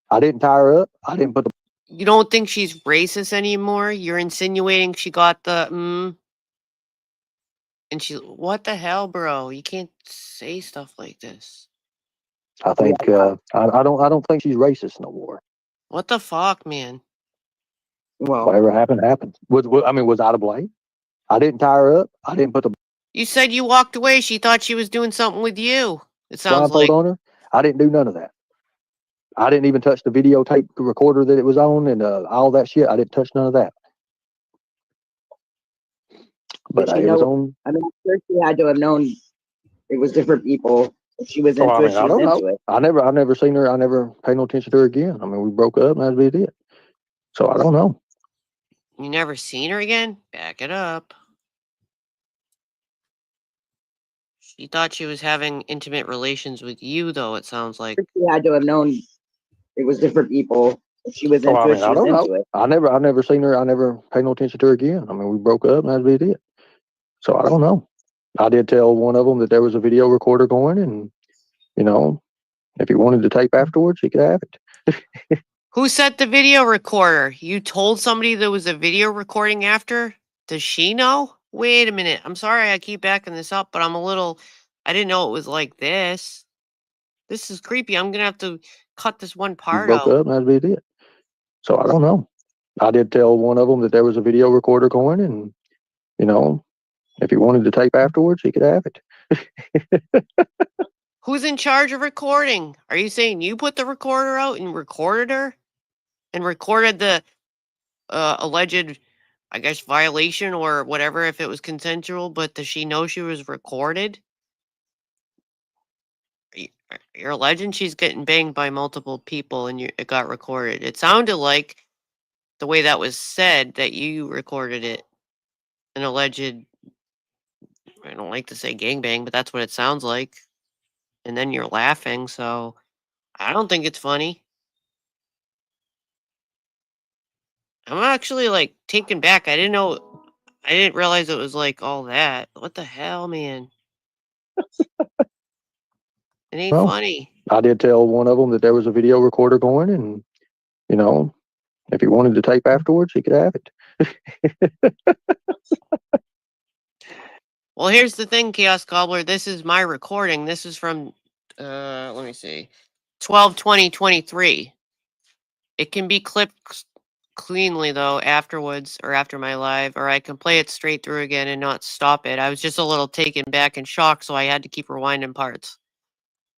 [SPEAKER 5] I didn't tie her up. I didn't put the.
[SPEAKER 4] You don't think she's racist anymore? You're insinuating she got the and she. What the hell, bro? You can't say stuff like this.
[SPEAKER 5] I think I don't think she's racist no more.
[SPEAKER 4] What the fuck, man?
[SPEAKER 10] well,
[SPEAKER 5] Whatever happened, happened. Was I to blame? I didn't tie her up. I didn't put the
[SPEAKER 4] You said you walked away. She thought she was doing something with you. It sounds
[SPEAKER 5] blindfold
[SPEAKER 4] like.
[SPEAKER 5] on her. I didn't do none of that. I didn't even touch the videotape recorder that it was on and all that shit. I didn't touch none of that. But
[SPEAKER 10] you
[SPEAKER 5] it was
[SPEAKER 10] know,
[SPEAKER 5] on.
[SPEAKER 10] I mean, I'm sure she had to have known it was different people. If she was into
[SPEAKER 5] I mean,
[SPEAKER 10] it, she
[SPEAKER 5] I
[SPEAKER 10] was
[SPEAKER 5] don't
[SPEAKER 10] into
[SPEAKER 5] know.
[SPEAKER 10] it.
[SPEAKER 5] I never seen her. I never paid no attention to her again. I mean, we broke up and that's what we did. So I don't know.
[SPEAKER 4] You never seen her again? Back it up. She thought she was having intimate relations with you, though, it sounds like.
[SPEAKER 10] She had to have known it was different people. If she was into
[SPEAKER 5] I mean,
[SPEAKER 10] it, she
[SPEAKER 5] I
[SPEAKER 10] was
[SPEAKER 5] don't
[SPEAKER 10] into
[SPEAKER 5] know.
[SPEAKER 10] it.
[SPEAKER 5] I never seen her. I never paid no attention to her again. I mean, we broke up and that's what we did. So I don't know. I did tell one of them that there was a video recorder going, and if he wanted to tape afterwards, he could have it.
[SPEAKER 4] Who set the video recorder? You told somebody there was a video recording after? Does she know? Wait a minute. I'm sorry I keep backing this up, but I didn't know it was like this. This is creepy. I'm going to have to cut this one
[SPEAKER 5] We
[SPEAKER 4] part
[SPEAKER 5] broke
[SPEAKER 4] out.
[SPEAKER 5] up and that's what we did. So I don't know. I did tell one of them that there was a video recorder going, and if he wanted to tape afterwards, he could have it.
[SPEAKER 4] Who's in charge of recording? Are you saying you put the recorder out and recorded her? And recorded the alleged, I guess, violation or whatever, if it was consensual, but does she know she was recorded? You're alleging she's getting banged by multiple people and it got recorded. It sounded like the way that was said that you recorded it. An alleged, I don't like to say gangbang, but that's what it sounds like. And then you're laughing, so I don't think it's funny. I'm actually like taken back. I didn't realize it was like all that. What the hell, man? It ain't funny.
[SPEAKER 5] I did tell one of them that there was a video recorder going, and if he wanted to tape afterwards, he could have it.
[SPEAKER 4] Well, here's the thing, Chaos Cobbler. This is my recording. This is from, let me see, 12/20/23. It can be clipped cleanly, though, afterwards or after my live, or I can play it straight through again and not stop it. I was just a little taken back and shocked, so I had to keep rewinding parts.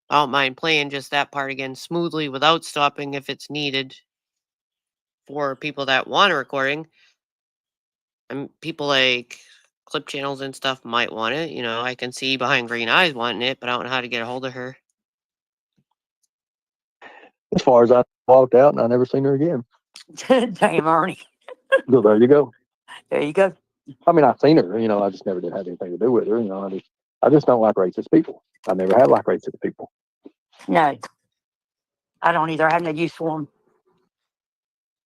[SPEAKER 4] I don't mind playing just that part again smoothly without stopping if it's needed for people that want a recording. And people like clip channels and stuff might want it. I can see Behind Green Eyes wanting it, but I don't know how to get a hold of her.
[SPEAKER 5] As far as I walked out, and I never seen her again.
[SPEAKER 8] Damn, Ernie.
[SPEAKER 5] So there you go.
[SPEAKER 8] There you go.
[SPEAKER 5] I mean, I've seen her. I just never did have anything to do with her. I just don't like racist people. I never have liked racist people.
[SPEAKER 8] No, I don't either. I have no use for them.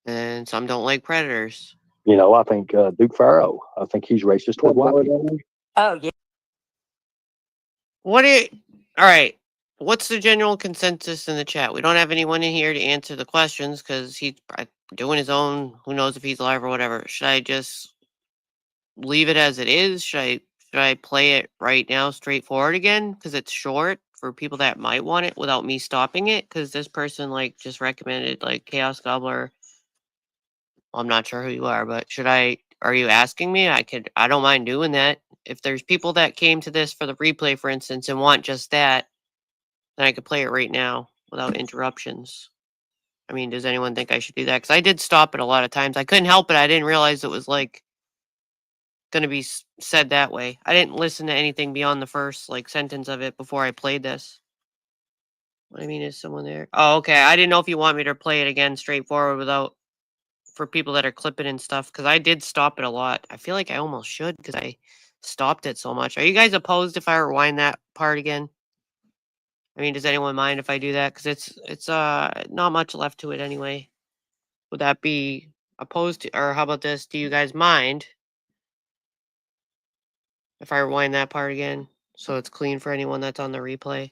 [SPEAKER 4] And some don't like predators.
[SPEAKER 5] I think Duke Farrow. I think he's racist toward white people.
[SPEAKER 8] Oh yeah.
[SPEAKER 4] All right. What's the general consensus in the chat? We don't have anyone in here to answer the questions because he's doing his own. Who knows if he's alive or whatever. Should I just leave it as it is? Should I play it right now, straightforward again? Because it's short for people that might want it without me stopping it. Because this person just recommended Chaos Gobbler. I'm not sure who you are, but are you asking me? I don't mind doing that. If there's people that came to this for the replay, for instance, and want just that, then I could play it right now without interruptions. I mean, does anyone think I should do that? Because I did stop it a lot of times. I couldn't help it. I didn't realize it was going to be said that way. I didn't listen to anything beyond the first sentence of it before I played this. What I mean, is someone there? Oh, okay. I didn't know if you want me to play it again straightforward for people that are clipping and stuff, because I did stop it a lot. I feel like I almost should because I stopped it so much. Are you guys opposed if I rewind that part again? I mean, does anyone mind if I do that? Because it's not much left to it anyway. Would that be opposed to, or how about this? Do you guys mind if I rewind that part again so it's clean for anyone that's on the replay?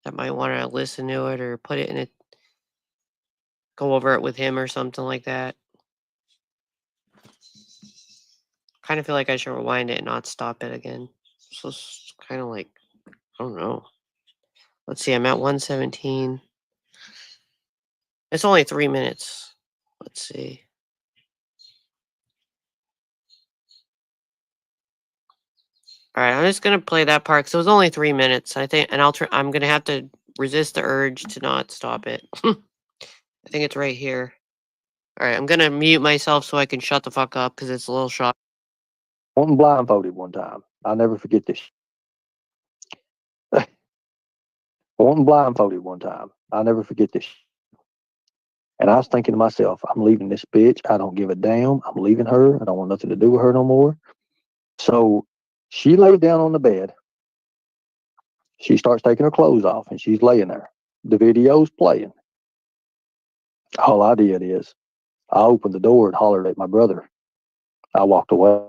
[SPEAKER 4] that might want to listen to it or put it in it, go over it with him or something like that. Kind of feel like I should rewind it and not stop it again. So it's kind of like, I don't know. Let's see, I'm at 117. It's only 3 minutes. Let's see. All right, I'm just gonna play that part because it was only 3 minutes. I think, and I'm gonna have to resist the urge to not stop it. I think it's right here. All right, I'm gonna mute myself so I can shut the fuck up because it's a little short.
[SPEAKER 5] I wasn't blindfolded one time. I'll never forget this. I wasn't blindfolded one time. I'll never forget this. And I was thinking to myself, I'm leaving this bitch. I don't give a damn. I'm leaving her. I don't want nothing to do with her no more. So she laid down on the bed. She starts taking her clothes off and she's laying there. The video's playing. All I did is I opened the door and hollered at my brother. I walked away.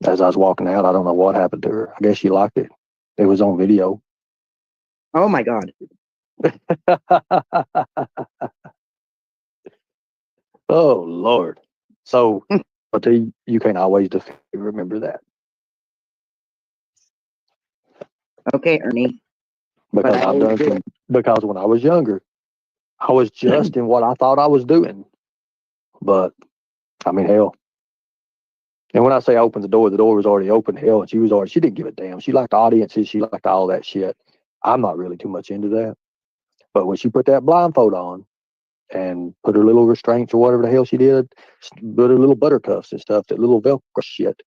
[SPEAKER 5] As I was walking out, I don't know what happened to her. I guess she liked it. It was on video.
[SPEAKER 10] Oh my God.
[SPEAKER 5] Oh, Lord. So, I'll tell you, you can't always remember that.
[SPEAKER 10] Okay, Ernie.
[SPEAKER 5] Because when I was younger, I was just in what I thought I was doing. But, I mean, hell. And when I say open the door was already open. Hell, and she didn't give a damn. She liked audiences. She liked all that shit. I'm not really too much into that. But when she put that blindfold on and put her little restraints or whatever the hell she did, put her little buttercuffs and stuff, that little Velcro shit,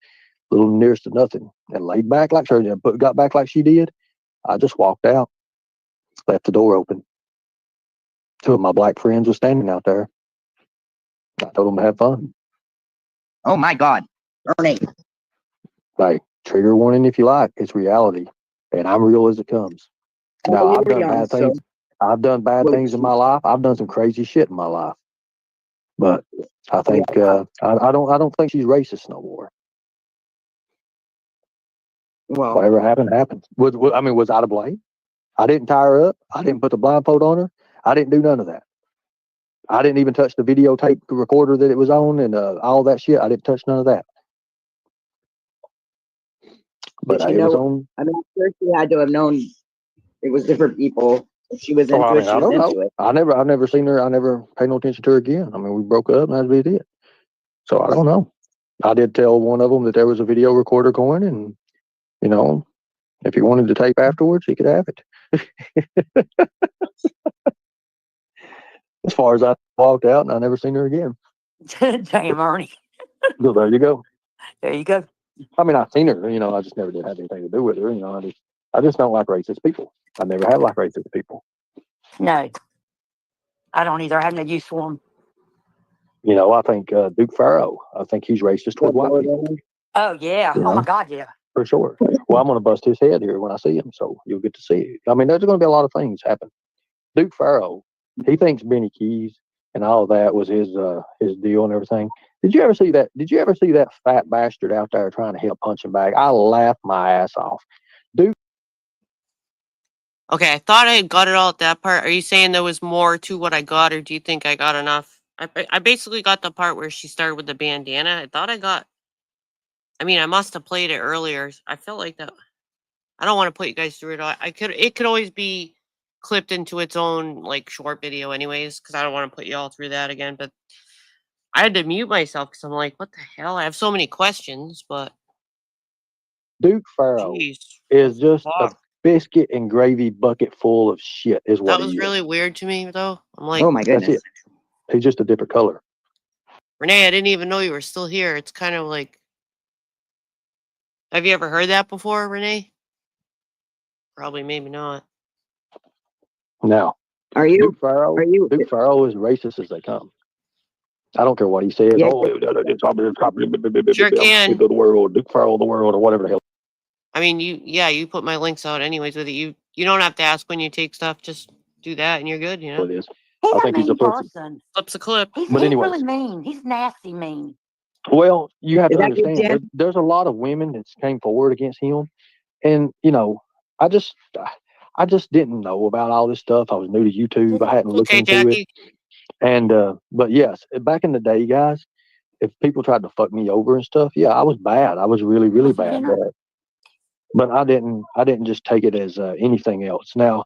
[SPEAKER 5] little nearest to nothing, and laid back like her and got back like she did, I just walked out, left the door open. Two of my black friends were standing out there. I told them to have fun.
[SPEAKER 10] Oh my God, Ernie.
[SPEAKER 5] Like, trigger warning if you like. It's reality. And I'm real as it comes. Now, I've done bad things. I've done bad things in my life. I've done some crazy shit in my life. But I think I don't think she's racist no more.
[SPEAKER 10] Well,
[SPEAKER 5] whatever happened happened. Was I to blame? I didn't tie her up. I didn't put the blindfold on her. I didn't do none of that. I didn't even touch the videotape recorder that it was on and all that shit. I didn't touch none of that. But it was on.
[SPEAKER 10] I mean, first she had to have known it was different people. If she was into it, she was into it.
[SPEAKER 5] I've never seen her. I never paid no attention to her again. I mean, we broke up and that's what we did. So I don't know. I did tell one of them that there was a video recorder going, and you know, if he wanted to tape afterwards, he could have it. As far as I walked out, and I never seen her again.
[SPEAKER 8] Damn, Ernie.
[SPEAKER 5] So there you go.
[SPEAKER 8] There you go.
[SPEAKER 5] I mean, I've seen her. You know, I just never did have anything to do with her. You know, I just don't like racist people. I never have liked racist people.
[SPEAKER 8] No, I don't either. I have no use for them.
[SPEAKER 5] You know, I think Duke Farrow. I think he's racist toward white people.
[SPEAKER 8] Oh yeah.
[SPEAKER 5] You
[SPEAKER 8] Oh
[SPEAKER 5] know?
[SPEAKER 8] my God, yeah.
[SPEAKER 5] For sure. Well, I'm going to bust his head here when I see him, so you'll get to see it. I mean, there's going to be a lot of things happen. Duke Farrow, he thinks Benny Keys and all of that was his deal and everything. Did you ever see that? Did you ever see that fat bastard out there trying to hit a punching bag? I laughed my ass off. Duke.
[SPEAKER 4] Okay, I thought I got it all at that part. Are you saying there was more to what I got, or do you think I got enough? I basically got the part where she started with the bandana. I thought I got. I mean, I must have played it earlier. I felt like that. I don't want to put you guys through it all. It could always be clipped into its own like short video, anyways, because I don't want to put you all through that again. But I had to mute myself because I'm like, what the hell? I have so many questions, but
[SPEAKER 5] Duke Farrow is just a biscuit and gravy bucket full of shit. Is what
[SPEAKER 4] that was really weird to me, though. I'm like,
[SPEAKER 10] oh my goodness,
[SPEAKER 5] he's just a different color.
[SPEAKER 4] Renee, I didn't even know you were still here. It's kind of like, have you ever heard that before, Renee? Probably, maybe not.
[SPEAKER 5] Now, Duke Farrow is racist as they come. I don't care what he says.
[SPEAKER 4] Yeah.
[SPEAKER 5] Oh, it's probably
[SPEAKER 4] Sure can.
[SPEAKER 5] the world, Duke Farrow, the world, or whatever the hell.
[SPEAKER 4] I mean, you put my links out anyways with it. You don't have to ask when you take stuff. Just do that, and you're good. You know.
[SPEAKER 5] It is.
[SPEAKER 8] He's a mean person.
[SPEAKER 4] Flips a clip.
[SPEAKER 8] He's really mean. He's nasty mean.
[SPEAKER 5] Well, you have
[SPEAKER 10] Is
[SPEAKER 5] to
[SPEAKER 10] that good,
[SPEAKER 5] understand,
[SPEAKER 10] Dan?
[SPEAKER 5] there's a lot of women that came forward against him. And, you know, I just I just didn't know about all this stuff. I was new to YouTube. I hadn't looked
[SPEAKER 4] Okay,
[SPEAKER 5] into it.
[SPEAKER 4] Jackie.
[SPEAKER 5] And but yes, back in the day, guys, if people tried to fuck me over and stuff, yeah, I was bad. I was really, really bad. But I didn't just take it as anything else. Now,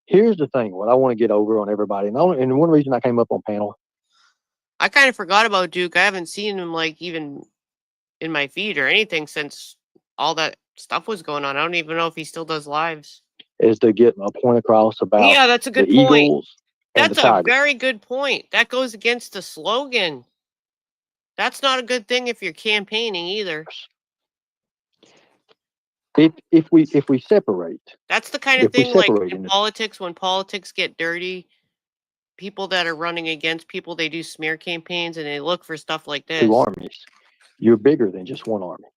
[SPEAKER 5] here's the thing: what I want to get over on everybody, and one reason I came up on panel.
[SPEAKER 4] I kind of forgot about Duke. I haven't seen him like even in my feed or anything since all that stuff was going on. I don't even know if he still does lives.
[SPEAKER 5] Is to get a point across about
[SPEAKER 4] yeah, that's a good
[SPEAKER 5] the
[SPEAKER 4] point.
[SPEAKER 5] Eagles and
[SPEAKER 4] That's
[SPEAKER 5] the
[SPEAKER 4] a
[SPEAKER 5] Tigers.
[SPEAKER 4] very good point. That goes against the slogan. That's not a good thing if you're campaigning either.
[SPEAKER 5] If we separate,
[SPEAKER 4] that's the kind of thing like in politics, when politics get dirty, people that are running against people, they do smear campaigns and they look for stuff like this.
[SPEAKER 5] Two armies. You're bigger than just one army.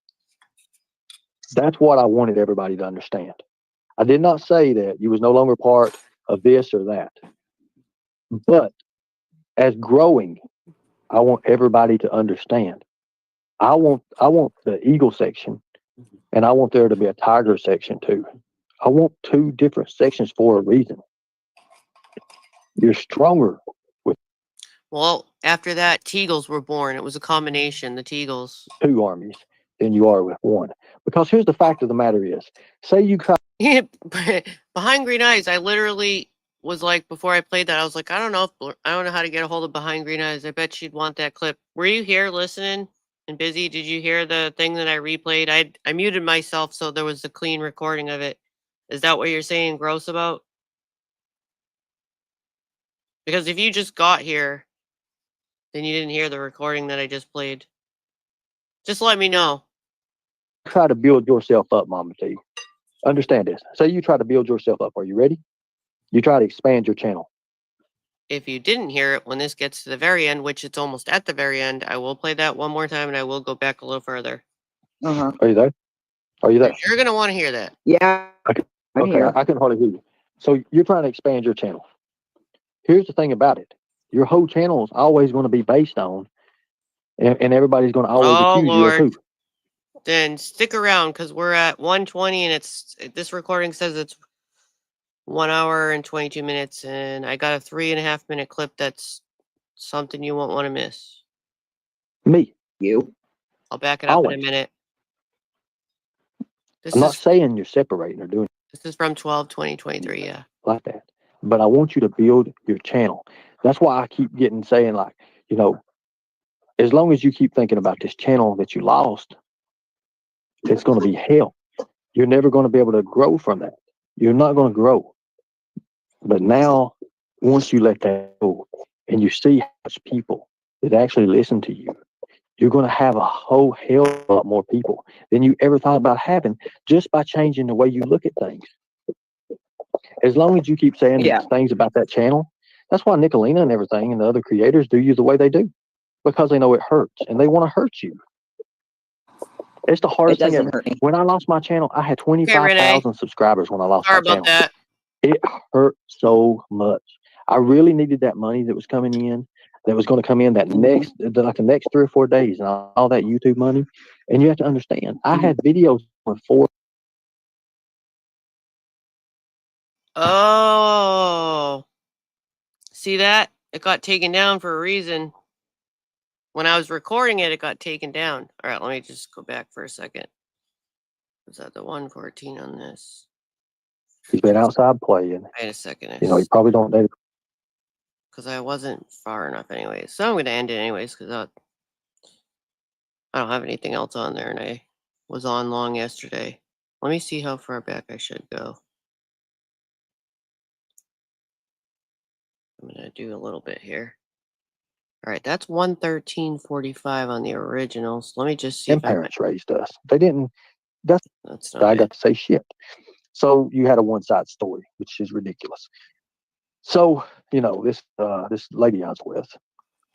[SPEAKER 5] That's what I wanted everybody to understand. I did not say that you was no longer part of this or that. But as growing, I want everybody to understand. I want the Eagle section, and I want there to be a Tiger section too. I want two different sections for a reason. You're stronger with.
[SPEAKER 4] Well, after that, Teagles were born. It was a combination, the Teagles.
[SPEAKER 5] Two armies than you are with one. Because here's the fact of the matter is, say you try.
[SPEAKER 4] Behind Green Eyes, I literally was like, before I played that, I was like, I don't know how to get a hold of Behind Green Eyes. I bet she'd want that clip. Were you here listening and busy? Did you hear the thing that I replayed? I muted myself so there was a clean recording of it. Is that what you're saying gross about? Because if you just got here, then you didn't hear the recording that I just played. Just let me know.
[SPEAKER 5] Try to build yourself up, Mama T. Understand this. Say you try to build yourself up. Are you ready? You try to expand your channel.
[SPEAKER 4] If you didn't hear it, when this gets to the very end, which it's almost at the very end, I will play that one more time and I will go back a little further.
[SPEAKER 10] Uh-huh.
[SPEAKER 5] Are you there? Are you there?
[SPEAKER 4] You're going to want to hear that.
[SPEAKER 10] Yeah.
[SPEAKER 5] Okay, I can hardly hear you. So you're trying to expand your channel. Here's the thing about it. Your whole channel is always going to be based on, and everybody's going to always accuse you of who.
[SPEAKER 4] Then stick around because we're at 1:20 and this recording says it's 1 hour and 22 minutes, and I got a 3.5 minute clip that's something you won't want to miss.
[SPEAKER 5] Me.
[SPEAKER 10] You.
[SPEAKER 4] I'll back it up in a minute.
[SPEAKER 5] I'm not saying you're separating or doing.
[SPEAKER 4] This is from 12/20/23, yeah.
[SPEAKER 5] Like that. But I want you to build your channel. That's why I keep saying like, you know, as long as you keep thinking about this channel that you lost, it's going to be hell. You're never going to be able to grow from that. You're not going to grow. But now, once you let that go and you see how much people that actually listen to you, you're going to have a whole hell of a lot more people than you ever thought about having just by changing the way you look at things. As long as you keep saying things about that channel, that's why Nicolina and everything and the other creators do you the way they do, because they know it hurts and they want to hurt you. It's the hardest thing ever. When I lost my channel, I had 25,000 subscribers when I lost my channel.
[SPEAKER 4] That.
[SPEAKER 5] It hurt so much. I really needed that money that was coming in, that was going to come in the next 3 or 4 days, and all that YouTube money. And you have to understand, I had videos for 4.
[SPEAKER 4] Oh, see that? It got taken down for a reason. When I was recording it, it got taken down. All right, let me just go back for a second. Was that the 114 on this?
[SPEAKER 5] He's been outside playing.
[SPEAKER 4] Wait a second.
[SPEAKER 5] You know, you probably don't know.
[SPEAKER 4] Because I wasn't far enough anyways. So I'm going to end it anyways because I don't have anything else on there and I was on long yesterday. Let me see how far back I should go. I'm going to do a little bit here. All right, that's 113.45 on the originals. Let me just see
[SPEAKER 5] if parents raised us. They didn't. That's not I got to say shit. So you had a one-side story, which is ridiculous. So, you know, this lady I was with.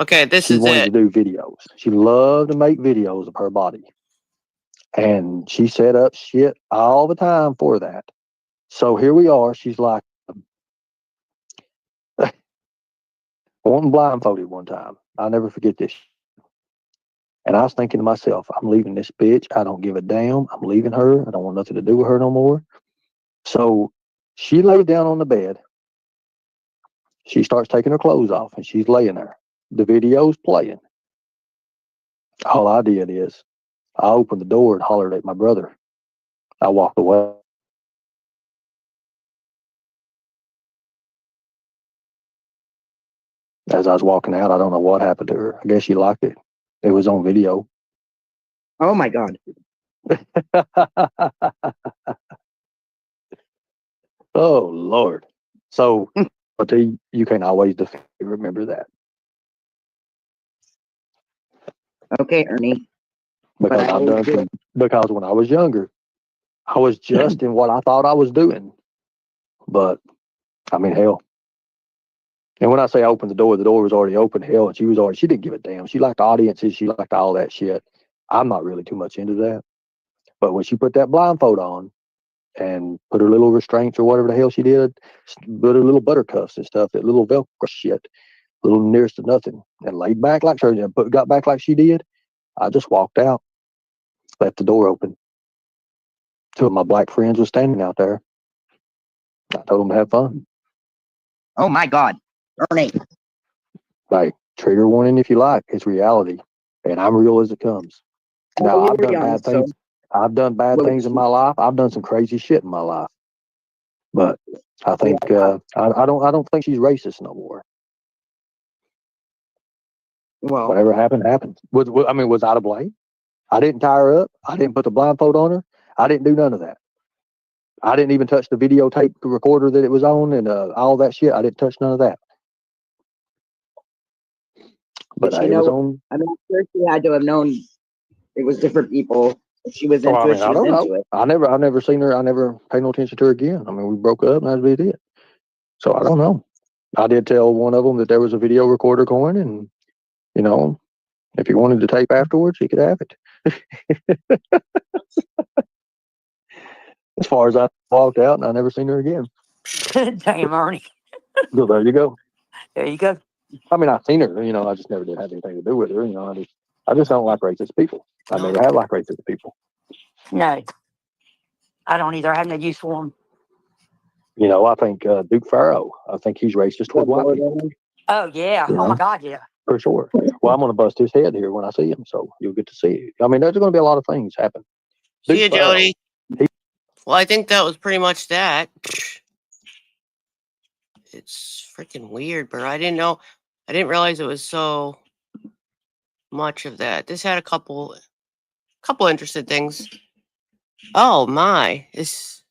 [SPEAKER 4] Okay,
[SPEAKER 5] she wanted to do videos. She loved to make videos of her body. And she set up shit all the time for that. So here we are. She's like, I wasn't blindfolded one time. I'll never forget this. And I was thinking to myself, I'm leaving this bitch. I don't give a damn. I'm leaving her. I don't want nothing to do with her no more. So she laid down on the bed. She starts taking her clothes off and she's laying there. The video's playing. All I did is I opened the door and hollered at my brother. I walked away. As I was walking out, I don't know what happened to her. I guess she liked it. It was on video.
[SPEAKER 10] Oh my God.
[SPEAKER 5] Oh Lord. So, but you can't always remember that.
[SPEAKER 10] Okay, Ernie.
[SPEAKER 5] Because when I was younger, I was just in what I thought I was doing. But I mean, hell. And when I say I opened the door was already open. Hell, and she didn't give a damn. She liked audiences. She liked all that shit. I'm not really too much into that. But when she put that blindfold on and put her little restraints or whatever the hell she did, put her little buttercuffs and stuff, that little Velcro shit, little nearest to nothing, and laid back like her and got back like she did, I just walked out, left the door open. Two of my black friends were standing out there. I told them to have fun.
[SPEAKER 10] Oh my God, Ernie.
[SPEAKER 5] Like, trigger warning if you like. It's reality. And I'm real as it comes. Now, I've done bad things. I've done bad things in my life. I've done some crazy shit in my life. But I think I don't think she's racist no more.
[SPEAKER 10] Well,
[SPEAKER 5] whatever happened, happened. Was I to blame? I didn't tie her up. I didn't put the blindfold on her. I didn't do none of that. I didn't even touch the videotape recorder that it was on and all that shit. I didn't touch none of that. But
[SPEAKER 10] you know, I mean, first she had to have known it was different people. If she was into it, she was into it.
[SPEAKER 5] I never seen her. I never paid no attention to her again. I mean, we broke up and that's what we did. So I don't know. I did tell one of them that there was a video recorder going, and you know, if he wanted to tape afterwards, he could have it. As far as I walked out, and I never seen her again.
[SPEAKER 8] Damn, Ernie.
[SPEAKER 5] So there you go.
[SPEAKER 8] There you go.
[SPEAKER 5] I mean, I've seen her. You know, I just never did have anything to do with her. You know, I just don't like racist people. I never have liked racist people.
[SPEAKER 8] No, I don't either. I have no use for them.
[SPEAKER 5] You know, I think Duke Farrow. I think he's racist toward white people.
[SPEAKER 8] Oh yeah.
[SPEAKER 5] You know?
[SPEAKER 8] Oh my God, yeah.
[SPEAKER 5] For sure. Well, I'm going to bust his head here when I see him, so you'll get to see it. I mean, there's going to be a lot of things happen.
[SPEAKER 4] See you, Jody. Well, I think that was pretty much that. It's freaking weird, bro. I didn't realize it was so much of that. This had a couple interesting things. Oh my, is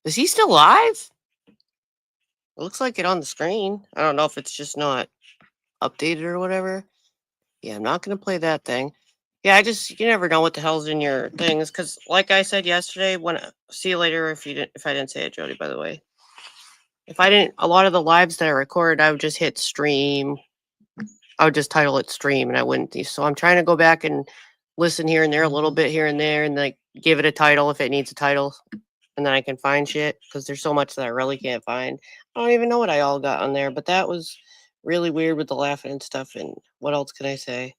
[SPEAKER 4] he still live? It looks like it on the screen. I don't know if it's just not updated or whatever. Yeah, I'm not gonna play that thing. Yeah, you never know what the hell's in your things, because like I said yesterday, see you later if I didn't say it, Jody, by the way. A lot of the lives that I recorded, I would just hit stream. I would just title it stream and I wouldn't. So I'm trying to go back and listen here and there, a little bit here and there, and like give it a title if it needs a title. And then I can find shit, because there's so much that I really can't find. I don't even know what I all got on there, but that was really weird with the laughing and stuff. And what else can I say?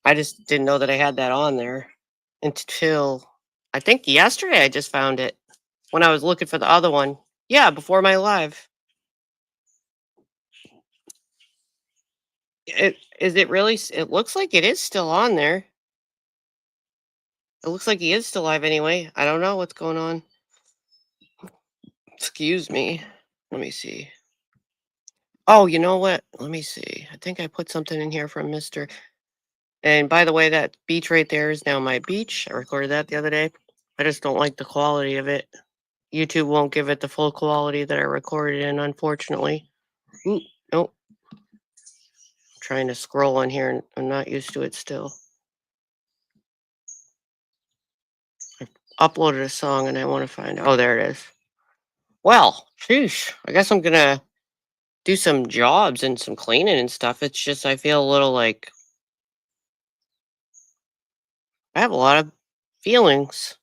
[SPEAKER 4] I just didn't know that I had that on there until I think yesterday I just found it when I was looking for the other one. Yeah, before my live. It looks like it is still on there. It looks like he is still live anyway. I don't know what's going on. Excuse me. Let me see. Oh, you know what? Let me see. I think I put something in here from Mr. And by the way, that beach right there is now my beach. I recorded that the other day. I just don't like the quality of it. YouTube won't give it the full quality that I recorded in, unfortunately. Ooh, nope. I'm trying to scroll on here and I'm not used to it still. I uploaded a song and I want to find out. Oh, there it is. Well, sheesh. I guess I'm going to do some jobs and some cleaning and stuff. It's just I feel a little like I have a lot of feelings.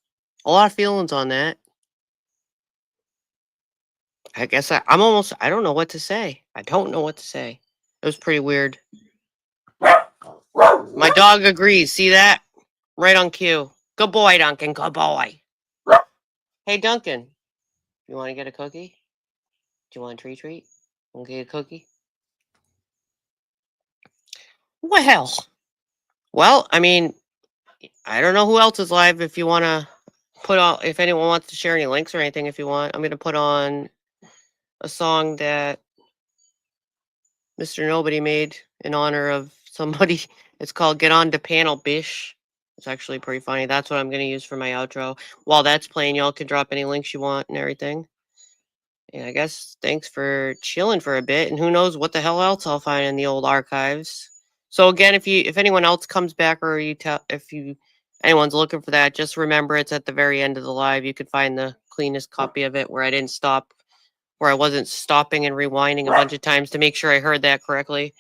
[SPEAKER 4] A lot of feelings on that. I guess I don't know what to say. I don't know what to say. It was pretty weird. My dog agrees. See that? Right on cue. Good boy, Duncan. Good boy. Hey, Duncan. You want to get a cookie? Do you want a treat? Want to get a cookie? Well, I mean, I don't know who else is live. If you want to put on, if anyone wants to share any links or anything, if you want, I'm going to put on a song that Mr. Nobody made in honor of somebody. It's called Get On to Panel Bish. It's actually pretty funny. That's what I'm going to use for my outro. While that's playing, y'all can drop any links you want and everything. And I guess thanks for chilling for a bit. And who knows what the hell else I'll find in the old archives. So again, if anyone else comes back or anyone's looking for that, just remember it's at the very end of the live. You could find the cleanest copy of it where I didn't stop, where I wasn't stopping and rewinding a bunch of times to make sure I heard that correctly.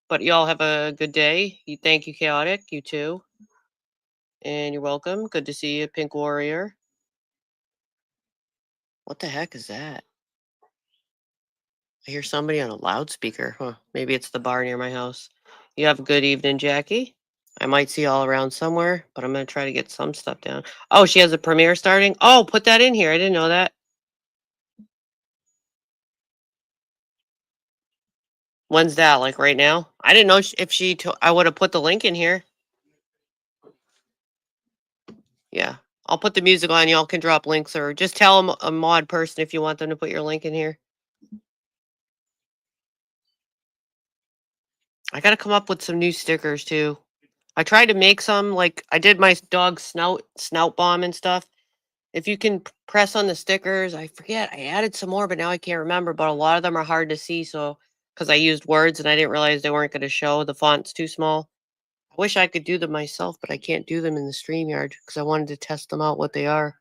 [SPEAKER 4] But y'all have a good day. Thank you, Chaotic. You too. And you're welcome. Good to see you, Pink Warrior. What the heck is that? I hear somebody on a loudspeaker. Huh. Maybe it's the bar near my house. You have a good evening, Jackie. I might see you all around somewhere, but I'm going to try to get some stuff down. Oh, she has a premiere starting? Oh, put that in here. I didn't know that. When's that? Like right now? I didn't know if I would have put the link in here. Yeah. I'll put the music on. Y'all can drop links or just tell them a mod person if you want them to put your link in here. I got to come up with some new stickers too. I tried to make some, like I did my dog's snout bomb and stuff. If you can press on the stickers, I forget. I added some more, but now I can't remember. But a lot of them are hard to see. So, because I used words and I didn't realize they weren't going to show. The font's too small. I wish I could do them myself, but I can't do them in the StreamYard because I wanted to test them out what they are.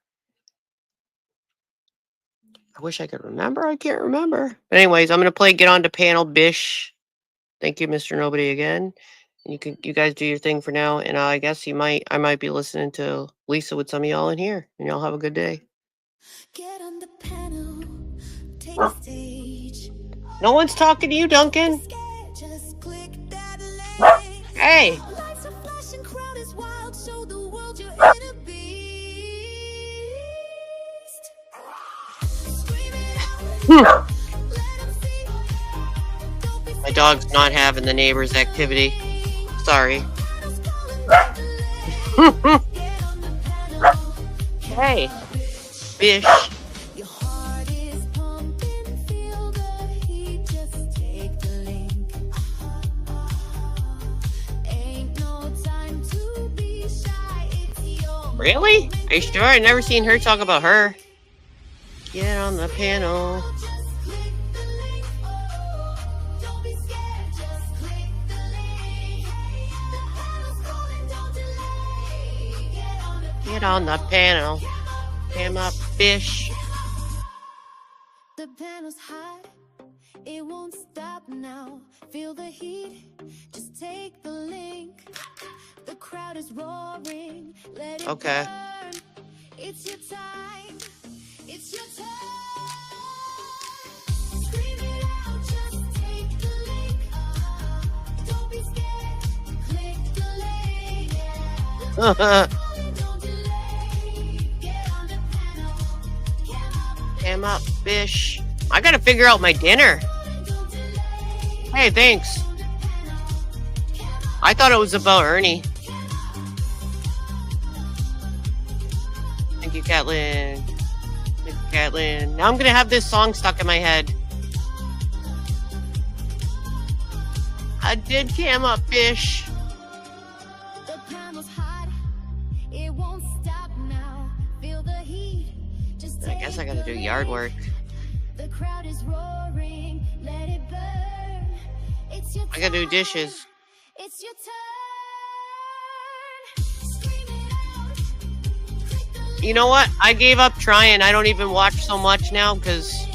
[SPEAKER 4] I wish I could remember. I can't remember. But anyways, I'm going to play Get On to Panel Bish. Thank you, Mr. Nobody, again. You guys do your thing for now, and I guess I might be listening to Lisa with some of y'all in here, and y'all have a good day. Get on the panel, take the stage. No one's talking to you, Duncan. Just click that link. Hey. Lights are flashing, crowd is wild, show the world you're in a beast. Scream it out. My dog's not having the neighbor's activity. Sorry. Hey, Bish. Really? Are you sure? I've never seen her talk about her. Get on the panel. Get on the panel. Come up, Bish. The panel's hot. It won't stop now. Feel the heat. Just take the link. The crowd is roaring. Let it burn. It's your time. It's your turn. Scream it out. Just take the link. Don't be scared. Click the link. Yeah. Come up, Bish. I gotta figure out my dinner. Hey, thanks. I thought it was about Ernie. Thank you, Catlin. Thank you, Catlin. Now I'm gonna have this song stuck in my head. I did cam up, Bish. The panel's hot. It won't stop now. Feel the heat. I guess I gotta do yard work. The crowd is roaring. Let it burn. It's your I gotta do dishes. It's your turn. You know what? I gave up trying. I don't even watch so much now because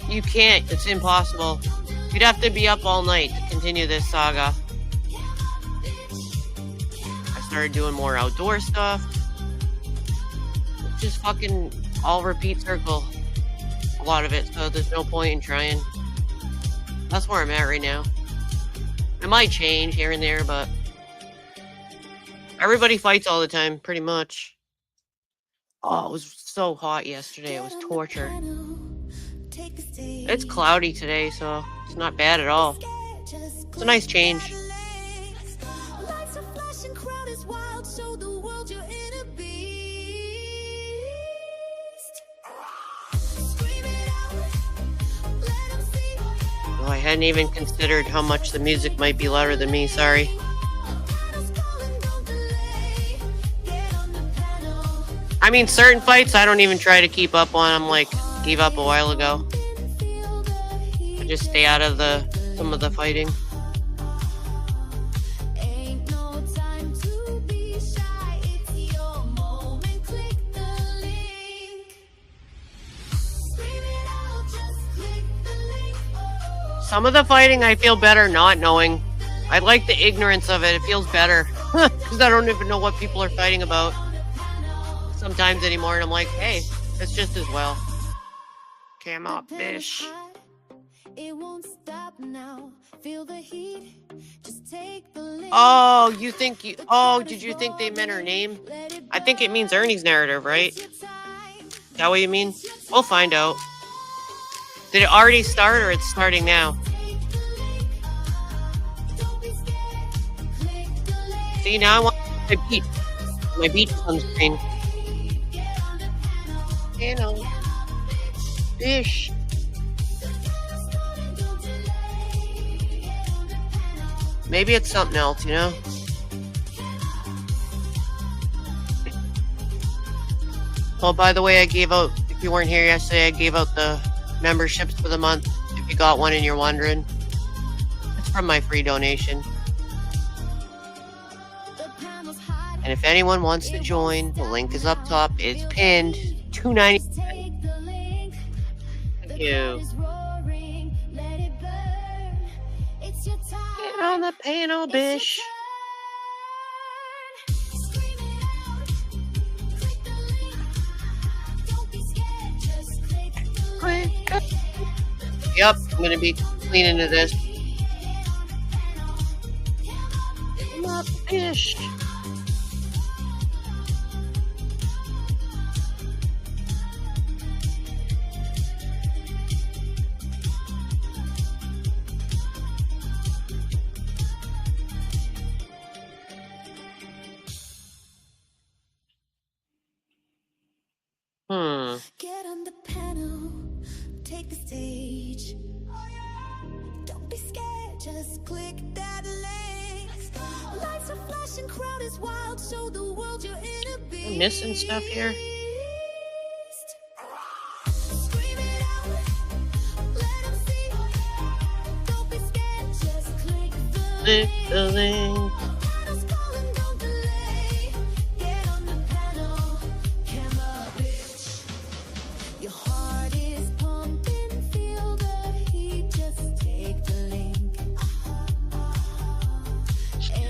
[SPEAKER 4] you can't. It's impossible. You'd have to be up all night to continue this saga. I started doing more outdoor stuff. Just fucking all repeat circle. A lot of it, so there's no point in trying. That's where I'm at right now. It might change here and there, but Everybody fights all the time, pretty much. Oh, it was so hot yesterday. It was torture. It's cloudy today, so it's not bad at all. It's a nice change. Oh, I hadn't even considered how much the music might be louder than me. Sorry. I mean, certain fights I don't even try to keep up on. I'm like, gave up a while ago. I just stay out of some of the fighting. Some of the fighting I feel better not knowing. I like the ignorance of it. It feels better. Because I don't even know what people are fighting about sometimes anymore. And I'm like, hey, it's just as well. Come up, bish. Oh, did you think they meant her name? I think it means Ernie's narrative, right? Is that what you mean? We'll find out. Did it already start or it's starting now? See, now I want my beat. My beat on screen. You know. Bish. Maybe it's something else, you know? Oh, by the way, I gave out, if you weren't here yesterday, I gave out the memberships for the month. If you got one and you're wondering, it's from my free donation. And if anyone wants to join, the link is up top. It's pinned. $2.90. Thank you. Get on the panel, bish. Yep, I'm gonna be cleaning to this. Come up, bish.
[SPEAKER 11] Get on the panel, take the stage. Don't be scared, just click that link. Lights are flashing, crowd is wild, show the world you're in a beast.
[SPEAKER 4] I'm missing stuff here.
[SPEAKER 11] Scream it out, let them see. Don't be scared, just click the link.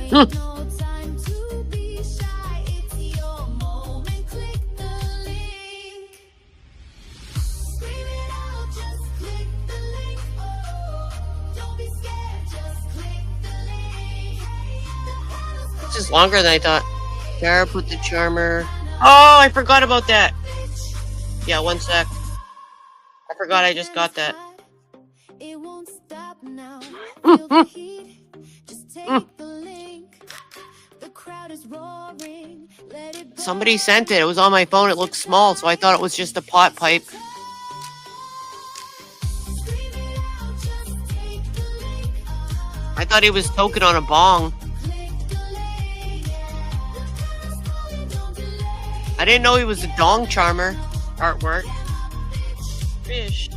[SPEAKER 11] Ain't no time to be shy, it's your moment, click the link. Scream it out, just click the link. Don't be scared, just click the link.
[SPEAKER 4] This is longer than I thought. Sarah put the charmer. Oh, I forgot about that. Yeah, one sec. I forgot I just got that.
[SPEAKER 11] It won't stop now. Feel the heat, just take the link. The crowd is roaring. Let it burn.
[SPEAKER 4] Somebody sent it. It was on my phone. It looked small, so I thought it was just a pot pipe. I thought he was toking on a bong. I didn't know he was a dong charmer artwork. Fish.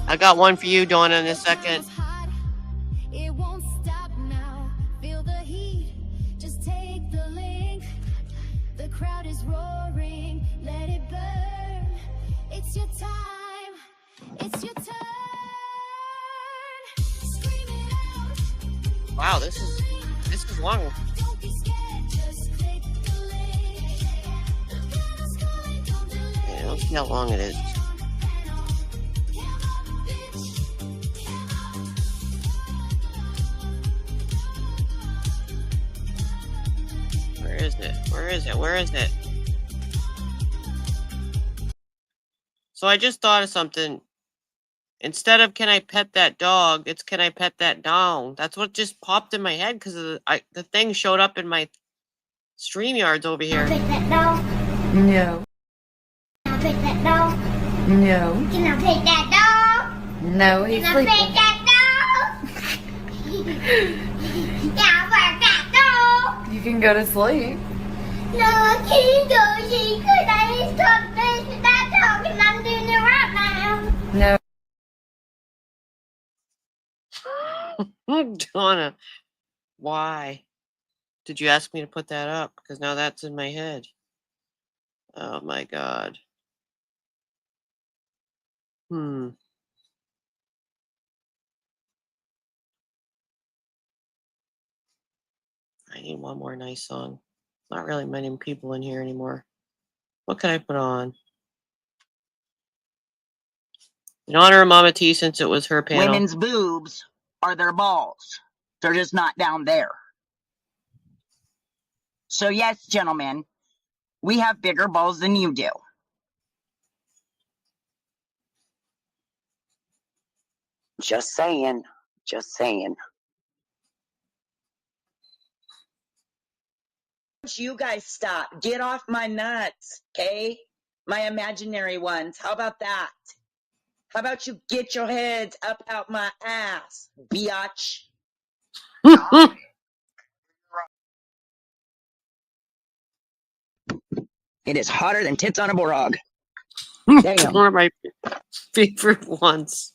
[SPEAKER 4] I got one for you, Donna, in a second.
[SPEAKER 11] It won't stop now. Feel the heat. Just take the link. The crowd is roaring. Let it burn. It's your time. It's your turn.
[SPEAKER 4] Wow, this is long. Yeah, let's see how long it is. Where is it? Where is it? Where is it? So I just thought of something. Instead of can I pet that dog, it's can I pet that dog. That's what just popped in my head because the thing showed up in my StreamYards over here.
[SPEAKER 11] Can I pet that dog?
[SPEAKER 12] No.
[SPEAKER 11] Can I pet that dog?
[SPEAKER 12] No.
[SPEAKER 11] Can I pet that dog?
[SPEAKER 12] No, he's
[SPEAKER 11] Can I
[SPEAKER 12] sleeping.
[SPEAKER 11] pet that dog? Can I pet that dog?
[SPEAKER 12] You can go to sleep.
[SPEAKER 11] No, I can't go see because I need to talk to that dog and I'm doing it right now.
[SPEAKER 12] No.
[SPEAKER 4] Donna, why did you ask me to put that up? Because now that's in my head. Oh my God. I need one more nice song. Not really many people in here anymore. What can I put on? In honor of Mama T, since it was her panel.
[SPEAKER 13] Women's boobs are their balls. They're just not down there. So yes, gentlemen, we have bigger balls than you do.
[SPEAKER 6] Just saying. Just saying.
[SPEAKER 13] You guys stop. Get off my nuts, okay? My imaginary ones. How about that? How about you get your heads up out my ass, biatch? It is hotter than tits on a borog. Damn.
[SPEAKER 4] One of my favorite ones.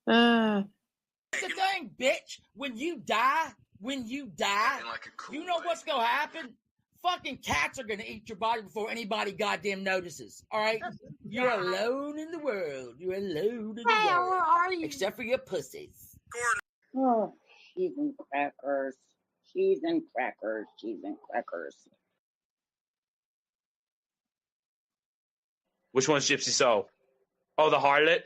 [SPEAKER 14] The thing, bitch, when you die, you know what's gonna happen? Fucking cats are gonna eat your body before anybody goddamn notices. All right, you're alone in the world. You're alone in the world. Where are you? Except for your pussies.
[SPEAKER 10] Oh, cheese and crackers. Cheese and crackers. Cheese and crackers.
[SPEAKER 15] Which one's Gypsy Soul? Oh, the harlot?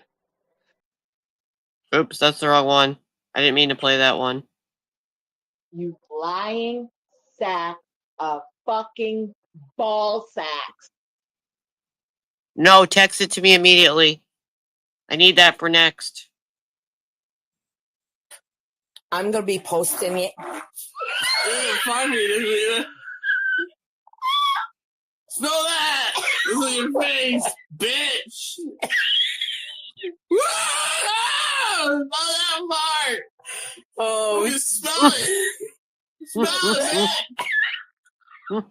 [SPEAKER 4] Oops, that's the wrong one. I didn't mean to play that one.
[SPEAKER 16] You lying sack of fucking ball sacks.
[SPEAKER 4] No, text it to me immediately. I need that for next.
[SPEAKER 16] I'm gonna be posting it.
[SPEAKER 17] Find me this video. Smell that! It's on your face, bitch! Smell that part! Oh, you smell it! Smell it!
[SPEAKER 16] Oh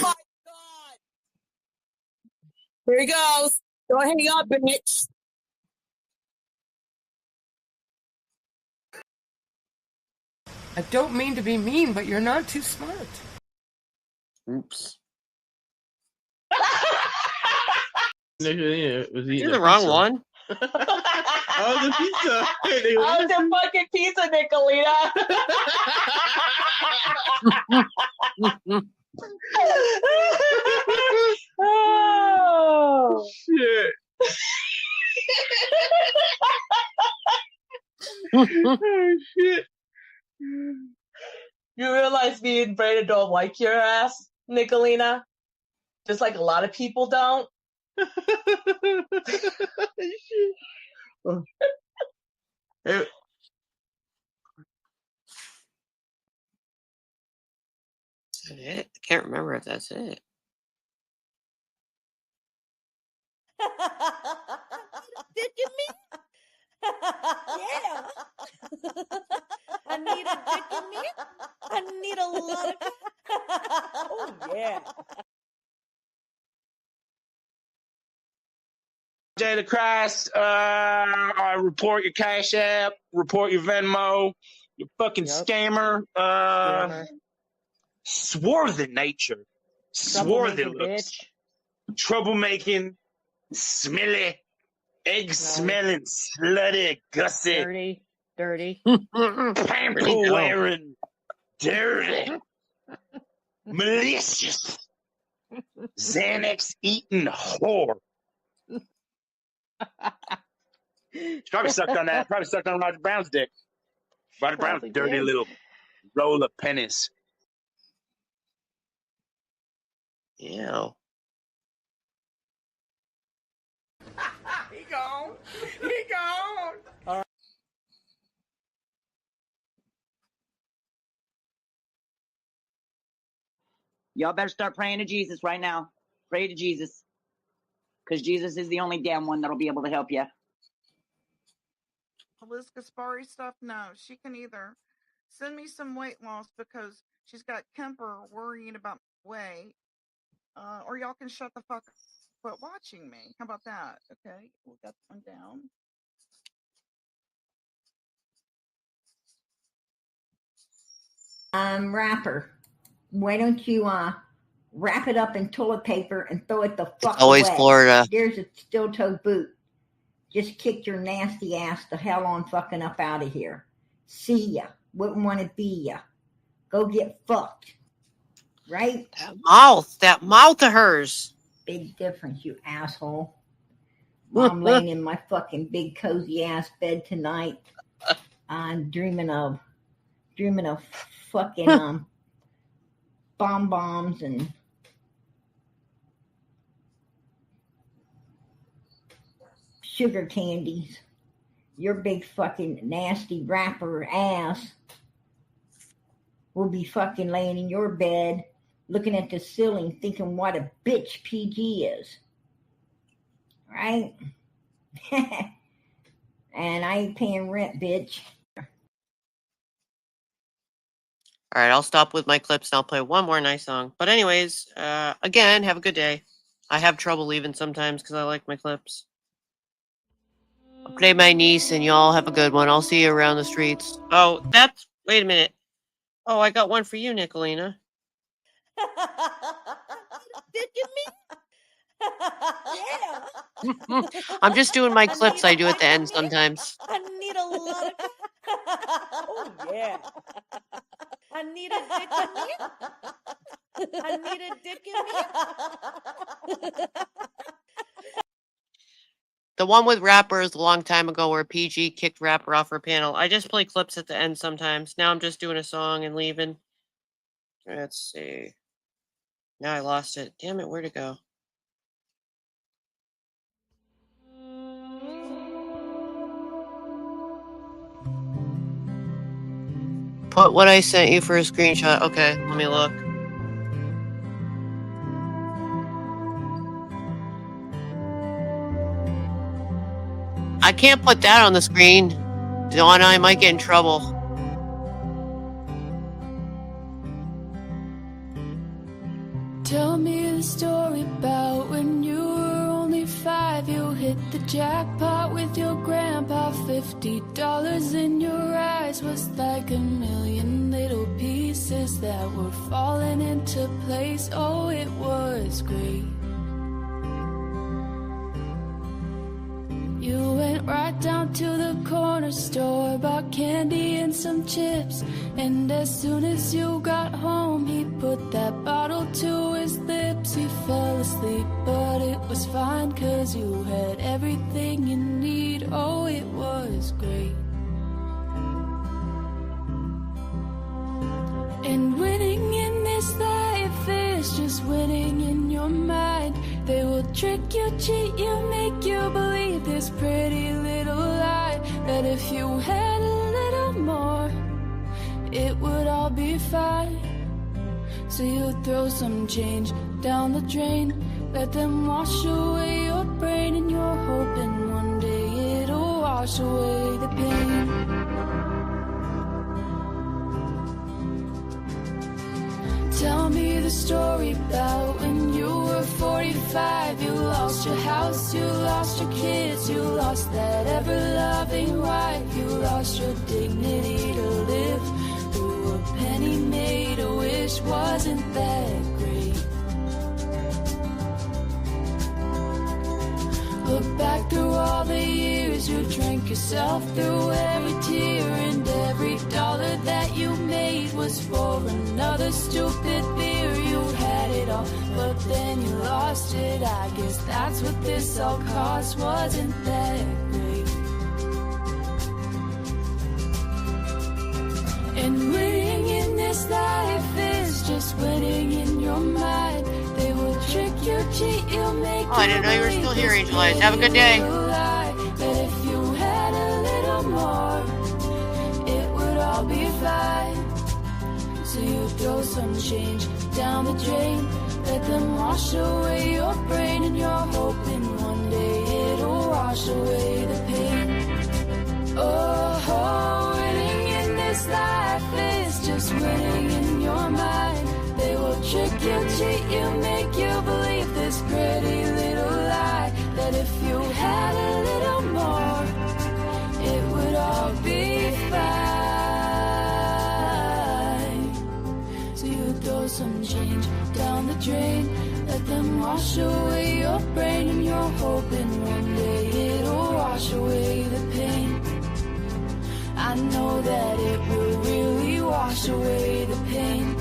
[SPEAKER 16] my God! Here he goes. Don't hang up, bitch.
[SPEAKER 18] I don't mean to be mean, but you're not too smart.
[SPEAKER 4] Oops.
[SPEAKER 17] You're
[SPEAKER 4] the wrong one.
[SPEAKER 17] Oh, the pizza.
[SPEAKER 16] Oh, the fucking pizza, Nicolina. Oh
[SPEAKER 17] shit.
[SPEAKER 16] Oh shit. You realize me and Brandon don't like your ass, Nicolina? Just like a lot of people don't.
[SPEAKER 4] Is that it? I can't remember if that's it.
[SPEAKER 19] Did you mean? Yeah. I need a dick in me. I need a lot of. Oh yeah.
[SPEAKER 15] Jada Christ, report your Cash App, report your Venmo, You fucking scammer. Swarthy nature. Swarthy
[SPEAKER 9] Troublemaking
[SPEAKER 15] looks.
[SPEAKER 9] bitch.
[SPEAKER 15] Troublemaking. Smelly. Egg smelling. Slutty. Gussy.
[SPEAKER 9] Dirty.
[SPEAKER 15] Pamper wearing. Dirty. Malicious. Xanax eating whore. She probably sucked on that. Probably sucked on Roger Brown's dick. Roger Brown's dirty little roll of pennies.
[SPEAKER 4] Yeah.
[SPEAKER 14] He gone. He gone.
[SPEAKER 10] Y'all better start praying to Jesus right now. Pray to Jesus. Because Jesus is the only damn one that'll be able to help you.
[SPEAKER 20] Liz Gaspari stuff, no. She can either send me some weight loss because she's got Kemper worrying about weight, or y'all can shut the fuck up but watching me. How about that? Okay, we'll get one down.
[SPEAKER 21] Wrapper. Why don't you wrap it up in toilet paper and throw it the fuck
[SPEAKER 4] always
[SPEAKER 21] away?
[SPEAKER 4] Florida.
[SPEAKER 21] There's a steel-toe boot. Just kick your nasty ass the hell on fucking up out of here. See ya. Wouldn't want to be ya. Go get fucked. Right?
[SPEAKER 4] That mouth of hers.
[SPEAKER 21] Big difference, you asshole. I'm laying in my fucking big cozy ass bed tonight. I'm dreaming of fucking bombs and sugar candies. Your big fucking nasty rapper ass will be fucking laying in your bed looking at the ceiling thinking what a bitch PG is. Right? And I ain't paying rent, bitch.
[SPEAKER 4] All right, I'll stop with my clips and I'll play one more nice song. But anyways, again, have a good day. I have trouble leaving sometimes because I like my clips. I'll play my niece and y'all have a good one. I'll see you around the streets. Oh, wait a minute. Oh, I got one for you, Nicolina.
[SPEAKER 19] Did you mean? Yeah.
[SPEAKER 4] I'm just doing my clips I do at the end sometimes.
[SPEAKER 19] I need a lot of. Oh yeah. I need a dick in me. I need a dick in me.
[SPEAKER 4] The one with Rapper is a long time ago where PG kicked Rapper off her panel. I just play clips at the end sometimes. Now I'm just doing a song and leaving. Let's see. Now I lost it. Damn it, where'd it go? Put what I sent you for a screenshot. Okay, let me look. I can't put that on the screen. Donna, I might get in trouble.
[SPEAKER 11] Tell me the story about when you were only 5. You hit the jackpot with your grandpa. $50 in your eyes was like a million little pieces that were falling into place. Oh, it was great. You went right down to the corner store, bought candy and some chips. And as soon as you got home, he put that bottle to his lips. He fell asleep, but it was fine, 'cause you had everything you need. Oh, it was great. And winning in this life is just winning in your mind. They will trick you, cheat you, make you believe this pretty little lie, that if you had a little more, it would all be fine. So you throw some change down the drain, let them wash away your brain, and you're hoping one day it'll wash away the pain. Tell me the story about when you were 45, you lost your house, you lost your kids, you lost that ever-loving wife, you lost your dignity to live through a penny made a wish wasn't that great. Look back through all the years you drank yourself through every tear, and every dollar that you made was for another stupid beer. You had it all, but then you lost it. I guess that's what this all cost, wasn't that great. And winning in this life is just winning in your mind. They will trick you, cheat you, make you.
[SPEAKER 4] Oh, I didn't know you were still here, Angel Eyes. Have a good day.
[SPEAKER 11] That if you had a little more, it would all be fine. So you throw some change down the drain, let them wash away your brain, and you're hoping one day it'll wash away the pain. Oh, winning in this life is just winning in your mind. They will trick you, cheat you, make you believe this pretty little lie, that if you had a little more, it would all be fine. So you throw some change down the drain, let them wash away your brain, and you're hoping one day it'll wash away the pain. I know that it will really wash away the pain.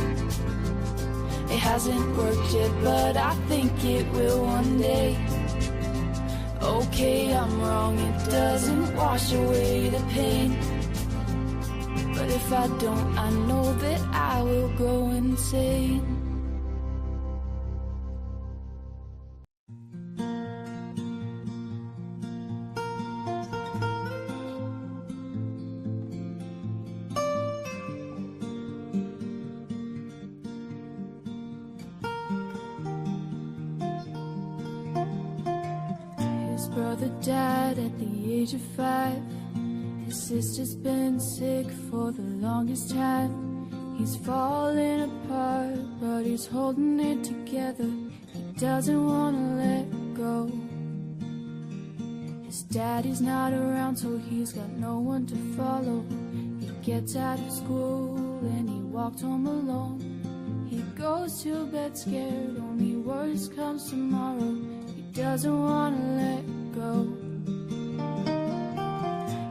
[SPEAKER 11] It hasn't worked yet, but I think it will one day. Okay, I'm wrong, it doesn't wash away the pain. But if I don't, I know that I will go insane. His brother died at the age of 5. His sister's been sick for the longest time. He's falling apart, but he's holding it together. He doesn't wanna let go. His daddy's not around, so he's got no one to follow. He gets out of school and he walked home alone. He goes to bed scared, only worse comes tomorrow. He doesn't wanna let go.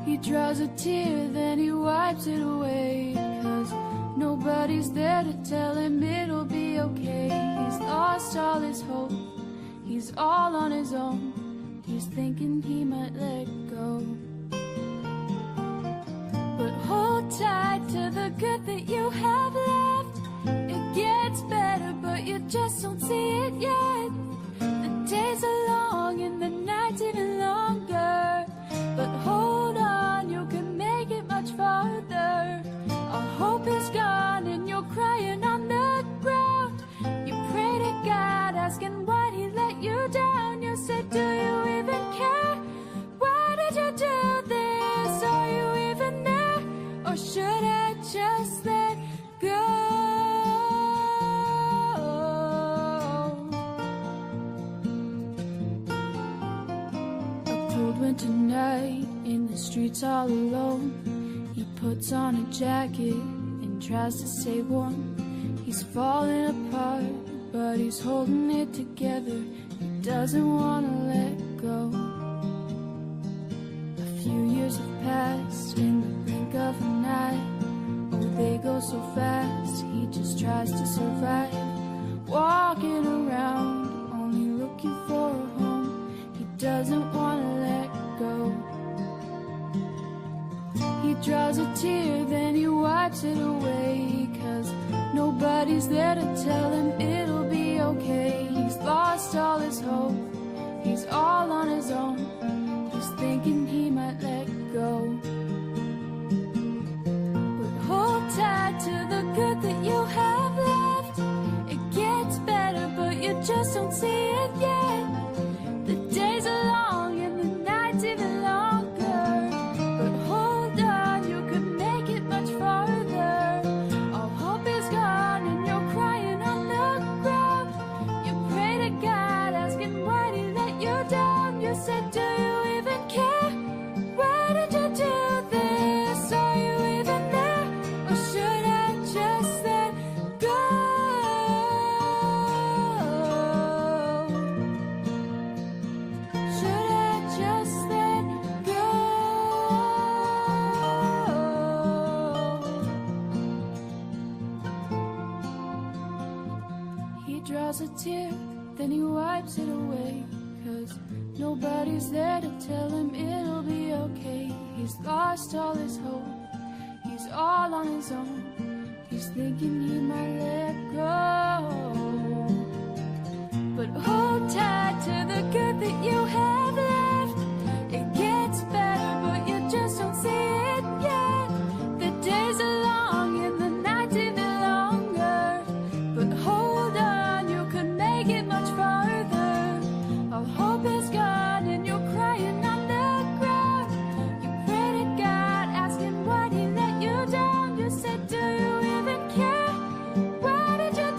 [SPEAKER 11] He draws a tear, then he wipes it away, 'cause nobody's there to tell him it'll be okay. He's lost all his hope, he's all on his own. He's thinking he might let go. But hold tight to the good that you have left. It gets better, but you just don't see it yet. The days are long and the nights even longer. But hold on, you can make it much farther. All hope is gone and you're crying on the ground. You pray to God, asking why'd he let you down. You said, do you even care? Why did you do this? Are you even there? Or should I just let go? A cold winter night in the streets all alone. He puts on a jacket and tries to stay warm. He's falling apart, but he's holding it together. He doesn't want to let go. A few years have passed in the blink of an eye. Oh, they go so fast, he just tries to survive. Walking around, only looking for a home. He doesn't want to let go. He draws a tear, then he wipes it away, 'cause nobody's there to tell him it'll be okay. He's lost all his hope, he's all on his own. He's thinking he might let go. But hold tight to the good that you have left. He draws a tear, then he wipes it away. 'Cause nobody's there to tell him it'll be okay. He's lost all his hope, he's all on his own. He's thinking he might let go. But hold tight to the good that you have left. It gets better, but you just don't see it yet. The days are long and the nights even longer. But hold on, you could make it much farther. All hope is gone and you're crying on the ground. You pray to God, asking why he let you down. You said, do you even care? Why did you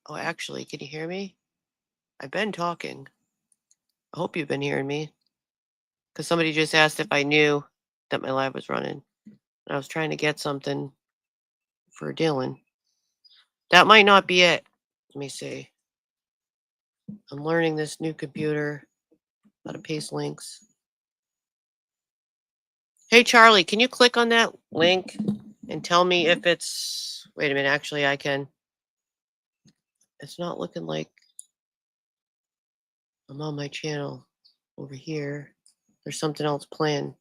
[SPEAKER 4] Oh, actually, can you hear me? I've been talking. I hope you've been hearing me. Because somebody just asked if I knew that my live was running. And I was trying to get something for Dylan. That might not be it. Let me see. I'm learning this new computer, how to paste links. Hey, Charlie, can you click on that link and tell me if it's... Wait a minute, actually, I can. It's not looking like I'm on my channel over here. There's something else planned.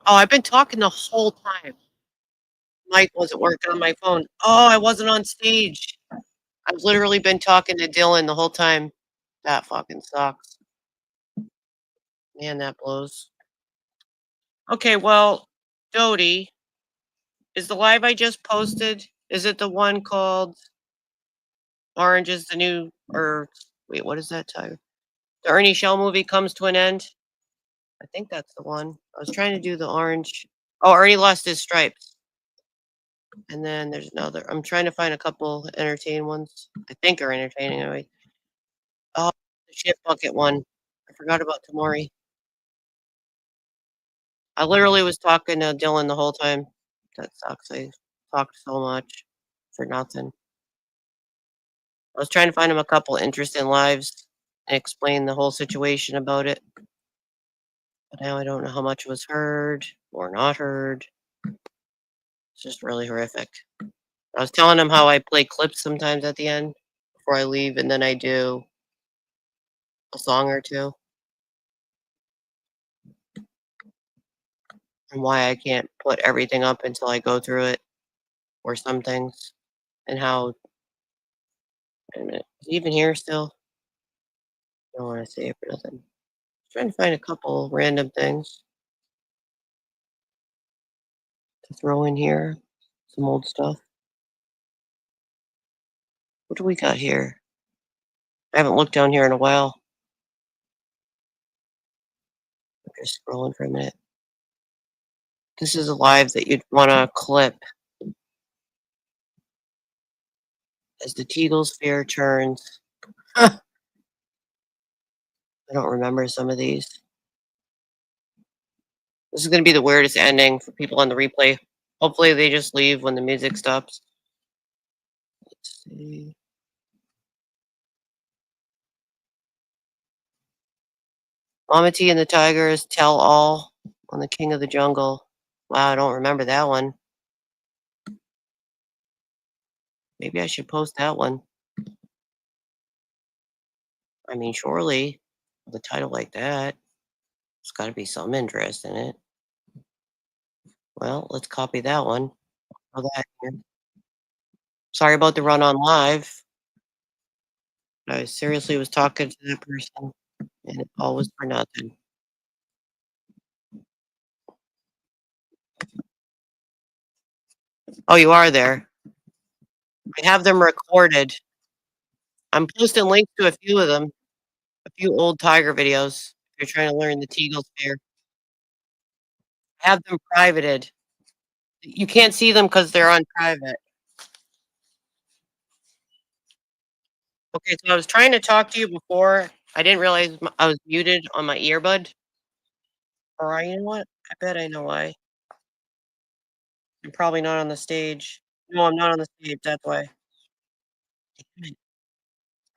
[SPEAKER 4] Oh, I've been talking the whole time. Mic wasn't working on my phone. Oh, I wasn't on stage. I've literally been talking to Dylan the whole time. That fucking sucks. Man, that blows. Okay, well, Dodie, is the live I just posted, is it the one called Orange is the New, or wait, what is that title? The Ernie Shell movie comes to an end? I think that's the one. I was trying to do the orange. Oh, Ernie lost his stripes. And then there's another. I'm trying to find a couple entertaining ones. I think are entertaining anyway. Oh, the shit bucket one. I forgot about Tamori. I literally was talking to Dylan the whole time. That sucks. I talked so much for nothing. I was trying to find him a couple interesting lives and explain the whole situation about it. But now I don't know how much was heard or not heard. It's just really horrific. I was telling him how I play clips sometimes at the end before I leave, and then I do a song or two. And why I can't put everything up until I go through it, or some things, and how. Wait a minute, is he even here still? I don't want to say it for nothing. Trying to find a couple random things to throw in here. Some old stuff. What do we got here? I haven't looked down here in a while. I'm just scrolling for a minute. This is a live that you'd want to clip as the Teagle sphere turns. I don't remember some of these. This is going to be the weirdest ending for people on the replay. Hopefully they just leave when the music stops. Let's see. Mamat and the Tigers tell all on the King of the Jungle. Wow, I don't remember that one. Maybe I should post that one. I mean, surely, with a title like that, there's got to be some interest in it. Well, let's copy that one. Throw that here. Sorry about the run on live. I seriously was talking to that person, and it all was for nothing. Oh, you are there. I have them recorded. I'm posting links to a few of them, a few old tiger videos. If you're trying to learn the Teagle sphere, I have them privated. You can't see them because they're on private. Okay, so I was trying to talk to you before. I didn't realize I was muted on my earbud. Or you know what? I bet I know why. I'm probably not on the stage. No, I'm not on the stage. That's why. Damn it.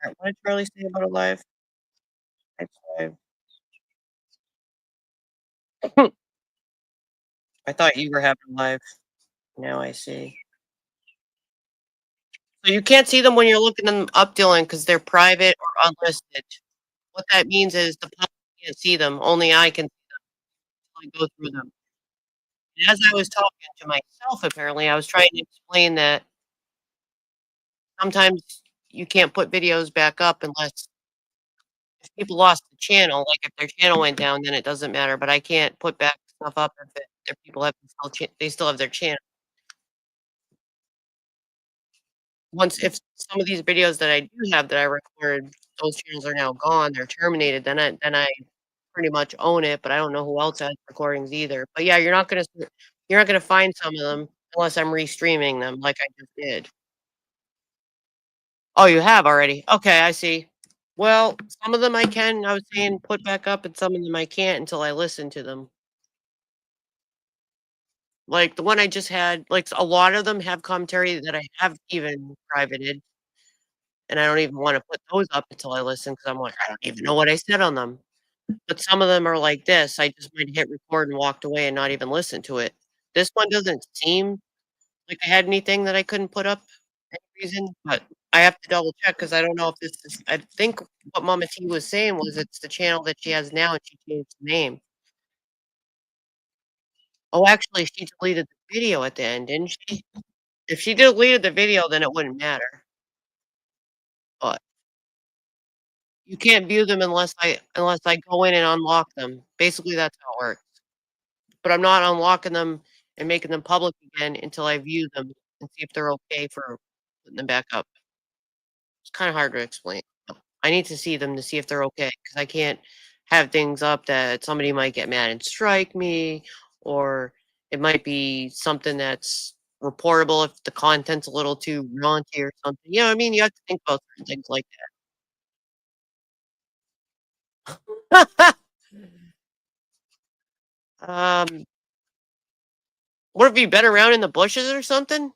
[SPEAKER 4] All right, what did Charlie say about a live? It's live. I thought you were having a live. Now I see. So you can't see them when you're looking them up, Dylan, because they're private or unlisted. What that means is the public can't see them. Only I can see them. I go through them. And as I was talking to myself, apparently, I was trying to explain that sometimes you can't put videos back up unless if people lost the channel. Like if their channel went down, then it doesn't matter. But I can't put back stuff up if people have they still have their channel. Once if some of these videos that I do have that I record, those channels are now gone, they're terminated, then I pretty much own it, but I don't know who else has recordings either. But yeah, you're not gonna find some of them unless I'm restreaming them like I just did. Oh, you have already? Okay, I see. Well, some of them I was saying put back up, and some of them I can't until I listen to them. Like the one I just had, like a lot of them have commentary that I have even privated, and I don't even want to put those up until I listen because I'm like, I don't even know what I said on them. But some of them are like this. I just might hit record and walked away and not even listen to it. This one doesn't seem like I had anything that I couldn't put up for any reason, but I have to double check because I don't know if this is. I think what Mama T was saying was it's the channel that she has now and she changed the name. Oh, actually, she deleted the video at the end, didn't she? If she deleted the video, then it wouldn't matter. But you can't view them unless I go in and unlock them. Basically, that's how it works. But I'm not unlocking them and making them public again until I view them and see if they're okay for putting them back up. It's kind of hard to explain. I need to see them to see if they're okay because I can't have things up that somebody might get mad and strike me, or it might be something that's reportable if the content's a little too raunchy or something. You know what I mean? You have to think about certain things like that. um, what have you been around in the bushes or something?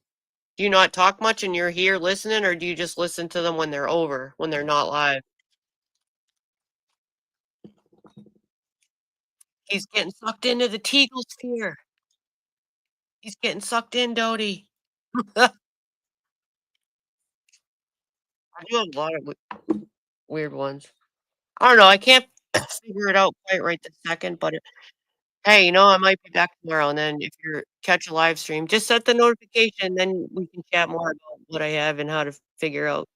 [SPEAKER 4] Do you not talk much and you're here listening, or do you just listen to them when they're over, when they're not live? He's getting sucked into the Teagle sphere. He's getting sucked in, Dodie. I do have a lot of weird ones. I don't know. I can't figure it out quite right this second, but hey, you know, I might be back tomorrow. And then if you catch a live stream, just set the notification. Then we can chat more about what I have and how to figure out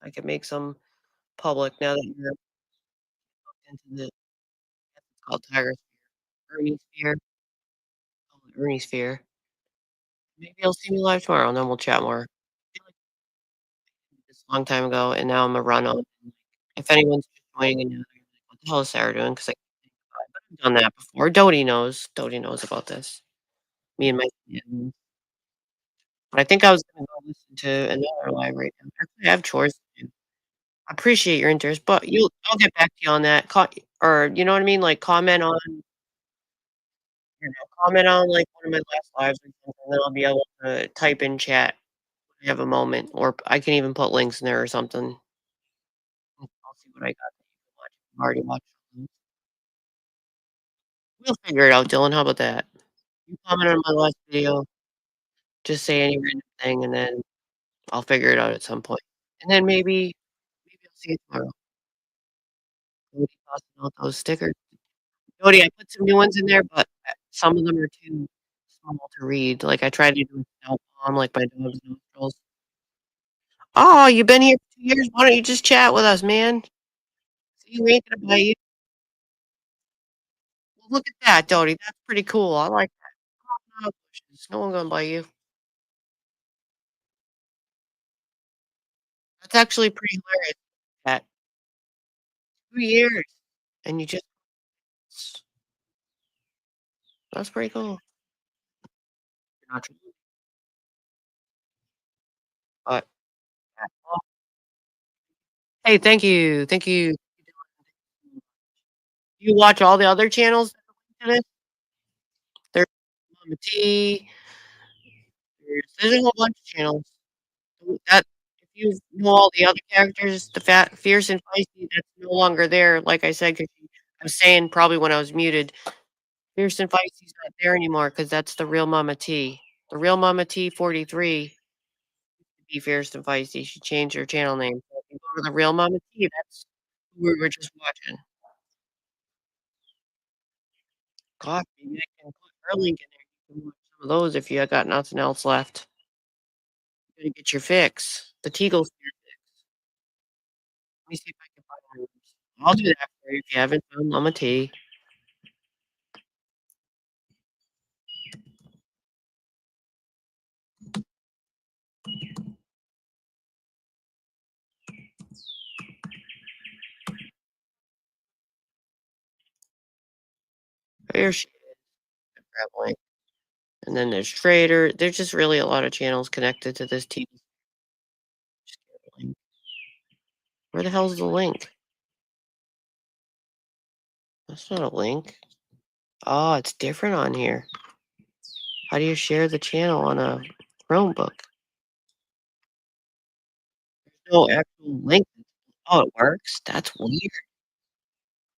[SPEAKER 4] if I can make some public now that you're into the it's called Tiger Ernie Sphere. Ernie Sphere. Maybe you'll see me live tomorrow, and then we'll chat more. I feel like this a long time ago, and now I'm a run on. If anyone's just joining and you're like, "What the hell is Sarah doing?" Because I've done that before. Dodie knows. Dodie knows about this. Me and my kids. But I think I was gonna go listen to another live right now. Actually, I have chores to do. I appreciate your interest, but I'll get back to you on that. Or you know what I mean? Like comment on like one of my last lives or something, then I'll be able to type in chat when I have a moment, or I can even put links in there or something. I'll see what I got that you can watch. I've already watched them. We'll figure it out, Dylan. How about that? You comment on my last video, just say any random thing, and then I'll figure it out at some point. And then maybe I'll see you tomorrow. Cody tossing out those stickers. Cody, I put some new ones in there, but some of them are too small to read. Like I tried to do a snow palm, like my dog's nostrils. Oh, you've been here for 2 years. Why don't you just chat with us, man? See, you ain't gonna bite you. Well, look at that, Dodie. That's pretty cool. I like that. No bushes. No one gonna bite you. That's actually pretty hilarious. That 2 years, and you just that's pretty cool. You're not true, but well, hey, thank you. You watch all the other channels that are linked to this? There's Mama T. There's a whole bunch of channels. That if you know all the other characters, the fat, fierce and feisty, that's no longer there. Like I said, 'cause I was saying probably when I was muted, fierce and feisty's not there anymore because that's the real Mama T. The real Mama T 43 be fierce and feisty. She changed her channel name. So if you go to the real Mama T, that's who we were just watching. God, maybe I can put her link in there. You can watch some of those if you got nothing else left. You gotta get your fix. The Teagle Spear fix. Let me see if I can find one. I'll do that for you if you haven't found Mama T. Here she is. Grab link. And then there's Trader. There's just really a lot of channels connected to this Teagle. Where the hell's the link? That's not a link. Oh, it's different on here. How do you share the channel on a Chromebook? There's no actual link. Oh, it works? That's weird.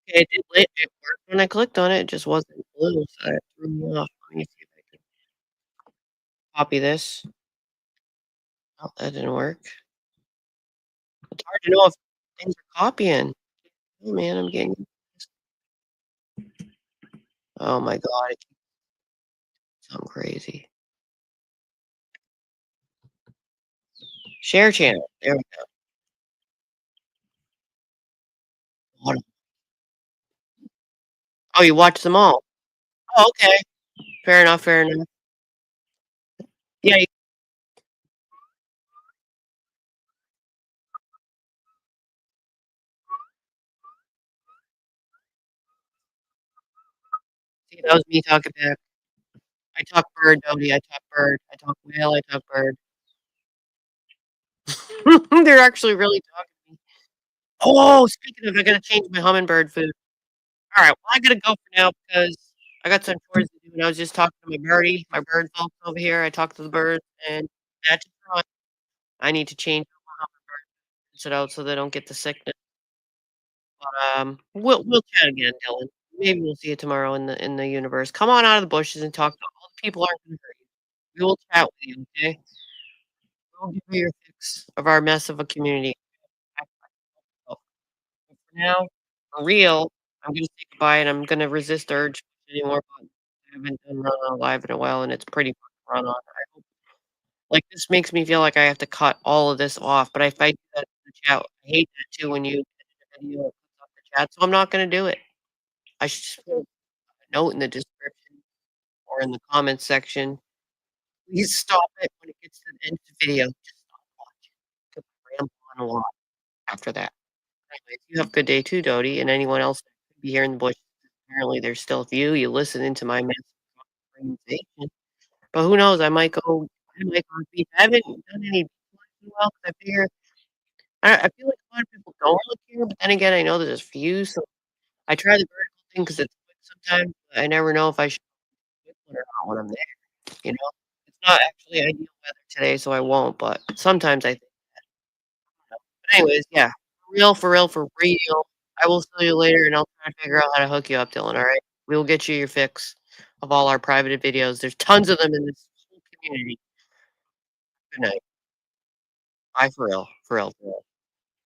[SPEAKER 4] Okay, it worked when I clicked on it. It just wasn't blue, so it threw me off. Let me see if I can copy this. Oh, that didn't work. It's hard to know if things are copying. Oh man, I'm getting. Oh my god, it keeps something crazy. Share channel. There we go. Hold on. Oh, you watched them all. Oh, okay. Fair enough. Fair enough. Yeah. See, that was me talking back. I talk bird, Dodie. I talk bird. I talk whale. I talk bird. They're actually really talking to me. Oh, speaking of, I gotta change my hummingbird food. All right, well, I gotta go for now because I got some chores to do. And I was just talking to my birdie, my bird folks over here. I talked to the birds, and that's right. I need to change my hummingbird sit out so they don't get the sickness. But we'll chat again, Dylan. Maybe we'll see you tomorrow in the universe. Come on out of the bushes and talk to all the people aren't gonna hurt you. We will chat with you, okay? We'll give you your fix of our mess of a community. For now, for real, I'm gonna say goodbye and I'm gonna resist the urge to push any more buttons. I haven't done Run On Live in a while and it's pretty fun to run on. I hope like this makes me feel like I have to cut all of this off, but if I do that in the chat, I hate that too when you edit a video and put off the chat, so I'm not gonna do it. I should just put a note in the description or in the comments section. Please stop it when it gets to the end of the video. Just stop watching. 'Cause I ramble on a lot after that. Anyways, you have a good day too, Dodie, and anyone else that could be here in the bush. Apparently, there's still a few. You listen into my message conversation. But who knows? I might go beef. I haven't done any beef in a while 'cause I figure I feel like a lot of people don't really care, but then again, I know there's a few, so I try the vertical thing because it's quick sometimes. But I never know if I should do it or not when I'm there. You know, it's not actually ideal weather today, so I won't. But sometimes I think. But anyways, yeah, for real, for real. I will see you later, and I'll try to figure out how to hook you up, Dylan. All right, we will get you your fix of all our private videos. There's tons of them in this whole community. Good night. Bye, for real, for real, for real.